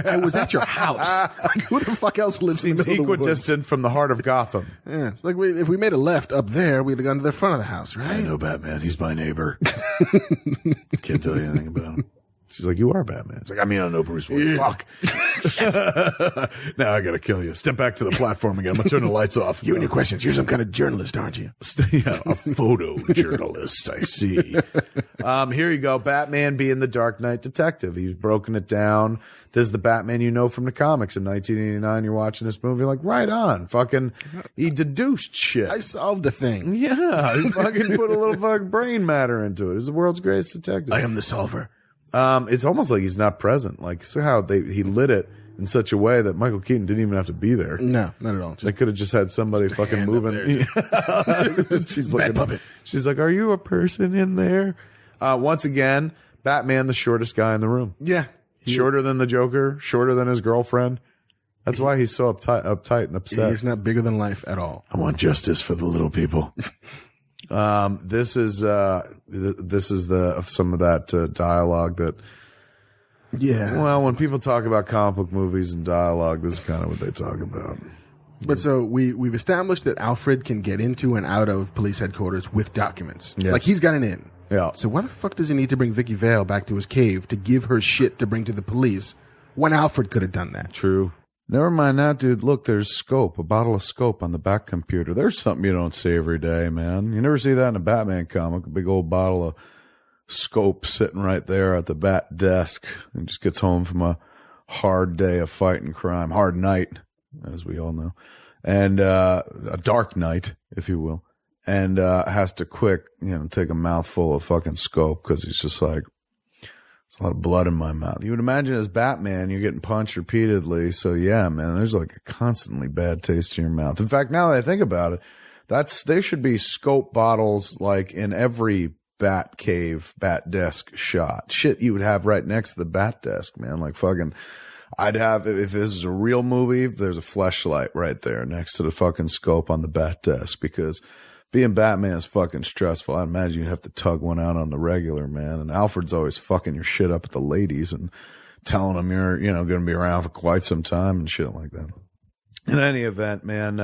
I was at your house. Like, who the fuck else lives in the middle of the woods? Equidistant from the heart of Gotham. Yeah, it's like if we made a left up there, we'd have gone to the front of the house, right? I know Batman. He's my neighbor. Can't tell you anything about him. She's like, you are Batman. It's like, I mean, I don't know Bruce Wayne. Fuck. Now I gotta kill you. Step back to the platform again. I'm gonna turn the lights off. You and your questions. You're some kind of journalist, aren't you? Yeah, a photojournalist, I see. Here you go. Batman being the Dark Knight detective. He's broken it down. This is the Batman you know from the comics. In 1989, you're watching this movie, like, right on. Fucking, he deduced shit. I solved the thing. Yeah, he fucking put a little fucking brain matter into it. He's the world's greatest detective. I am the solver. It's almost like he's not present. Like, see how he lit it in such a way that Michael Keaton didn't even have to be there. No, not at all. They could have just had somebody fucking moving. She's Bad puppet. She's like, are you a person in there? Once again, Batman, the shortest guy in the room. Yeah. Shorter than the Joker, shorter than his girlfriend. That's why he's so uptight and upset. He's not bigger than life at all. I want justice for the little people. This is some of that dialogue that Yeah. Well, when people talk about comic book movies and dialogue, this is kind of what they talk about. But so we've established that Alfred can get into and out of police headquarters with documents. Yes. Like, he's got an in. Yeah. So why the fuck does he need to bring Vicky Vale back to his cave to give her shit to bring to the police when Alfred could have done that? True. Never mind that, dude. Look, there's Scope, a bottle of Scope on the back computer. There's something you don't see every day, man. You never see that in a Batman comic, a big old bottle of Scope sitting right there at the Bat desk. And just gets home from a hard day of fighting crime, hard night, as we all know, and a dark night, if you will, and has to quick, take a mouthful of fucking Scope because he's just like, there's a lot of blood in my mouth. You would imagine as Batman, you're getting punched repeatedly. So yeah, man, there's like a constantly bad taste in your mouth. In fact, now that I think about it, there should be Scope bottles like in every Bat cave, Bat desk shot. Shit you would have right next to the Bat desk, man. Like fucking, I'd have, if this is a real movie, there's a fleshlight right there next to the fucking Scope on the Bat desk, because being Batman is fucking stressful. I imagine you'd have to tug one out on the regular, man. And Alfred's always fucking your shit up with the ladies and telling them you're, going to be around for quite some time and shit like that. In any event, man,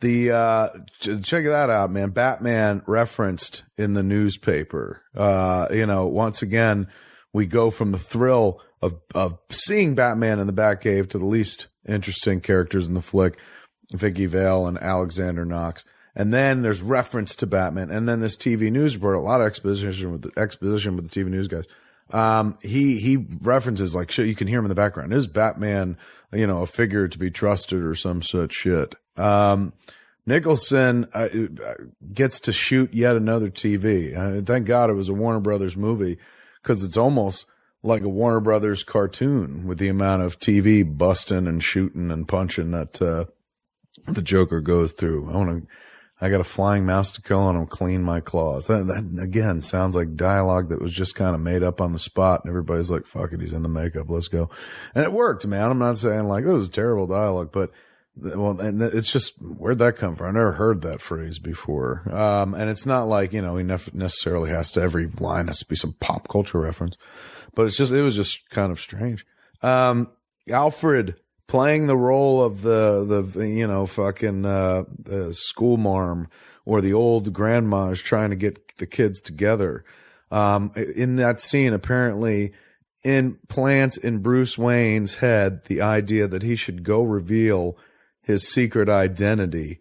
check that out, man. Batman referenced in the newspaper. Once again, we go from the thrill of seeing Batman in the Batcave to the least interesting characters in the flick, Vicky Vale and Alexander Knox. And then there's reference to Batman. And then this TV news report, a lot of exposition with the TV news guys. He references, like, shit, you can hear him in the background. Is Batman, a figure to be trusted or some such shit? Nicholson gets to shoot yet another TV. Thank God it was a Warner Brothers movie, because it's almost like a Warner Brothers cartoon with the amount of TV busting and shooting and punching that the Joker goes through. I got a flying mouse to kill and I'll clean my claws. That again sounds like dialogue that was just kind of made up on the spot, and everybody's like, fuck it, he's in the makeup, let's go. And it worked, man. I'm not saying like this was terrible dialogue, but and it's just, where'd that come from? I never heard that phrase before. And it's not like, he necessarily has to, every line has to be some pop culture reference, but it was just kind of strange. Alfred playing the role of the school marm, or the old grandma is trying to get the kids together. In that scene, apparently implants in Bruce Wayne's head the idea that he should go reveal his secret identity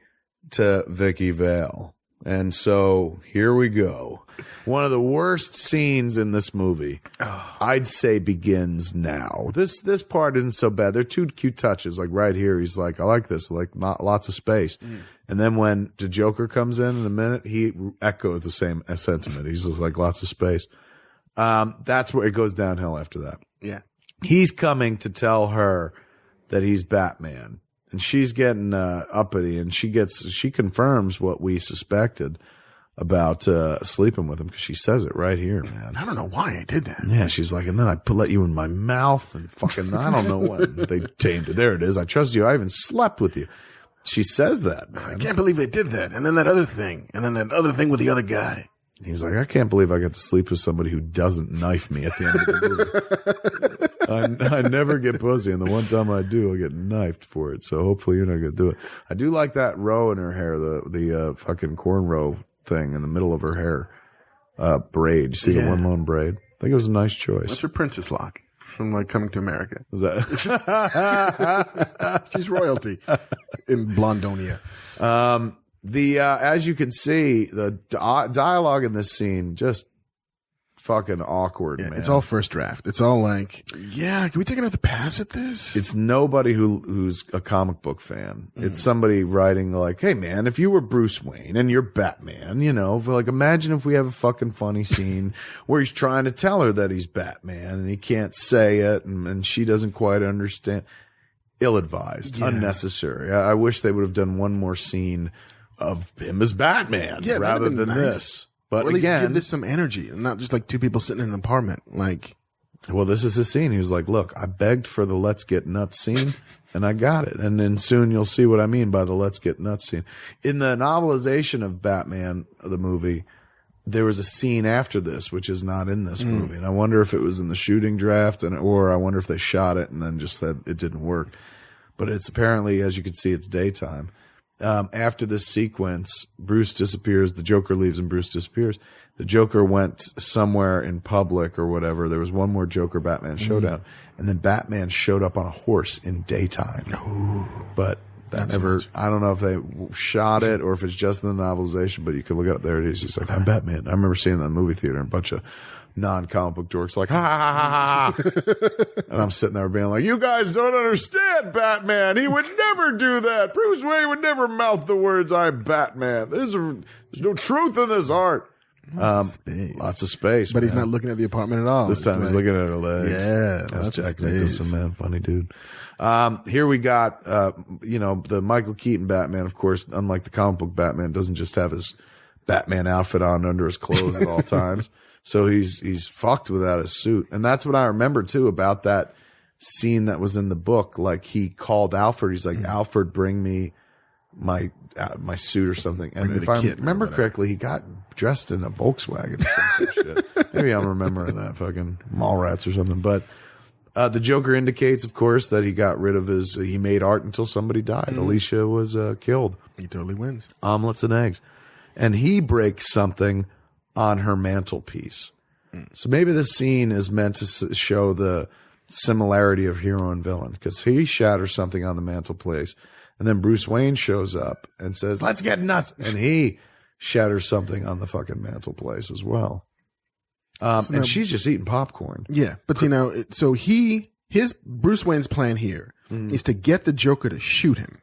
to Vicky Vale. And so here we go. One of the worst scenes in this movie, I'd say, begins now. This part isn't so bad. There are two cute touches. Like right here, he's like, I like this, like not lots of space. And then when the Joker comes in a minute, he echoes the same sentiment. He's just like, lots of space. That's where it goes downhill after that. Yeah. He's coming to tell her that he's Batman, and she's getting uppity, and she confirms what we suspected about sleeping with him, because she says it right here, man. I don't know why I did that. Yeah, she's like, and then I let you in my mouth, and fucking, I don't know when they tamed it. There it is. I trust you. I even slept with you. She says that, man. I can't believe they did that. And then that other thing. And then that other thing with the other guy. He's like, I can't believe I got to sleep with somebody who doesn't knife me at the end of the movie. I never get pussy, and the one time I do, I get knifed for it. So hopefully you're not going to do it. I do like that row in her hair, the fucking cornrow thing in the middle of her hair, braid. You see the one lone braid? I think it was a nice choice. That's her princess lock from like Coming to America. Is that? She's royalty in Blondonia. As you can see, the dialogue in this scene just fucking awkward, man. It's all first draft. It's all like, can we take another pass at this? It's nobody who's a comic book fan. It's somebody writing like, hey man, if you were Bruce Wayne and you're Batman, like, imagine if we have a fucking funny scene where he's trying to tell her that he's Batman and he can't say it, and she doesn't quite understand. Ill-advised, unnecessary. I wish they would have done one more scene of him as Batman rather than this. But or at least again, give this some energy, and not just like two people sitting in an apartment. Like, well, this is the scene. He was like, look, I begged for the let's get nuts scene, and I got it. And then soon you'll see what I mean by the let's get nuts scene. In the novelization of Batman, the movie, there was a scene after this, which is not in this movie. And I wonder if it was in the shooting draft or I wonder if they shot it and then just said it didn't work. But it's apparently, as you can see, it's daytime. After this sequence, Bruce disappears, the Joker leaves and Bruce disappears. The Joker went somewhere in public or whatever. There was one more Joker Batman showdown. And then Batman showed up on a horse in daytime. But that never, I don't know if they shot it or if it's just in the novelization, but you could look it up. There it is. He's like, I'm Batman. I remember seeing that in the movie theater and a bunch of non-comic book dorks like, ha ha ha ha ha. And I'm sitting there being like, you guys don't understand Batman. He would never do that. Bruce Wayne would never mouth the words, I'm Batman. There's no truth in this art. Lots of space. But he's not looking at the apartment at all. This time he's looking at her legs. Yeah. That's Jack Nicholson, man. Funny dude. Here we got, the Michael Keaton Batman, of course, unlike the comic book Batman, doesn't just have his Batman outfit on under his clothes at all times. So he's fucked without his suit. And that's what I remember too about that scene that was in the book. Like he called Alfred. He's like, Alfred, bring me my suit or something. And if I remember correctly, he got dressed in a Volkswagen or some shit. Maybe I'm remembering that fucking Mallrats or something. But the Joker indicates, of course, that he got rid of he made art until somebody died. Alicia was killed. He totally wins. Omelets and eggs. And he breaks something on her mantelpiece. So maybe this scene is meant to show the similarity of hero and villain, because he shatters something on the mantelpiece. And then Bruce Wayne shows up and says, let's get nuts. And he shatters something on the fucking mantelpiece as well. And she's just eating popcorn. Yeah. But so his Bruce Wayne's plan here is to get the Joker to shoot him.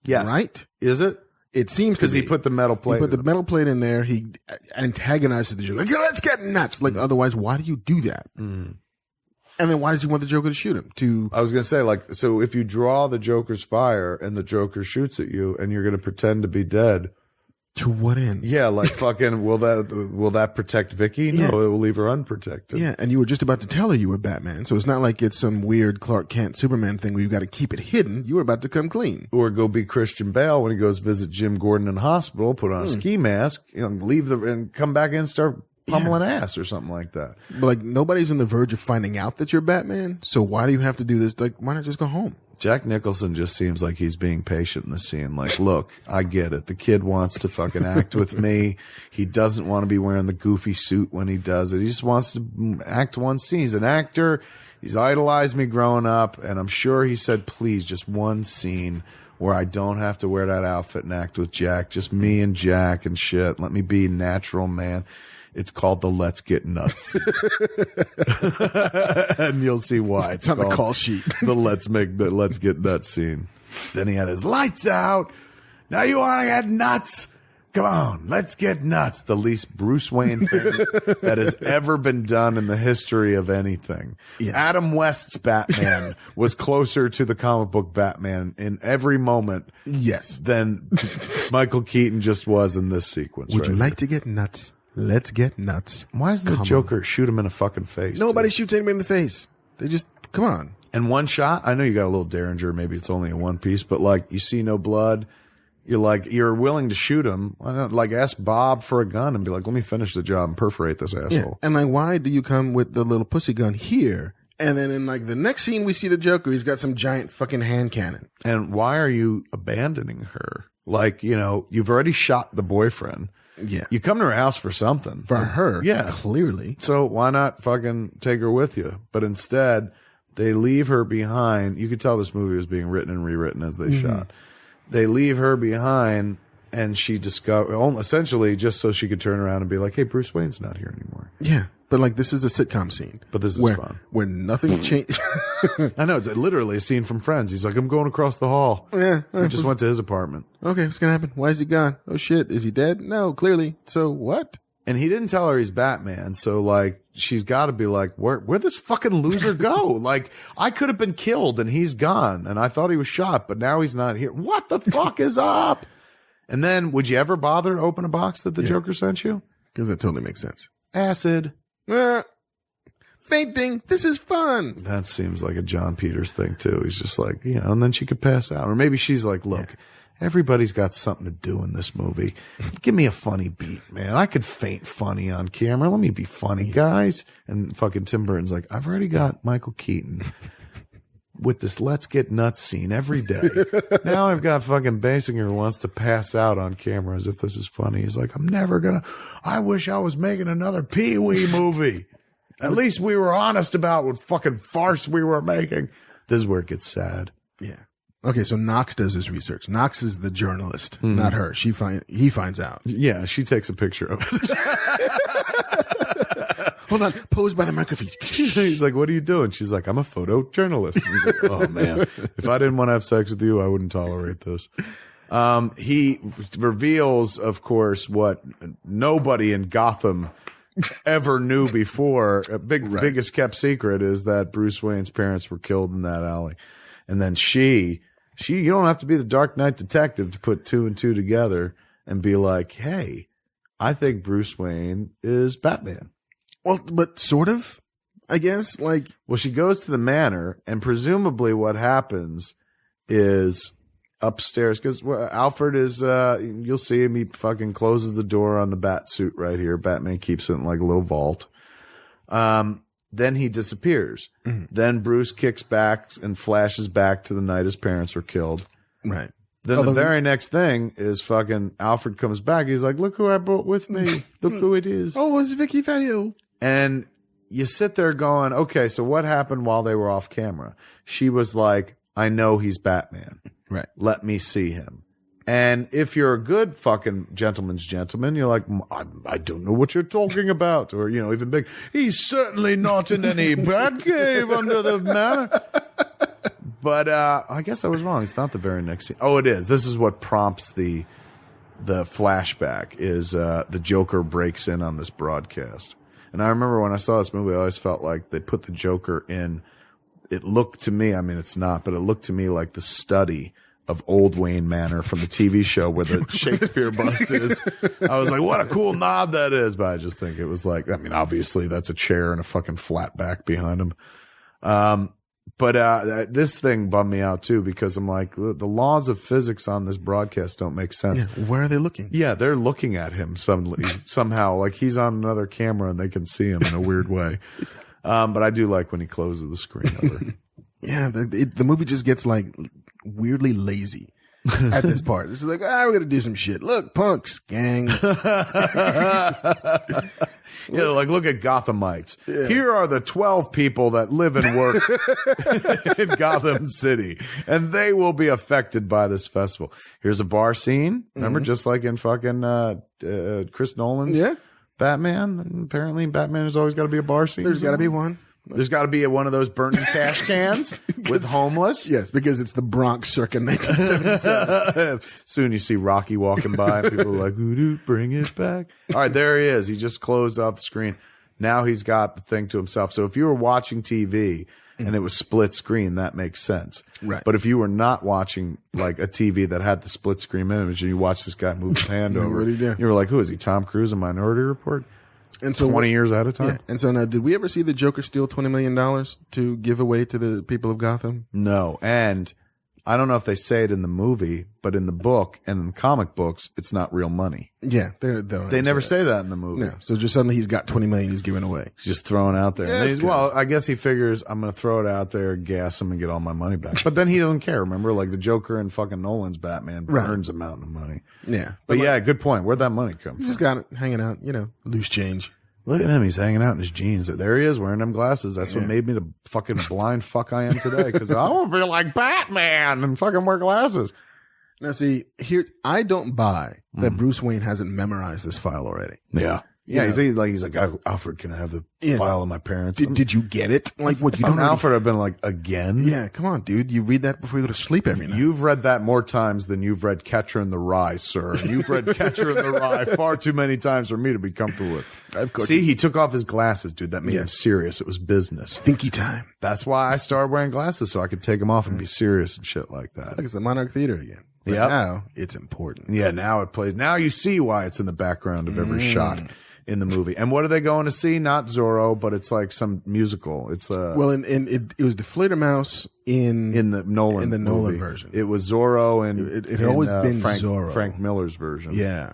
Yes. Right? Is it? It seems because he put the metal plate. He put the metal plate in there. He antagonizes the Joker. Like, let's get nuts. Like, otherwise, why do you do that? And then why does he want the Joker to shoot him? I was going to say, like, so if you draw the Joker's fire and the Joker shoots at you and you're going to pretend to be dead. To what end? Yeah, like fucking, will that protect Vicky? No, it will leave her unprotected. Yeah, and you were just about to tell her you were Batman, so it's not like it's some weird Clark Kent Superman thing where you got to keep it hidden. You were about to come clean. Or go be Christian Bale when he goes visit Jim Gordon in hospital, put on a ski mask, leave and come back in and start pummeling ass or something like that. But like, nobody's on the verge of finding out that you're Batman, so why do you have to do this? Like, why not just go home? Jack Nicholson just seems like he's being patient in the scene. Like, look, I get it. The kid wants to fucking act with me. He doesn't want to be wearing the goofy suit when he does it. He just wants to act one scene. He's an actor. He's idolized me growing up. And I'm sure he said, please, just one scene where I don't have to wear that outfit and act with Jack. Just me and Jack and shit. Let me be natural, man. It's called the Let's Get Nuts. And you'll see why. It's on the call sheet. The Let's Get Nuts scene. Then he had his lights out. Now you want to get nuts? Come on, let's get nuts. The least Bruce Wayne thing that has ever been done in the history of anything. Yeah. Adam West's Batman was closer to the comic book Batman in every moment. Yes. Than Michael Keaton just was in this sequence. Would you like to get nuts? Let's get nuts. Why doesn't the Joker shoot him in the fucking face? Nobody shoots anybody in the face. They just, come on. And one shot, I know you got a little Derringer, maybe it's only a one piece, but like, you see no blood. You're willing to shoot him. Why not, like, ask Bob for a gun and be like, let me finish the job and perforate this asshole. Yeah. And like, why do you come with the little pussy gun here? And then in like the next scene, we see the Joker. He's got some giant fucking hand cannon. And why are you abandoning her? Like, you've already shot the boyfriend. Yeah. You come to her house for something. For her. Yeah. Clearly. So why not fucking take her with you? But instead, they leave her behind. You could tell this movie was being written and rewritten as they shot. They leave her behind, and she essentially just so she could turn around and be like, hey, Bruce Wayne's not here anymore. Yeah. But like, this is a sitcom scene. But this is fun. Where nothing changed. I know. It's literally a scene from Friends. He's like, I'm going across the hall. Yeah. I just went to his apartment. Okay, what's going to happen? Why is he gone? Oh, shit. Is he dead? No, clearly. So what? And he didn't tell her he's Batman. So like, she's got to be like, where'd this fucking loser go? Like, I could have been killed and he's gone. And I thought he was shot, but now he's not here. What the fuck is up? And then would you ever bother to open a box that the Joker sent you? Because that totally makes sense. Acid. Fainting. This is fun. That seems like a John Peters thing too. He's just like, and then she could pass out. Or maybe she's like, look, everybody's got something to do in this movie. Give me a funny beat, man. I could faint funny on camera. Let me be funny, guys. And fucking Tim Burton's like, I've already got Michael Keaton with this let's get nuts scene every day. Now I've got fucking Basinger who wants to pass out on camera as if this is funny. He's like, I wish I was making another Pee-wee movie. At least we were honest about what fucking farce we were making. This is where it gets sad. Yeah. Okay, so Knox does his research. Knox is the journalist, not her. He finds out. Yeah, she takes a picture of it. Hold on, posed by the microphone. He's like, what are you doing? She's like, I'm a photojournalist. He's like, oh man, if I didn't want to have sex with you, I wouldn't tolerate this. He reveals, of course, what nobody in Gotham ever knew before. Biggest kept secret is that Bruce Wayne's parents were killed in that alley. And then you don't have to be the Dark Knight detective to put two and two together and be like, hey, I think Bruce Wayne is Batman. Well, but sort of, I guess. Like, well, she goes to the manor, and presumably what happens is upstairs, because Alfred is, you'll see him, he fucking closes the door on the bat suit right here. Batman keeps it in like a little vault. Then he disappears. Mm-hmm. Then Bruce kicks back and flashes back to the night his parents were killed. Right. Then the very next thing is fucking Alfred comes back. He's like, look who I brought with me. Look who it is. Oh, it's Vicky Vale. And you sit there going, okay, so what happened while they were off camera? She was like, I know he's Batman. Right. Let me see him. And if you're a good fucking gentleman's gentleman, you're like, I don't know what you're talking about. Or, even big, he's certainly not in any Batcave under the manor. But I guess I was wrong. It's not the very next scene. Oh, it is. This is what prompts the flashback is the Joker breaks in on this broadcast. And I remember when I saw this movie, I always felt like they put the Joker in. It looked to me, I mean, it's not, but it looked to me like the study of Old Wayne Manor from the TV show where the Shakespeare bust is. I was like, what a cool nod that is. But I just think it was like, I mean, obviously that's a chair and a fucking flat back behind him. But this thing bummed me out too, because I'm like, the laws of physics on this broadcast don't make sense. Yeah, where are they looking? Yeah, they're looking at him somehow, like he's on another camera and they can see him in a weird way. But I do like when he closes the screen over. Yeah, the movie just gets like weirdly lazy at this part. It's like, we're going to do some shit. Look, punks, gangs. Yeah, like, look at Gothamites. Yeah. Here are the 12 people that live and work in Gotham City, and they will be affected by this festival. Here's a bar scene. Remember, just like in fucking Chris Nolan's Batman. And apparently, Batman has always got to be a bar scene. There's got to be one. There's got to be one of those burning cash cans with homeless. Yes, because it's the Bronx circa 1977. Soon you see Rocky walking by and people are like, "Ooh, bring it back." All right, there he is. He just closed off the screen. Now he's got the thing to himself. So if you were watching TV and it was split screen, that makes sense. Right. But if you were not watching like a TV that had the split screen image and you watch this guy move his hand over, you were like, who is he, Tom Cruise in Minority Report? And so 20 years at a time. Yeah. And so now, did we ever see the Joker steal $20 million to give away to the people of Gotham? No. And I don't know if they say it in the movie, but in the book and in the comic books, it's not real money. Yeah. They never say that in the movie. No. So just suddenly he's got $20 million he's giving away. He's just throwing out there. Yeah, well, I guess he figures I'm going to throw it out there, gas him, and get all my money back. But then he doesn't care. Remember, like the Joker and fucking Nolan's Batman earns a mountain of money. Yeah. But yeah, good point. Where'd that money come from? He's got it hanging out, loose change. Look at him. He's hanging out in his jeans. There he is wearing them glasses. That's what made me the fucking blind fuck I am today. Because I want to be like Batman and fucking wear glasses. Now, see, here, I don't buy that Bruce Wayne hasn't memorized this file already. Yeah. Yeah, he's like, Alfred, can I have the file of my parents? Did you get it? Like, what? You don't Alfred, I've been like, again? Yeah, come on, dude. You read that before you go to sleep every night. You've read that more times than you've read Catcher in the Rye, sir. You've read Catcher in the Rye far too many times for me to be comfortable with. See, he took off his glasses, dude. That made him serious. It was business. Thinky time. That's why I started wearing glasses, so I could take them off and be serious and shit like that. Look, it's the Monarch Theater again. But now it's important. Yeah, now it plays. Now you see why it's in the background of every shot. in the movie. And what are they going to see? Not Zorro, but it's like some musical. It's well, it was the Fledermaus in the Nolan movie. version. It was Zorro, and it had always been Zorro. Frank Miller's version. Yeah.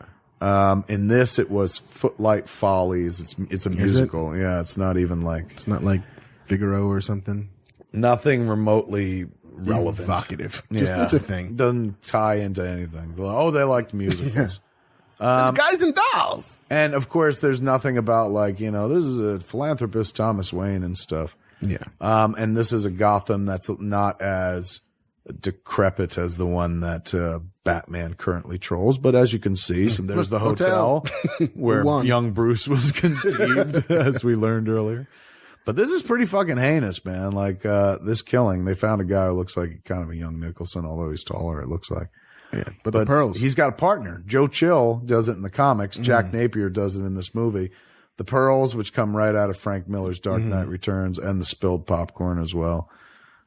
In this, it was Footlight Follies. It's a musical. Yeah, it's not even like it's not like Figaro or something. Nothing remotely relevant, evocative. Just it's a thing. Doesn't tie into anything. Oh, they liked musicals. It's Guys and Dolls. And of course, there's nothing about like, you know, this is a philanthropist, Thomas Wayne and stuff. Yeah. And this is a Gotham that's not as decrepit as the one that Batman currently trolls. But as you can see, so there's the hotel where young Bruce was conceived, as we learned earlier. But this is pretty fucking heinous, man. Like this killing, they found a guy who looks like kind of a young Nicholson, although he's taller, it looks like. Yeah, but the pearls. He's got a partner. Joe Chill does it in the comics. Jack Napier does it in this movie. The pearls, which come right out of Frank Miller's Dark Knight Returns, and the spilled popcorn as well.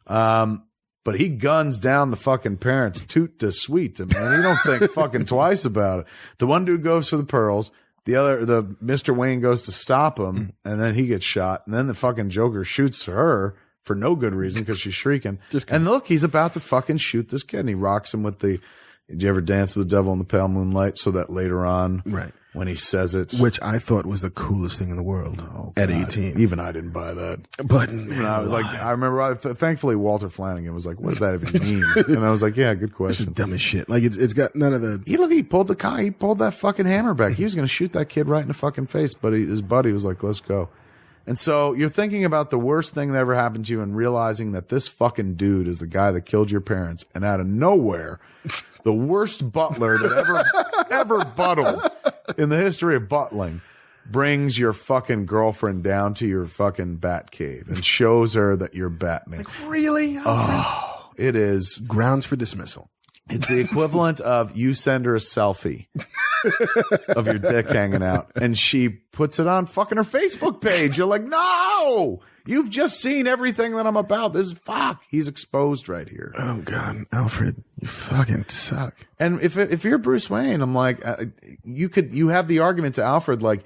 But he guns down the fucking parents, toot to sweet, man. You don't think fucking twice about it. The one dude goes for the pearls. The Mr. Wayne goes to stop him, and then he gets shot. And then the fucking Joker shoots her for no good reason because she's shrieking. And look, he's about to fucking shoot this kid, and he rocks him with the. Did you ever dance with the devil in the pale moonlight? So that later on, right, when he says it, which I thought was the coolest thing in the world at 18. Even I didn't buy that. But man, I was like, I remember. Thankfully, Walter Flanagan was like, "What does that even mean?" And I was like, "Yeah, good question." It's dumb as shit. Like it's got none of the. He pulled he pulled that fucking hammer back. He was going to shoot that kid right in the fucking face, but his buddy was like, "Let's go." And so you're thinking about the worst thing that ever happened to you and realizing that this fucking dude is the guy that killed your parents. And out of nowhere, the worst butler that ever buttled in the history of buttling brings your fucking girlfriend down to your fucking bat cave and shows her that you're Batman. Like, really? Oh, it is. Grounds for dismissal. It's the equivalent of you send her a selfie of your dick hanging out, and she puts it on fucking her Facebook page. You're like, no, you've just seen everything that I'm about. This is fuck. He's exposed right here. Oh God, Alfred, you fucking suck. And if you're Bruce Wayne, I'm like, you have the argument to Alfred, like,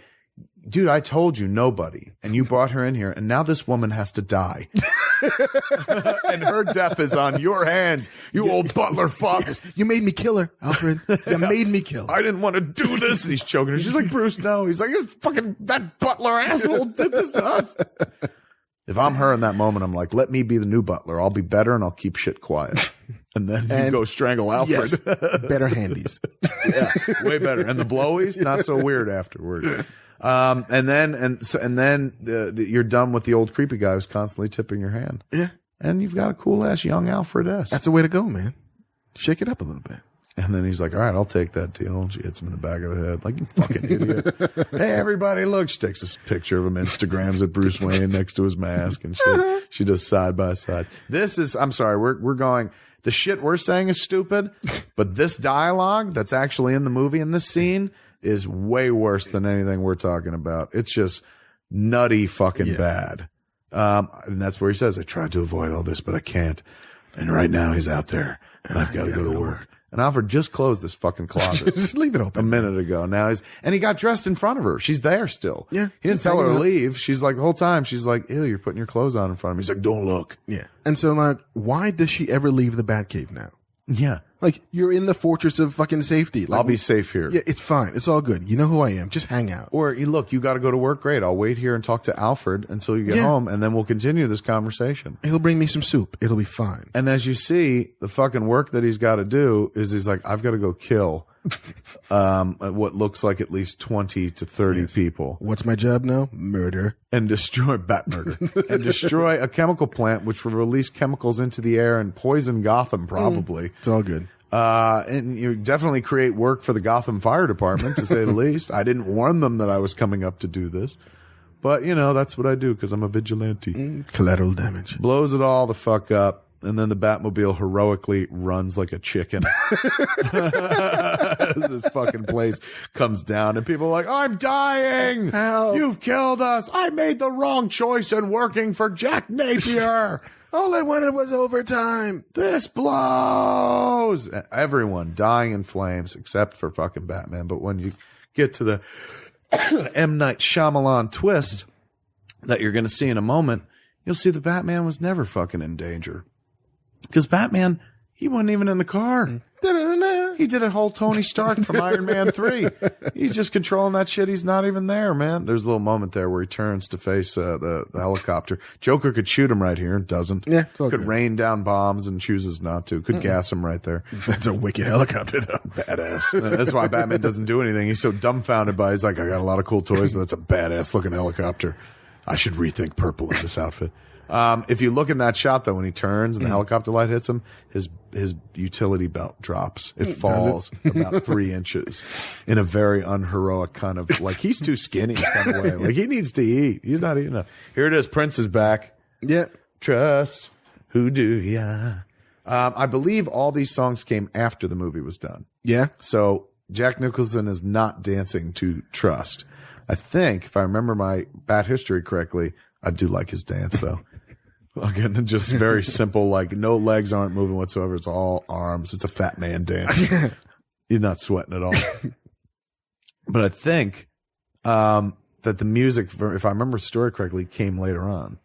dude, I told you nobody, and you brought her in here, and now this woman has to die. And her death is on your hands, you old butler fuck. You made me kill her, Alfred. You made me kill her. I didn't want to do this. And he's choking her. She's like, Bruce, no. He's like, fucking, that butler asshole did this to us. If I'm her in that moment, I'm like, let me be the new butler. I'll be better and I'll keep shit quiet. And then you go strangle Alfred. Yes, better handies. Yeah, way better. And the blowies, not so weird afterward. And then you're done with the old creepy guy who's constantly tipping your hand. Yeah. And you've got a cool ass young Alfred S. That's the way to go, man. Shake it up a little bit. And then he's like, all right, I'll take that deal. And she hits him in the back of the head. Like, you fucking idiot. Hey, everybody, look. She takes this picture of him, Instagrams at Bruce Wayne next to his mask and shit. She does side by side. I'm sorry, we're going, the shit we're saying is stupid, but this dialogue that's actually in the movie in this scene is way worse than anything we're talking about. It's just nutty fucking bad. And that's where he says, I tried to avoid all this, but I can't. And right now he's out there and I've got to go to work. And Alfred just closed this fucking closet. Just leave it open. A minute ago. Now he got dressed in front of her. She's there still. Yeah. He didn't tell her to leave. She's like, the whole time, she's like, ew, you're putting your clothes on in front of me. He's like, don't look. Yeah. And so, like, why does she ever leave the Batcave now? Yeah. Like, you're in the fortress of fucking safety. Like, I'll be safe here. Yeah, it's fine. It's all good. You know who I am. Just hang out. Or, look, you got to go to work. Great. I'll wait here and talk to Alfred until you get home, and then we'll continue this conversation. He'll bring me some soup. It'll be fine. And as you see, the fucking work that he's got to do is he's like, I've got to go kill what looks like at least 20 to 30 people. What's my job now? Murder. And destroy bat murder. And destroy a chemical plant which will release chemicals into the air and poison Gotham probably. It's all good. And you definitely create work for the Gotham Fire Department, to say the least. I didn't warn them that I was coming up to do this. But, that's what I do because I'm a vigilante. Collateral damage. Blows it all the fuck up. And then the Batmobile heroically runs like a chicken. This fucking place comes down and people are like, I'm dying. Help. You've killed us. I made the wrong choice in working for Jack Napier. All I wanted was overtime. This blows. Everyone dying in flames except for fucking Batman. But when you get to the M. Night Shyamalan twist that you're going to see in a moment, you'll see that Batman was never fucking in danger. Because Batman, he wasn't even in the car. He did a whole Tony Stark from Iron Man 3. He's just controlling that shit. He's not even there, man. There's a little moment there where he turns to face the helicopter. Joker could shoot him right here and doesn't. Yeah, it's all could good. rain down bombs and chooses not to. Could gas him right there. That's a wicked helicopter, though. Badass. That's why Batman doesn't do anything. He's so dumbfounded by, he's like, I got a lot of cool toys, but that's a badass looking helicopter. I should rethink purple in this outfit. If you look in that shot though, when he turns and the helicopter light hits him, his utility belt drops. It falls about 3 inches in a very unheroic kind of, like, he's too skinny kind of way. Like, he needs to eat. He's not eating enough. Here it is. Prince is back. Yeah. Trust. Who do ya? I believe all these songs came after the movie was done. Yeah. So Jack Nicholson is not dancing to Trust. I think, if I remember my Bat history correctly, I do like his dance though. Again, just very simple, like no legs aren't moving whatsoever. It's all arms. It's a fat man dance. He's not sweating at all. But I think that the music, if I remember the story correctly, came later on.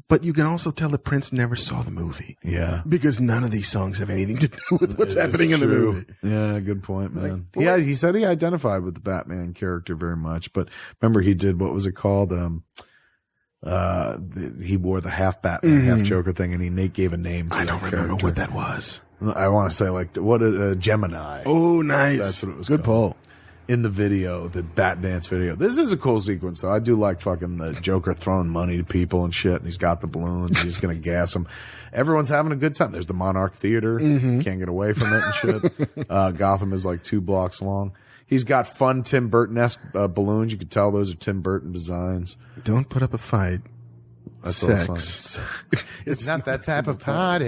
But you can also tell that Prince never saw the movie. Yeah. Because none of these songs have anything to do with what's happening in the True. movie. Yeah, good point, man. Like, Yeah, he said he identified with the Batman character very much, but remember he did, what was it called? He wore the half Batman, half Joker thing, and Nate gave a name to I that don't remember character. what that was. I want to say like Gemini. Oh, nice. That's what it was Good called. pull. In the video, the Bat Dance video. This is a cool sequence, though. I do like fucking the Joker throwing money to people and shit, and he's got the balloons, and he's going to gas them. Everyone's having a good time. There's the Monarch Theater. Can't get away from it and shit. Gotham is like 2 blocks long. He's got fun Tim Burton-esque balloons. You can tell those are Tim Burton designs. Don't put up a fight. That's all Sex. It's not that type of party.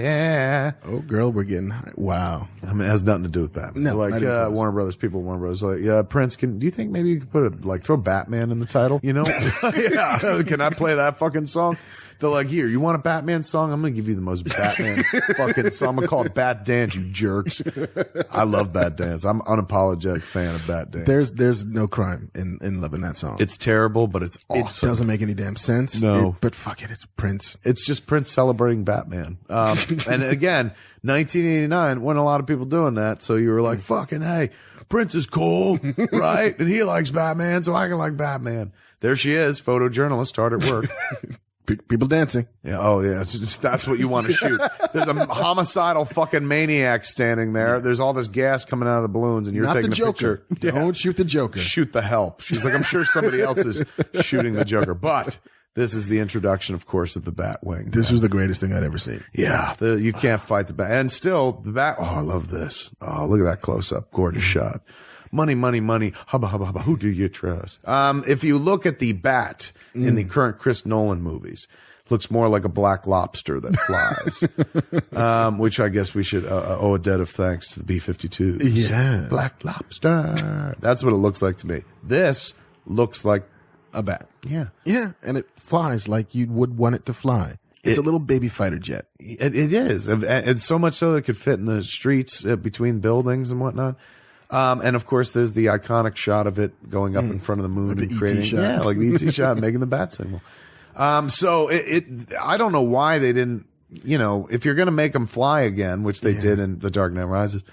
Oh, girl, we're getting high. Wow. I mean, it has nothing to do with Batman. No, Like, not even close. Warner Brothers, people at Warner Brothers, like, yeah, Prince, do you think maybe you could throw Batman in the title? You know? Yeah. Can I play that fucking song? They're like, here, you want a Batman song? I'm going to give you the most Batman fucking song. I'm going to call it Bat Dance, you jerks. I love Bat Dance. I'm an unapologetic fan of Bat Dance. There's no crime in loving that song. It's terrible, but it's awesome. It doesn't make any damn sense. No. But fuck it, it's Prince. It's just Prince celebrating Batman. And again, 1989, wasn't a lot of people doing that. So you were like, fucking, hey, Prince is cool, right? And he likes Batman, so I can like Batman. There she is, photojournalist, hard at work. People dancing. Yeah. Oh, yeah. That's what you want to shoot. There's a homicidal fucking maniac standing there. There's all this gas coming out of the balloons, and you're Not taking the a Joker. picture. Don't shoot the Joker. Shoot the help. She's like, I'm sure somebody else is shooting the Joker. But this is the introduction, of course, of the Batwing. This was the greatest thing I'd ever seen. Yeah, you can't fight the Bat. And still, the Bat, oh, I love this. Oh, look at that close up. Gorgeous shot. Money, money, money. Hubba, hubba, hubba. Who do you trust? If you look at the Bat in the current Chris Nolan movies, looks more like a black lobster that flies, which I guess we should owe a debt of thanks to the B-52s. Yeah. Black lobster. That's what it looks like to me. This looks like, A bat. yeah. Yeah. And it flies like you would want it to fly. It's a little baby fighter jet. It is. It's so much so that it could fit in the streets between buildings and whatnot. And of course, there's the iconic shot of it going up in front of the moon Like and the ET creating, shot. yeah, like the ET shot, making the bat signal. So I don't know why they didn't, if you're going to make them fly again, which they did in The Dark Knight Rises,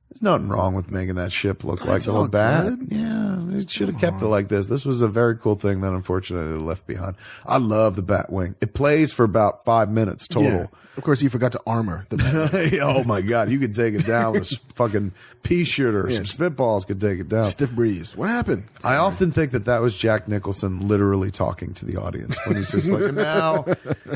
there's nothing wrong with making that ship look like a little all bat. good. Yeah, it should have kept it like this. This was a very cool thing that unfortunately they left behind. I love the Batwing. It plays for about 5 minutes total. Yeah. Of course, you forgot to armor the bat. Oh my God, you could take it down with a fucking pea shooter. Some spitballs could take it down. Stiff breeze. What happened? I often think that was Jack Nicholson literally talking to the audience when he's just like, now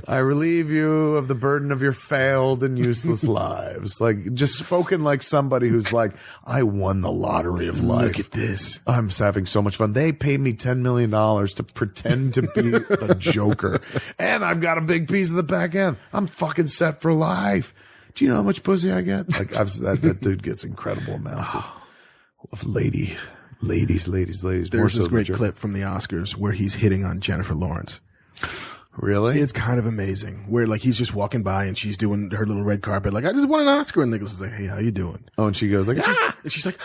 I relieve you of the burden of your failed and useless lives. Like, just spoken like somebody who's like, I won the lottery of life. Look at this. I'm having so much fun. They paid me $10 million to pretend to be the Joker. And I've got a big piece of the back end. I'm fucking set for life. Do you know how much pussy I get? Like, that dude gets incredible amounts of ladies. More There's this so great than clip from the Oscars where he's hitting on Jennifer Lawrence. Really? It's kind of amazing. Where like he's just walking by and she's doing her little red carpet. Like, I just won an Oscar. And Nicholas is like, hey, how you doing? Oh, and she goes like, ah! And she's like,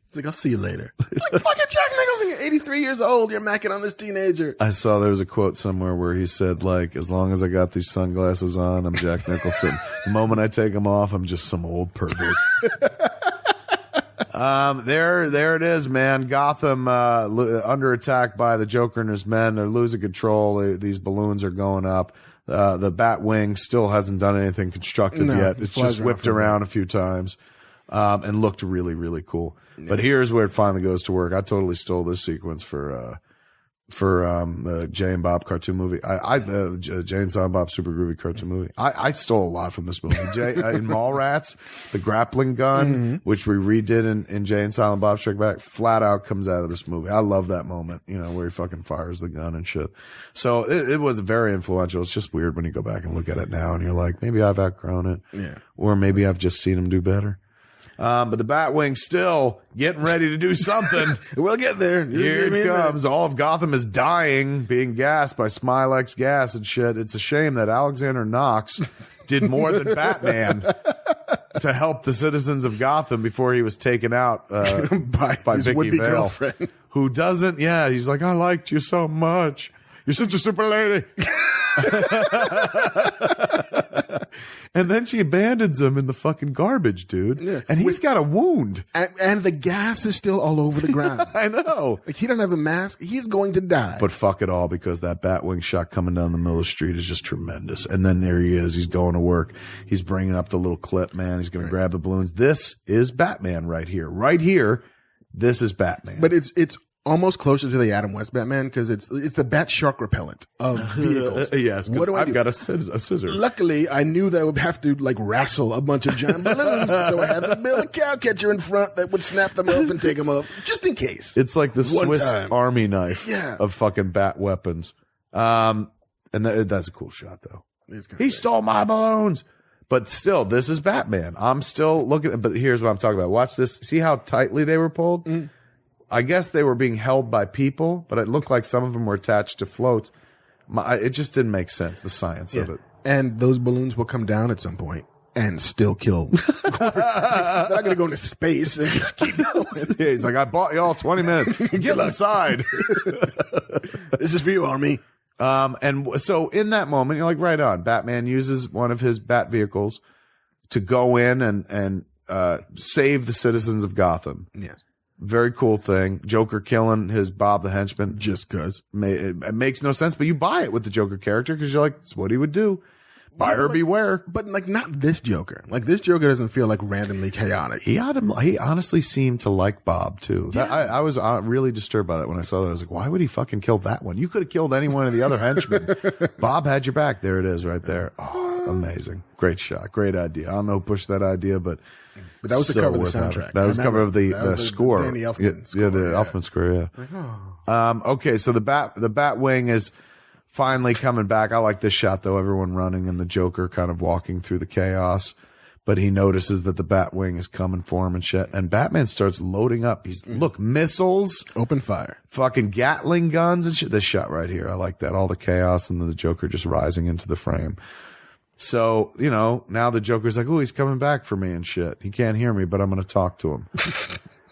It's like, I'll see you later. Like, fucking Jack Nicholson, you're 83 years old. You're macking on this teenager. I saw there was a quote somewhere where he said, like, as long as I got these sunglasses on, I'm Jack Nicholson. The moment I take them off, I'm just some old pervert. There it is, man. Gotham, under attack by the Joker and his men. They're losing control. These balloons are going up. The Batwing still hasn't done anything constructive yet. It's just whipped around a few times. And looked really, really cool. Yeah. But here's where it finally goes to work. I totally stole this sequence for the Jay and Bob cartoon movie. Jay and Silent Bob Super Groovy cartoon movie. I stole a lot from this movie. Jay, in Mallrats, the grappling gun, which we redid in Jay and Silent Bob Strike Back, flat out comes out of this movie. I love that moment, where he fucking fires the gun and shit. So it was very influential. It's just weird when you go back and look at it now and you're like, maybe I've outgrown it. Yeah. Or maybe I've just seen him do better. But the Batwing's still getting ready to do something. We'll get there. Here it comes. All of Gotham is dying, being gassed by Smilex gas and shit. It's a shame that Alexander Knox did more than Batman to help the citizens of Gotham before he was taken out by Vicky Vale, girlfriend. Who doesn't. Yeah, he's like, I liked you so much. You're such a super lady. And then she abandons him in the fucking garbage, dude. Yeah. And he's got a wound. And the gas is still all over the ground. I know. Like, he doesn't have a mask. He's going to die. But fuck it all, because that Batwing shot coming down the middle of the street is just tremendous. And then there he is. He's going to work. He's bringing up the little clip, man. He's going to grab the balloons. This is Batman right here. Right here. This is Batman. But it's almost closer to the Adam West Batman, because it's the bat shark repellent of vehicles. Yes, because I've got a scissor. Luckily, I knew that I would have to wrestle a bunch of giant balloons, so I had to build a cow catcher in front that would snap them off and take them off, just in case. It's like the Swiss Army knife of fucking bat weapons. And that's a cool shot, though. He stole my balloons. But still, this is Batman. I'm still looking, but here's what I'm talking about. Watch this. See how tightly they were pulled? Mm. I guess they were being held by people, but it looked like some of them were attached to floats. It just didn't make sense, the science of it. And those balloons will come down at some point and still kill. They're not going to go into space and just keep going. Yeah, he's like, I bought y'all 20 minutes. Get inside. This is for you, Army. And so in that moment, you're like, right on. Batman uses one of his bat vehicles to go in and save the citizens of Gotham. Yes. Very cool thing. Joker killing his Bob the Henchman. Just cause. It makes no sense, but you buy it with the Joker character because you're like, it's what he would do. Buyer beware. But not this Joker. Like, this Joker doesn't feel like randomly chaotic. He honestly seemed to like Bob too. Yeah. I was really disturbed by that when I saw that. I was like, why would he fucking kill that one? You could have killed any one of the other henchmen. Bob had your back. There it is right there. Oh, amazing. Great shot. Great idea. I don't know who pushed that idea, but that was the cover of the soundtrack. That was the cover of the score. Danny Elfman score. The Elfman score, yeah. Like, oh. Okay, so the Batwing is finally coming back. I like this shot, though. Everyone running and the Joker kind of walking through the chaos. But he notices that the Batwing is coming for him and shit. And Batman starts loading up. Look, missiles. Open fire. Fucking Gatling guns and shit. This shot right here. I like that. All the chaos and then the Joker just rising into the frame. So, now the Joker's like, oh, he's coming back for me and shit. He can't hear me, but I'm going to talk to him.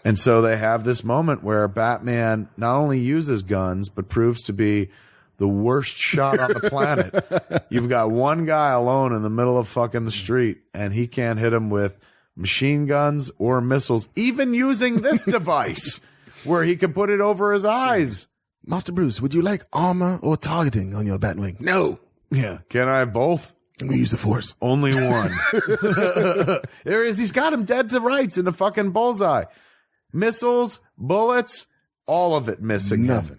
And so they have this moment where Batman not only uses guns, but proves to be the worst shot on the planet. You've got one guy alone in the middle of fucking the street, and he can't hit him with machine guns or missiles, even using this device where he can put it over his eyes. Master Bruce, would you like armor or targeting on your Batwing? No. Yeah. Can I have both? I'm going to use the Force. Only one. There he is. He's got him dead to rights in the fucking bullseye. Missiles, bullets, all of it missing. Nothing.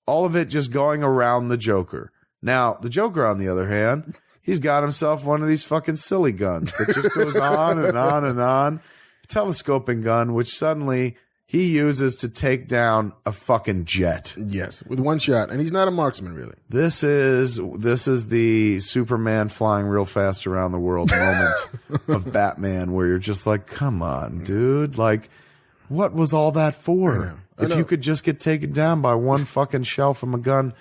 All of it just going around the Joker. Now, the Joker, on the other hand, he's got himself one of these fucking silly guns that just goes on and on and on. Telescoping gun, which suddenly he uses to take down a fucking jet. Yes, with one shot. And he's not a marksman, really. This is the Superman flying real fast around the world moment of Batman, where you're just like, come on, dude. Like, what was all that for? I know. If you could just get taken down by one fucking shell from a gun,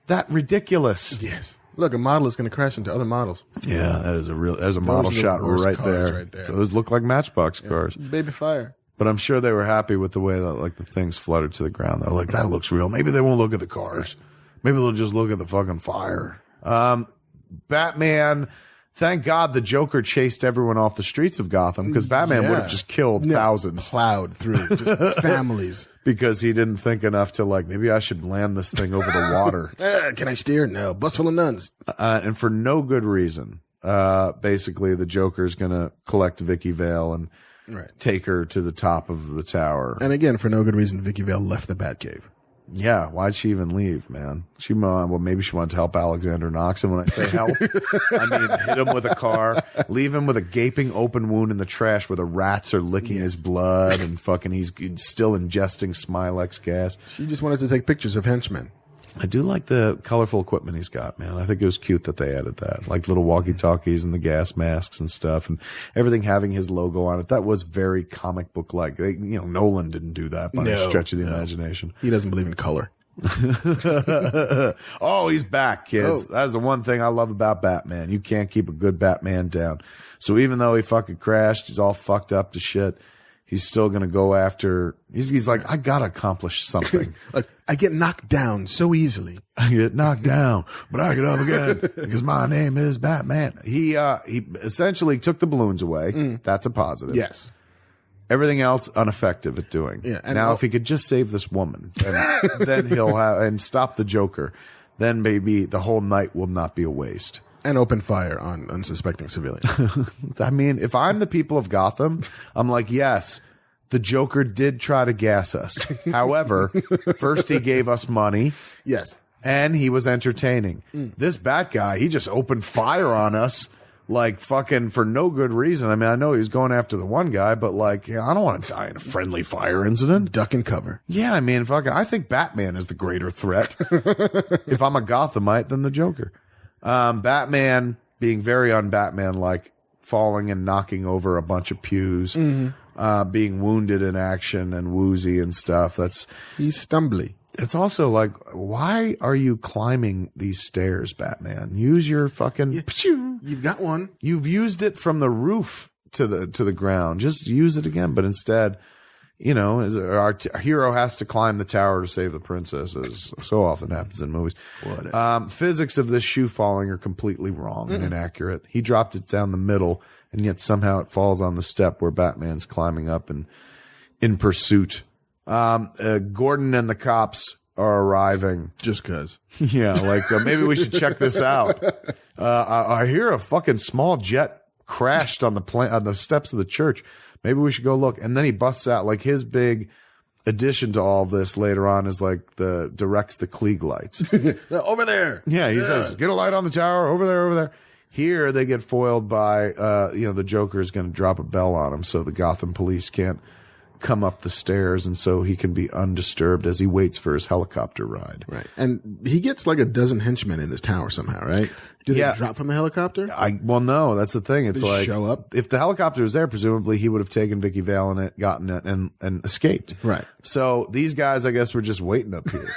that ridiculous. Yes. Look, a model is going to crash into other models. Yeah, there's a model shot right there. So those look like Matchbox cars. Baby fire. But I'm sure they were happy with the way that like the things fluttered to the ground. They're like, that looks real. Maybe they won't look at the cars. Maybe they'll just look at the fucking fire. Batman, thank God the Joker chased everyone off the streets of Gotham because Batman would have just killed thousands. Plowed through just families. Because he didn't think enough to like, maybe I should land this thing over the water. Can I steer? No. Bus full of nuns. And for no good reason. Basically the Joker's going to collect Vicky Vale and take her to the top of the tower. And again, for no good reason, Vicky Vale left the Batcave. Yeah, why'd she even leave, man? Well, maybe she wanted to help Alexander Knox. And when I say help, I mean hit him with a car, leave him with a gaping open wound in the trash where the rats are licking his blood and fucking he's still ingesting Smilex gas. She just wanted to take pictures of henchmen. I do like the colorful equipment he's got, man. I think it was cute that they added that, like little walkie-talkies and the gas masks and stuff, and everything having his logo on it. That was very comic book like. Nolan didn't do that by any stretch of the imagination. He doesn't believe in color. Oh, he's back, kids. That's the one thing I love about Batman. You can't keep a good Batman down. So even though he fucking crashed, he's all fucked up to shit. He's still going to go after, he's like, I got to accomplish something. Like, I get knocked down so easily. I get knocked down, but I get up again because my name is Batman. He essentially took the balloons away. That's a positive. Yes. Everything else ineffective at doing. Yeah, and now, if he could just save this woman, then he'll have, and stop the Joker, then maybe the whole night will not be a waste. And open fire on unsuspecting civilians. I mean, if I'm the people of Gotham, I'm like, yes, the Joker did try to gas us. However, first he gave us money. Yes. And he was entertaining. This Bat guy, he just opened fire on us like fucking for no good reason. I mean, I know he was going after the one guy, but like, I don't want to die in a friendly fire incident. Duck and cover. Yeah, I mean, I think Batman is the greater threat if I'm a Gothamite than the Joker. Batman being very un-Batman, like falling and knocking over a bunch of pews, being wounded in action and woozy and stuff. He's stumbly. It's also like, why are you climbing these stairs, Batman? Use your fucking, You've got one. You've used it from the roof to the ground. Just use it again. But instead, our hero has to climb the tower to save the princess, as so often happens in movies. Physics of this shoe falling are completely wrong and inaccurate. He dropped it down the middle, and yet somehow it falls on the step where Batman's climbing up and in pursuit. Gordon and the cops are arriving. Just cause. Yeah, like maybe we should check this out. I hear a fucking small jet crashed on the steps of the church. Maybe we should go look. And then he busts out, like his big addition to all this later on is like directs the Klieg lights. Over there. Yeah, he says, get a light on the tower, over there. Here they get foiled by, the Joker is going to drop a bell on him so the Gotham police can't come up the stairs, and so he can be undisturbed as he waits for his helicopter ride. Right. And he gets like a dozen henchmen in this tower somehow, right? Do they drop from a helicopter? Well, no, that's the thing. It's like, show up? If the helicopter was there, presumably he would have taken Vicky Vale in it, gotten it, and escaped. Right. So these guys, I guess, were just waiting up here.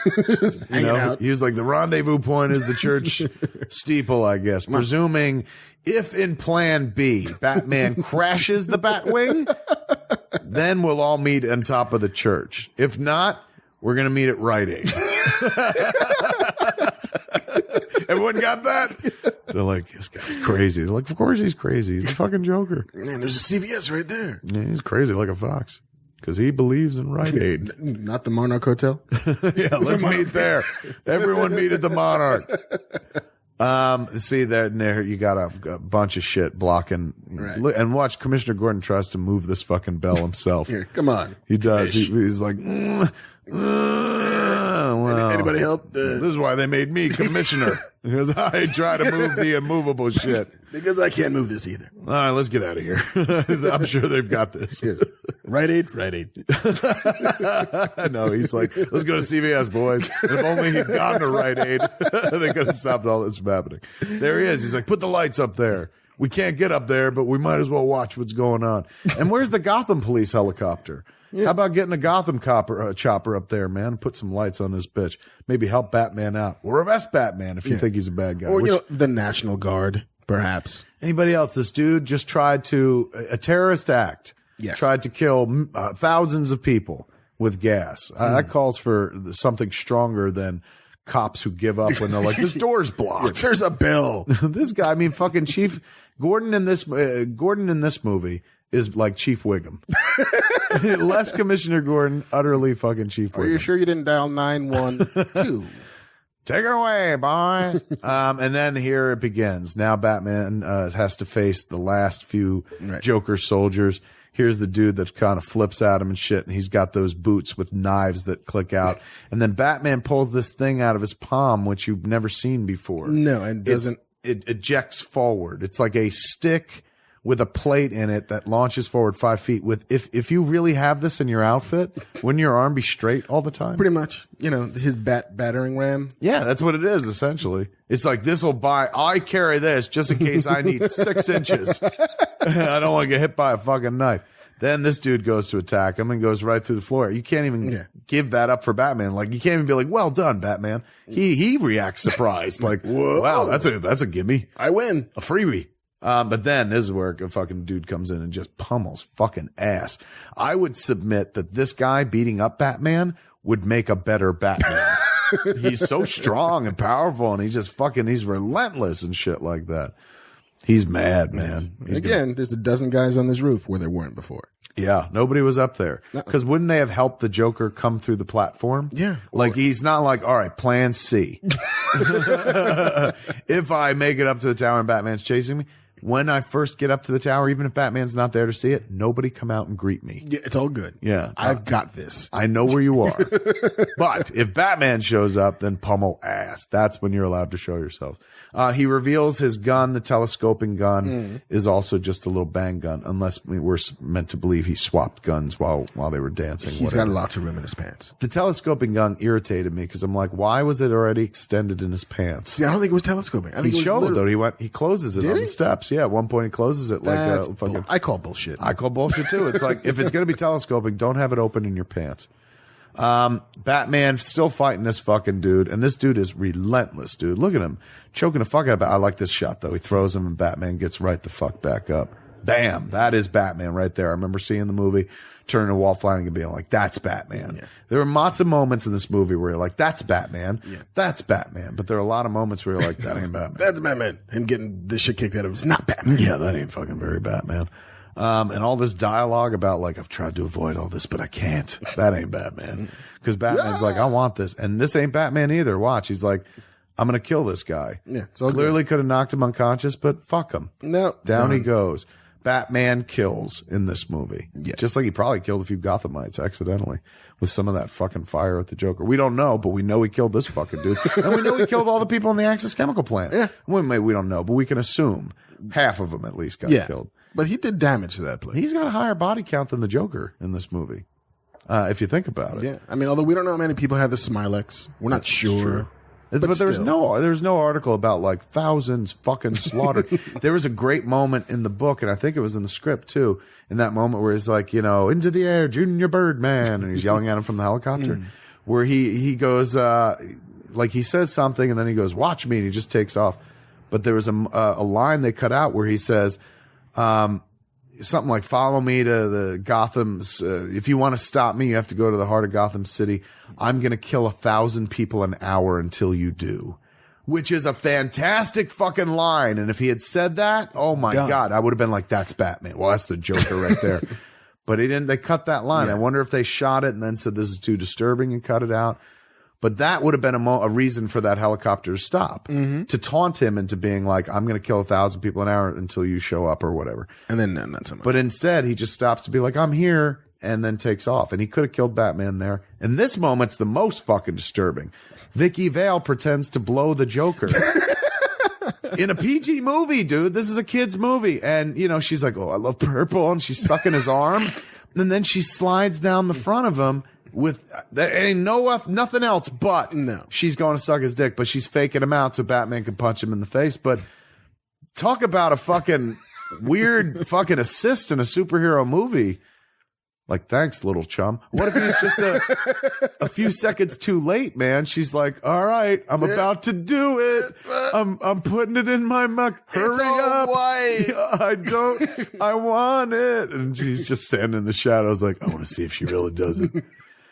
Hanging out. He was like, the rendezvous point is the church steeple, I guess. Presuming if in plan B, Batman crashes the Batwing, then we'll all meet on top of the church. If not, we're going to meet at Rite Aid. Everyone got that? They're like, this guy's crazy. They're like, of course he's crazy. He's the fucking Joker. Man, there's a CVS right there. Yeah, he's crazy like a fox. Because he believes in Rite Aid. Not the Monarch Hotel? Yeah, let's meet there. Everyone meet at the Monarch. See there you got a bunch of shit blocking. Right. And watch Commissioner Gordon tries to move this fucking bell himself. Here, come on. He does. He's like, well, anybody help? This is why they made me commissioner. Because I try to move the immovable shit. Because I can't move this either. All right, let's get out of here. I'm sure they've got this. Rite Aid. No, he's like, let's go to CVS, boys. And if only he'd gone to Rite Aid, they could have stopped all this from happening. There he is. He's like, put the lights up there. We can't get up there, but we might as well watch what's going on. And where's the Gotham police helicopter? Yeah. How about getting a Gotham chopper up there, man? Put some lights on this bitch. Maybe help Batman out. Or arrest Batman if you think he's a bad guy. Or, the National Guard, perhaps. Anybody else? This dude just tried a terrorist act. Yes. tried to kill thousands of people with gas. That calls for something stronger than cops who give up when they're like, this door's blocked. There's a bill. This guy, I mean, fucking Chief Gordon in this movie is like Chief Wiggum. Less Commissioner Gordon, utterly fucking Chief Wiggum. Are you sure you didn't dial 912? Take it away, boys. And then here it begins. Now Batman has to face the last few Joker soldiers. Here's the dude that kind of flips at him and shit, and he's got those boots with knives that click out. And then Batman pulls this thing out of his palm, which you've never seen before. No, and doesn't. It ejects forward. It's like a stick with a plate in it that launches forward 5 feet. With if you really have this in your outfit, wouldn't your arm be straight all the time? Pretty much, his battering ram. Yeah, that's what it is, essentially. It's like, I carry this just in case I need 6 inches. I don't want to get hit by a fucking knife. Then this dude goes to attack him and goes right through the floor. You can't even give that up for Batman. Like, you can't even be like, well done, Batman. He reacts surprised. Like, whoa, wow, that's a gimme. I win. A freebie. But then this is where a fucking dude comes in and just pummels fucking ass. I would submit that this guy beating up Batman would make a better Batman. He's so strong and powerful, and he's relentless and shit like that. He's mad, man. There's a dozen guys on this roof where there weren't before. Yeah, nobody was up there. Because wouldn't they have helped the Joker come through the platform? Yeah. Like, he's not like, all right, plan C. If I make it up to the tower and Batman's chasing me, when I first get up to the tower, even if Batman's not there to see it, nobody come out and greet me. Yeah, it's all good. Yeah. I've got this. I know where you are. But if Batman shows up, then pummel ass. That's when you're allowed to show yourself. He reveals his gun, the telescoping gun, is also just a little bang gun, unless we're meant to believe he swapped guns while they were dancing. He's got lots of room in his pants. The telescoping gun irritated me because I'm like, why was it already extended in his pants? See, I don't think it was telescoping. I think He showed though. He closes it on the steps. Yeah, at one point he closes it like fucking. I call bullshit. I call bullshit too. It's like, if it's going to be telescoping, don't have it open in your pants. Batman still fighting this fucking dude, and this dude is relentless, dude. Look at him choking the fuck out of it. I like this shot though. He throws him and Batman gets right the fuck back up. Bam. That is Batman right there. I remember seeing the movie, turning to Walt Flanagan and being like, that's Batman. Yeah. There were lots of moments in this movie where you're like, that's Batman. Yeah. That's Batman. But there are a lot of moments where you're like, that ain't Batman. That's Batman. And getting the shit kicked out of him is not Batman. Yeah, that ain't fucking very Batman. And all this dialogue about like, I've tried to avoid all this, but I can't. That ain't Batman. Because Batman's like, I want this. And this ain't Batman either. Watch. He's like, I'm going to kill this guy. Yeah. Clearly could have knocked him unconscious, but fuck him. No. Down he goes. Batman kills in this movie. Yeah. Just like he probably killed a few Gothamites accidentally with some of that fucking fire at the Joker. We don't know, but we know he killed this fucking dude. And we know he killed all the people in the Axis chemical plant. Yeah. We don't know, but we can assume half of them at least got killed. But he did damage to that place. He's got a higher body count than the Joker in this movie, if you think about it. Yeah, I mean, although we don't know how many people have the Smilex, we're not sure. But there's no article about like thousands fucking slaughtered. There was a great moment in the book, and I think it was in the script too, in that moment where he's like, into the air, Junior Birdman, and he's yelling at him from the helicopter, where he goes, like he says something, and then he goes, watch me, and he just takes off. But there was a line they cut out where he says, something like, follow me to the Gotham's, if you want to stop me, you have to go to the heart of Gotham City. I'm going to kill 1,000 people an hour until you do, which is a fantastic fucking line. And if he had said that, oh my God, I would have been like, that's Batman. Well, that's the Joker right there. But he didn't, they cut that line. Yeah. I wonder if they shot it and then said, this is too disturbing and cut it out. But that would have been a reason for that helicopter to stop, to taunt him into being like, I'm going to kill 1,000 people an hour until you show up or whatever. And then not so much. But instead, he just stops to be like, I'm here, and then takes off. And he could have killed Batman there. And this moment's the most fucking disturbing. Vicky Vale pretends to blow the Joker. In a PG movie, dude. This is a kid's movie. And, she's like, oh, I love purple. And she's sucking his arm. And then she slides down the front of him. With there ain't nothing else but she's going to suck his dick, but she's faking him out so Batman can punch him in the face. But talk about a fucking weird fucking assist in a superhero movie. Like, thanks, little chum. What if he's just a few seconds too late, man? She's like, all right, I'm about to do it. I'm putting it in my mouth. Hurry It's all up. white. I want it. And she's just standing in the shadows like, I want to see if she really does it.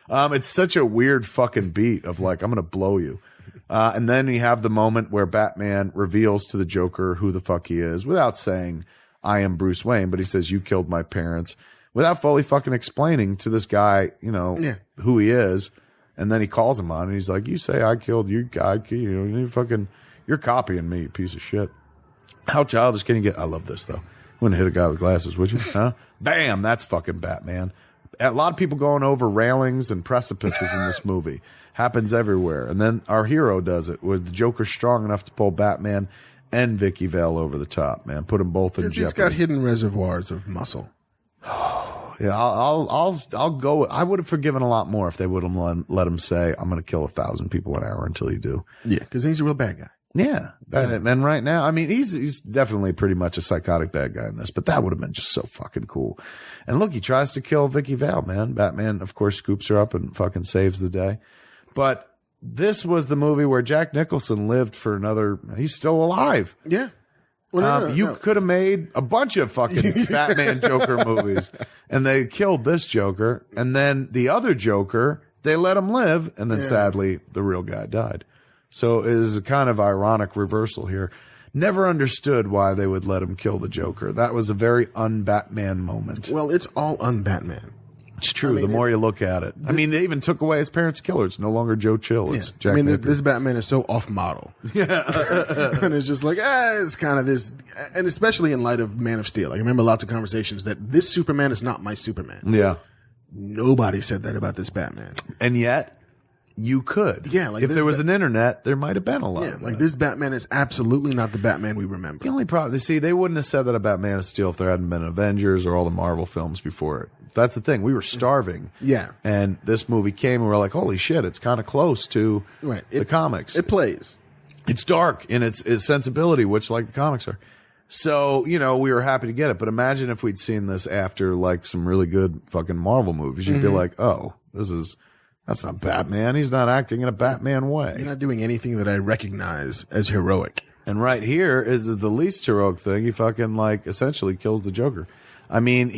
It's such a weird fucking beat of like, I'm going to blow you. And then you have the moment where Batman reveals to the Joker who the fuck he is without saying, I am Bruce Wayne, but he says, you killed my parents, without fully fucking explaining to this guy, who he is. And then he calls him on and he's like, you say I killed you, guy, you're copying me, you piece of shit. How childish can you get? I love this though. Wouldn't hit a guy with glasses, would you? Huh? Bam! That's fucking Batman. A lot of people going over railings and precipices in this movie. Happens everywhere. And then our hero does it, where the Joker's strong enough to pull Batman and Vicky Vale over the top, man. Put them both in jeopardy. He's got hidden reservoirs of muscle. Yeah, I'll go. I would have forgiven a lot more if they would have let him say, I'm going to kill 1,000 people an hour until you do. Yeah, because he's a real bad guy. Yeah. And right now, I mean, he's definitely pretty much a psychotic bad guy in this, but that would have been just so fucking cool. And look, he tries to kill Vicky Vale, man. Batman, of course, scoops her up and fucking saves the day. But this was the movie where Jack Nicholson lived for he's still alive. Yeah. Well, you could have made a bunch of fucking Batman Joker movies, and they killed this Joker, and then the other Joker, they let him live, and then sadly, the real guy died. So it is a kind of ironic reversal here. Never understood why they would let him kill the Joker. That was a very un-Batman moment. Well, it's all un-Batman. It's true. The more you look at it. I mean, they even took away his parents' killer. It's no longer Joe Chill. It's Jack Napier. this Batman is so off-model. Yeah. And it's just like, it's kind of this, and especially in light of Man of Steel. I remember lots of conversations that this Superman is not my Superman. Yeah. Nobody said that about this Batman. And yet, you could. Yeah. Like if there was an internet, there might have been a lot of like that. this Batman is absolutely not the Batman we remember. The only problem, they wouldn't have said that about Man of Steel if there hadn't been Avengers or all the Marvel films before it. That's the thing. We were starving. Yeah. And this movie came and we're like, holy shit, it's kind of close to the comics. It plays. It's dark in its sensibility, which like the comics are. So, we were happy to get it. But imagine if we'd seen this after like some really good fucking Marvel movies. You'd be like, oh, that's not Batman. He's not acting in a Batman way. You're not doing anything that I recognize as heroic. And right here is the least heroic thing. He fucking like essentially kills the Joker. I mean,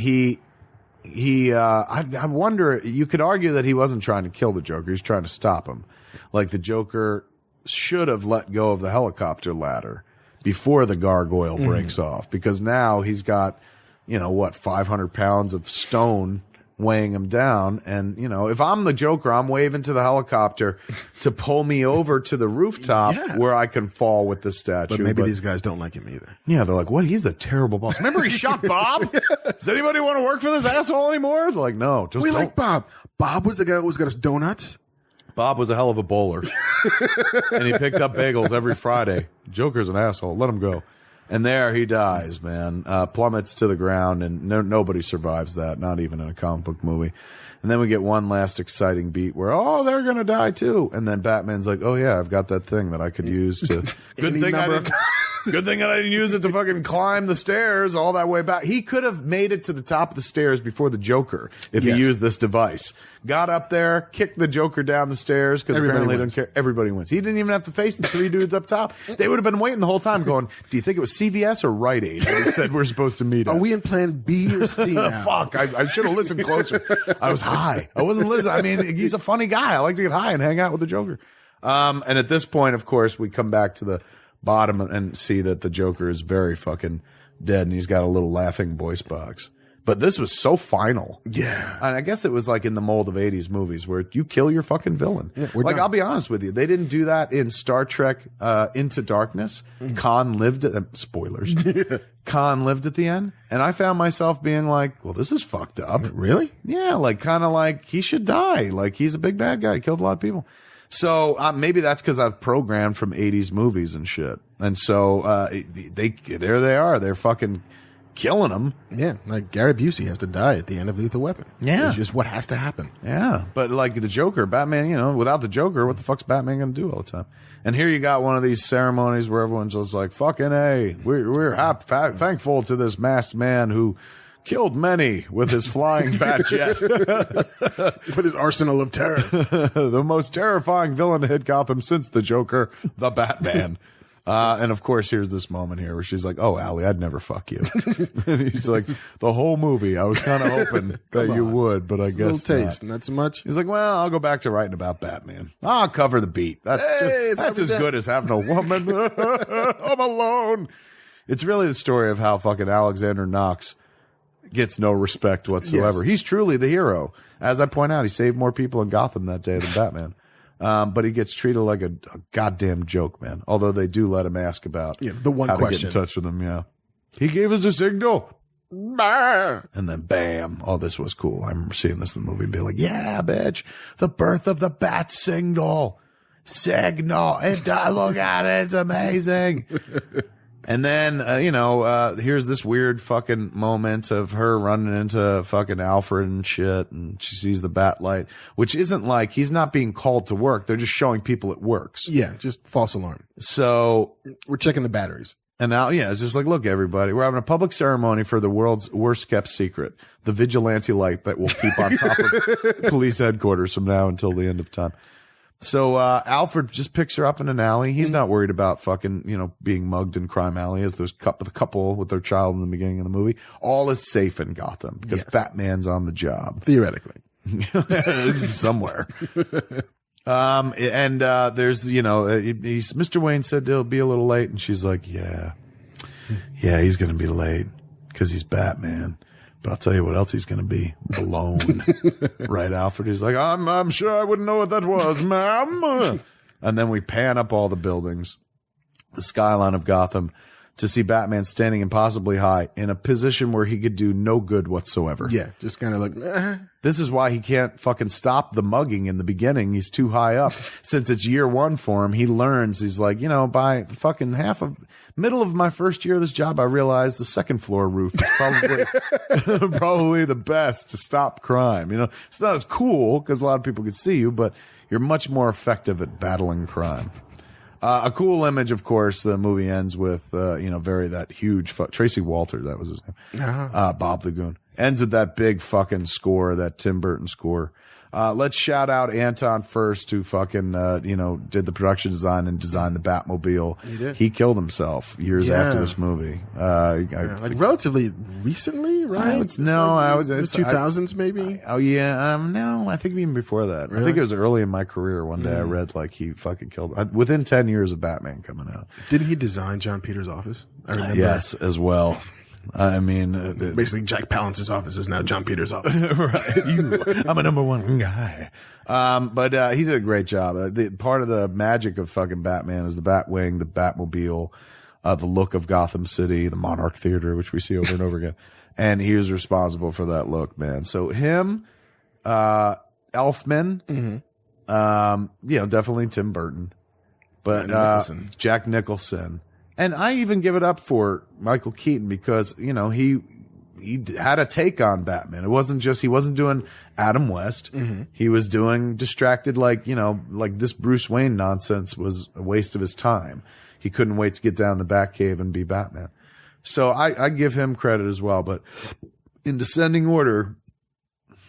I wonder, you could argue that he wasn't trying to kill the Joker. He's trying to stop him. Like the Joker should have let go of the helicopter ladder before the gargoyle breaks off, because now he's got, 500 pounds of stone weighing him down. And, if I'm the Joker, I'm waving to the helicopter to pull me over to the rooftop where I can fall with the statue. But maybe these guys don't like him either. Yeah, they're like, what? He's the terrible boss. Remember he shot Bob? Does anybody want to work for this asshole anymore? They're like, no, just we don't. like Bob. Bob was the guy who always got us donuts. Bob was a hell of a bowler. And he picked up bagels every Friday. Joker's an asshole. Let him go. And there he dies, man. Plummets to the ground, and nobody survives that, not even in a comic book movie. And then we get one last exciting beat where, they're going to die too. And then Batman's like, oh yeah, I've got that thing that I could use to, good thing I didn't use it to fucking climb the stairs all that way back. He could have made it to the top of the stairs before the Joker if he used this device. Got up there, kicked the Joker down the stairs because apparently he doesn't care. Everybody wins. He didn't even have to face the three dudes up top. They would have been waiting the whole time going, do you think it was CVS or Rite Aid that he said we're supposed to meet at? Are we in plan B or C now? Fuck, I should have listened closer. I was high. I wasn't listening. I mean, he's a funny guy. I like to get high and hang out with the Joker. And at this point, of course, we come back to the bottom and see that the Joker is very fucking dead and he's got a little laughing voice box. But this was so final. Yeah. And I guess it was like in the mold of 80s movies where you kill your fucking villain. Yeah, like, I'll be honest with you. They didn't do that in Star Trek Into Darkness. Khan lived at, spoilers. Khan lived at the end. And I found myself being like, well, this is fucked up. Really? Yeah. Like, kind of like he should die. Like, he's a big bad guy. He killed a lot of people. So maybe that's because I've programmed from 80s movies and shit. And so there they are. They're fucking killing him. Yeah, like Gary Busey has to die at the end of Lethal Weapon. Yeah. It's just what has to happen. Yeah. But like the Joker, Batman, without the Joker, what the fuck's Batman going to do all the time? And here you got one of these ceremonies where everyone's just like, fucking A, we're thankful to this masked man who killed many with his flying bat jet. With his arsenal of terror. The most terrifying villain to hit Gotham since the Joker, the Batman. And of course, here's this moment here where she's like, "Oh, Allie, I'd never fuck you." And he's like, "The whole movie, I was kind of hoping that you would, but I Just a guess little taste, not so much. He's like, "Well, I'll go back to writing about Batman. I'll cover the beat. That's as good as having a woman. I'm alone." It's really the story of how fucking Alexander Knox gets no respect whatsoever. Yes. He's truly the hero. As I point out, he saved more people in Gotham that day than Batman. But he gets treated like a goddamn joke, man. Although they do let him ask about the one how question. to get in touch with him. Yeah. He gave us a signal. And then bam. Oh, this was cool. I remember seeing this in the movie and being like, yeah, bitch. The birth of the bat signal. Signal. Look at it. It's amazing. And then, here's this weird fucking moment of her running into fucking Alfred and shit. And she sees the bat light, which isn't like he's not being called to work. They're just showing people it works. Yeah, just false alarm. So We're checking the batteries. And now, it's just like, look, everybody, we're having a public ceremony for the world's worst kept secret, the vigilante light that will keep on top of police headquarters from now until the end of time. So, Alfred just picks her up in an alley. He's not worried about fucking, being mugged in Crime Alley as there's the couple with their child in the beginning of the movie. All is safe in Gotham because Batman's on the job. Theoretically. Somewhere. There's, Mr. Wayne said he'll be a little late. And she's like, yeah, he's going to be late because he's Batman. But I'll tell you what else he's going to be, alone. Right, Alfred? He's like, I'm sure I wouldn't know what that was, ma'am. And then we pan up all the buildings, the skyline of Gotham, to see Batman standing impossibly high in a position where he could do no good whatsoever. Yeah, just kind of like, This is why he can't fucking stop the mugging in the beginning. He's too high up. Since it's year one for him, he learns, he's like, by fucking middle of my first year of this job, I realized the second floor roof is probably, probably the best to stop crime. It's not as cool because a lot of people could see you, but you're much more effective at battling crime. A cool image, of course, the movie ends with, that huge, Tracy Walter, that was his name. Bob the Goon. Ends with that big fucking score, that Tim Burton score. Let's shout out Anton first, who fucking, did the production design and designed the Batmobile. He did. He killed himself years after this movie. relatively recently, right? The 2000s maybe? No, I think even before that. Really? I think it was early in my career. One day I read he fucking killed, within 10 years of Batman coming out. Didn't he design John Peters' office? I remember. Yes, as well. I mean, basically Jack Palance's office is now John Peters' office. right. I'm a number one guy. But he did a great job. Part of the magic of fucking Batman is the Batwing, the Batmobile, the look of Gotham City, the Monarch Theater, which we see over and over again. And he was responsible for that look, man. So him, Elfman, definitely Tim Burton, but Jack Nicholson. And I even give it up for Michael Keaton because, he had a take on Batman. It wasn't just, he wasn't doing Adam West. Mm-hmm. He was doing distracted, like this Bruce Wayne nonsense was a waste of his time. He couldn't wait to get down the Batcave and be Batman. So I give him credit as well. But in descending order,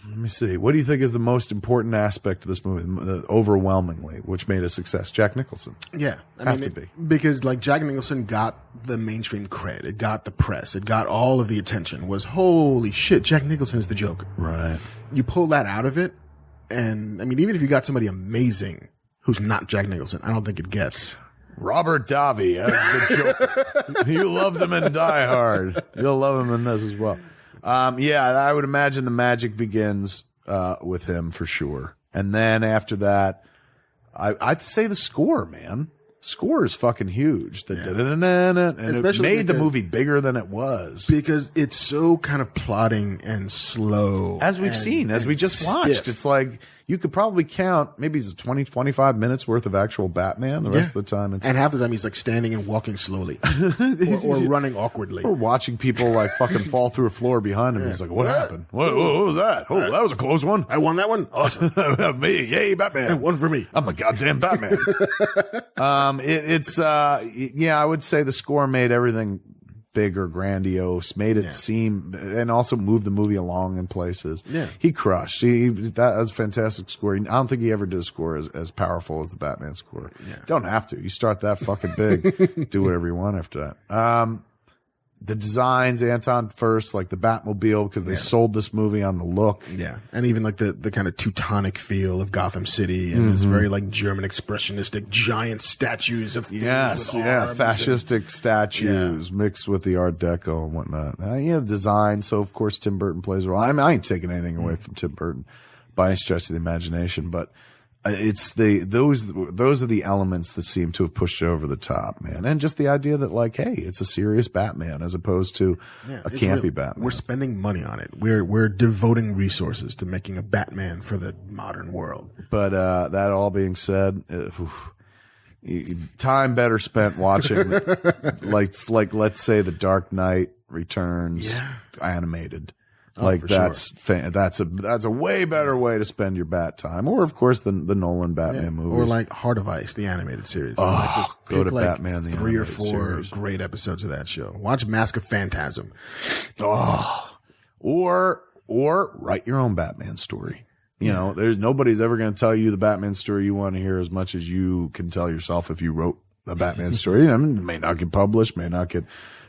let me see. What do you think is the most important aspect of this movie, overwhelmingly, which made a success? Jack Nicholson. Yeah. Have to be. Because Jack Nicholson got the mainstream cred. It got the press. It got all of the attention. Was holy shit, Jack Nicholson is the Joker. Right. You pull that out of it, and even if you got somebody amazing who's not Jack Nicholson, I don't think it gets. Robert Davi as the Joker. You love them in Die Hard. You'll love him in this as well. I would imagine the magic begins with him for sure. And then after that, I'd say the score, man. Score is fucking huge. And especially it made the movie bigger than it was. Because it's so kind of plodding and slow. As we've seen, as we just watched. It's like you could probably count maybe it's 20, 25 minutes worth of actual Batman. The rest of the time, and half the time he's like standing and walking slowly or running awkwardly. Or watching people like fucking fall through a floor behind him. He's like, what happened? What was that? Oh, that was a close one. I won that one. Awesome. Me. Yay, Batman. One for me. I'm a goddamn Batman. I would say the score made everything bigger, grandiose, made it seem, and also moved the movie along in places. Yeah. He crushed. That was a fantastic score. I don't think he ever did a score as powerful as the Batman score. Yeah. Don't have to. You start that fucking big, do whatever you want after that. The designs, Anton first, like the Batmobile, because they sold this movie on the look. Yeah. And even like the kind of Teutonic feel of Gotham City and this very like German expressionistic giant statues of things with arms fascistic statues mixed with the Art Deco and whatnot. Design. So of course Tim Burton plays a role. I ain't taking anything away from Tim Burton by any stretch of the imagination, but it's those are the elements that seem to have pushed it over the top, man. And just the idea that like, hey, it's a serious Batman as opposed to a campy Batman. We're spending money on it. We're devoting resources to making a Batman for the modern world. But that all being said, time better spent watching like let's say The Dark Knight Returns animated. That's a way better way to spend your bat time. Or of course the Nolan Batman movies. Or like Heart of Ice, the animated series. Just go to Batman the 3 or 4 series. great episodes of that show. Watch Mask of Phantasm. Or write your own Batman story. You know, nobody's ever going to tell you the Batman story you want to hear as much as you can tell yourself if you wrote a Batman story. I mean, it may not get published, may not get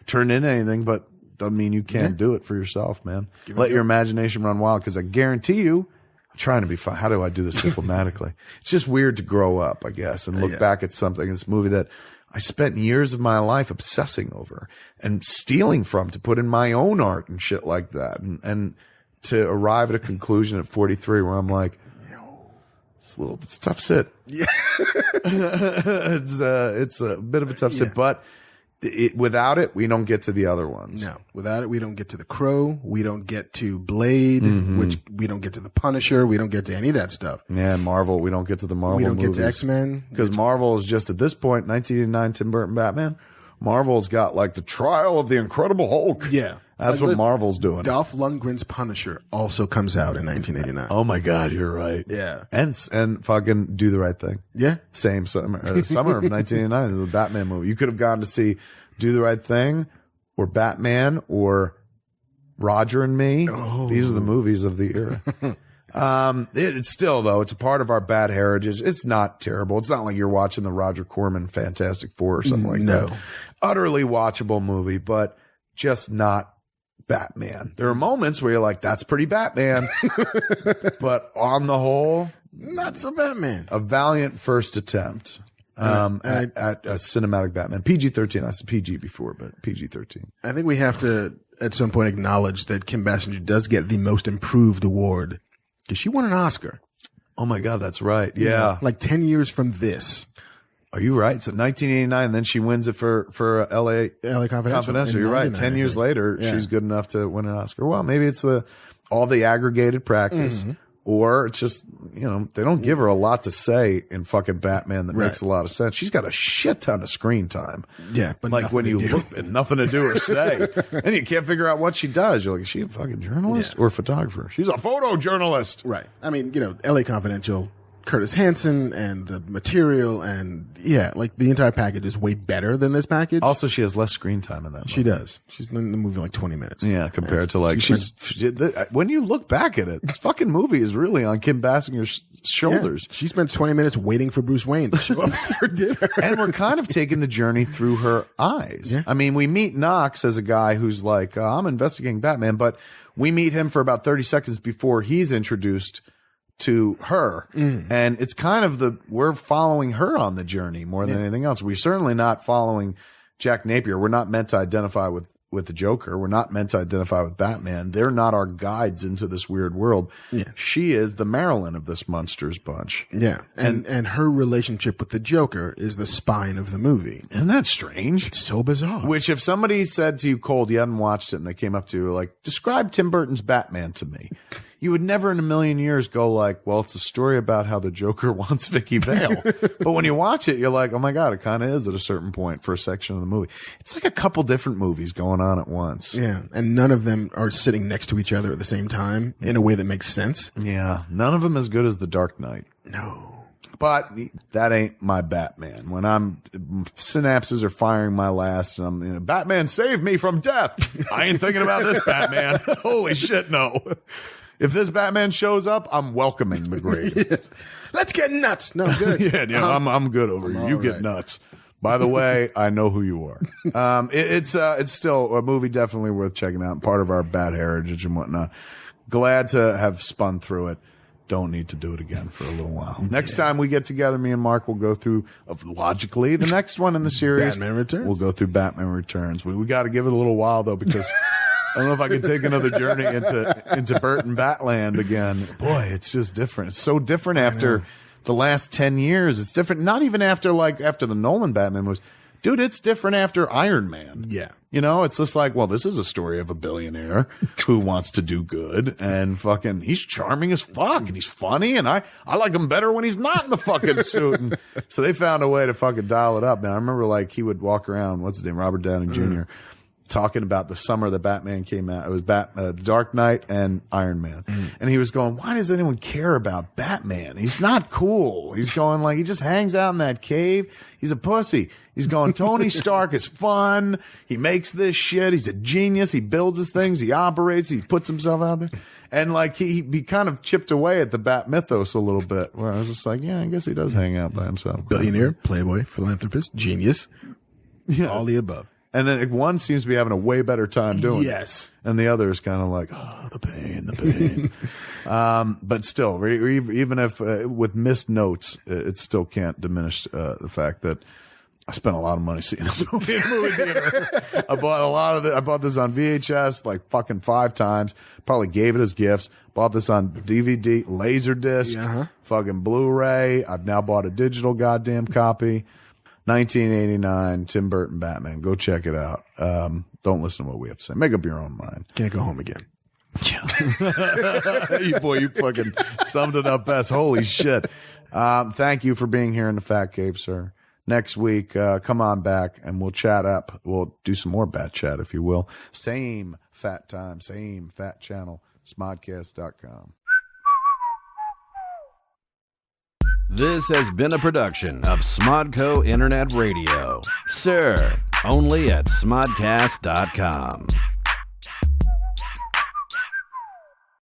turned into anything, but doesn't mean you can't do it for yourself, man. Let your imagination run wild, because I guarantee you, I'm trying to be fun. How do I do this diplomatically? It's just weird to grow up, I guess, and look back at something in this movie that I spent years of my life obsessing over and stealing from to put in my own art and shit like that. And to arrive at a conclusion at 43 where I'm like, it's a tough sit. Yeah. It's a bit of a tough sit, but without it, we don't get to the other ones. No, without it, we don't get to The Crow. We don't get to Blade, which we don't get to The Punisher. We don't get to any of that stuff. Yeah, Marvel. We don't get to the Marvel movies. We don't get to X-Men. Because Marvel is just at this point, 1989 Tim Burton Batman, Marvel's got like the trial of the Incredible Hulk. Yeah. That's what Marvel's doing. Dolph Lundgren's Punisher also comes out in 1989. Oh my God, you're right. Yeah. And fucking Do the Right Thing. Yeah. Same summer of 1989, the Batman movie. You could have gone to see Do the Right Thing or Batman or Roger and Me. Oh. These are the movies of the era. It's still though, it's a part of our bad heritage. It's not terrible. It's not like you're watching the Roger Corman Fantastic Four or something like that. Utterly watchable movie, but just not Batman. There are moments where you're like, that's pretty Batman. But on the whole, not so Batman. A valiant first attempt at a cinematic Batman. PG-13. I said PG before, but PG-13. I think we have to, at some point, acknowledge that Kim Basinger does get the Most Improved award because she won an Oscar. Oh my God, that's right. Yeah. Like 10 years from this. Are you right? So 1989, then she wins it for LA Confidential. You're right. 10 years later, she's good enough to win an Oscar. Well, maybe it's all the aggregated practice, or it's just, they don't give her a lot to say in fucking Batman that makes a lot of sense. She's got a shit ton of screen time. Yeah. But like when you look and nothing to do or say, and you can't figure out what she does. You're like, is she a fucking journalist or a photographer? She's a photojournalist. Right. I mean, LA Confidential, Curtis Hanson and the material and like the entire package is way better than this package. Also, she has less screen time in that movie. She does. She's in the movie like 20 minutes. Yeah, compared to like when you look back at it, this fucking movie is really on Kim Basinger's shoulders. Yeah. She spent 20 minutes waiting for Bruce Wayne to show up for dinner. And we're kind of taking the journey through her eyes. Yeah. I mean, we meet Knox as a guy who's like, I'm investigating Batman, but we meet him for about 30 seconds before he's introduced to her. And it's kind of we're following her on the journey more than anything else. We're certainly not following Jack Napier. We're not meant to identify with the Joker. We're not meant to identify with Batman. They're not our guides into this weird world. Yeah. She is the Marilyn of this monsters bunch. Yeah. And her relationship with the Joker is the spine of the movie. Isn't that strange? It's so bizarre. Which if somebody said to you cold, you hadn't watched it and they came up to you like, describe Tim Burton's Batman to me. You would never in a million years go like, well, it's a story about how the Joker wants Vicky Vale. But when you watch it, you're like, oh my God, it kind of is at a certain point for a section of the movie. It's like a couple different movies going on at once. Yeah. And none of them are sitting next to each other at the same time in a way that makes sense. Yeah. None of them as good as The Dark Knight. No. But that ain't my Batman. When synapses are firing my last, and I'm Batman, save me from death. I ain't thinking about this Batman. Holy shit, no. If this Batman shows up, I'm welcoming the grave. Yes. Let's get nuts. No, good. Yeah, I'm good over here. You get nuts. By the way, I know who you are. It's still a movie definitely worth checking out. Part of our Bat heritage and whatnot. Glad to have spun through it. Don't need to do it again for a little while. Next time we get together, me and Mark will go through, logically, the next one in the series. Batman Returns. We'll go through Batman Returns. We got to give it a little while, though, because I don't know if I can take another journey into Burton Batland again. Boy, it's just different. It's so different after the last 10 years. It's different. Not even after the Nolan Batman movies. Dude, it's different after Iron Man. Yeah. It's just like, well, this is a story of a billionaire who wants to do good and fucking, he's charming as fuck and he's funny and I like him better when he's not in the fucking suit. And so they found a way to fucking dial it up. Now I remember he would walk around, what's his name? Robert Downey Jr. Talking about the summer that Batman came out. It was Dark Knight and Iron Man. And he was going, why does anyone care about Batman? He's not cool. He's going he just hangs out in that cave. He's a pussy. He's going, Tony Stark is fun. He makes this shit. He's a genius. He builds his things. He operates. He puts himself out there. And he kind of chipped away at the Bat mythos a little bit where I was just like, yeah, I guess he does hang out by himself. Billionaire, playboy, philanthropist, genius. Yeah. All the above. And then one seems to be having a way better time doing it. Yes. And the other is kind of like, the pain. But still, even if with missed notes, it still can't diminish the fact that I spent a lot of money seeing this movie in a movie theater. I bought this on VHS fucking 5 times. Probably gave it as gifts. Bought this on DVD, Laserdisc, fucking Blu-ray. I've now bought a digital goddamn copy. 1989 Tim Burton Batman. Go check it out. Don't listen to what we have to say. Make up your own mind. Can't go home again. Yeah. You fucking summed it up best. Holy shit. Thank you for being here in the Fat Cave, sir. Next week, come on back and we'll chat up. We'll do some more Bat chat, if you will. Same fat time, same fat channel, smodcast.com. This has been a production of Smodco Internet Radio. Sir, only at smodcast.com.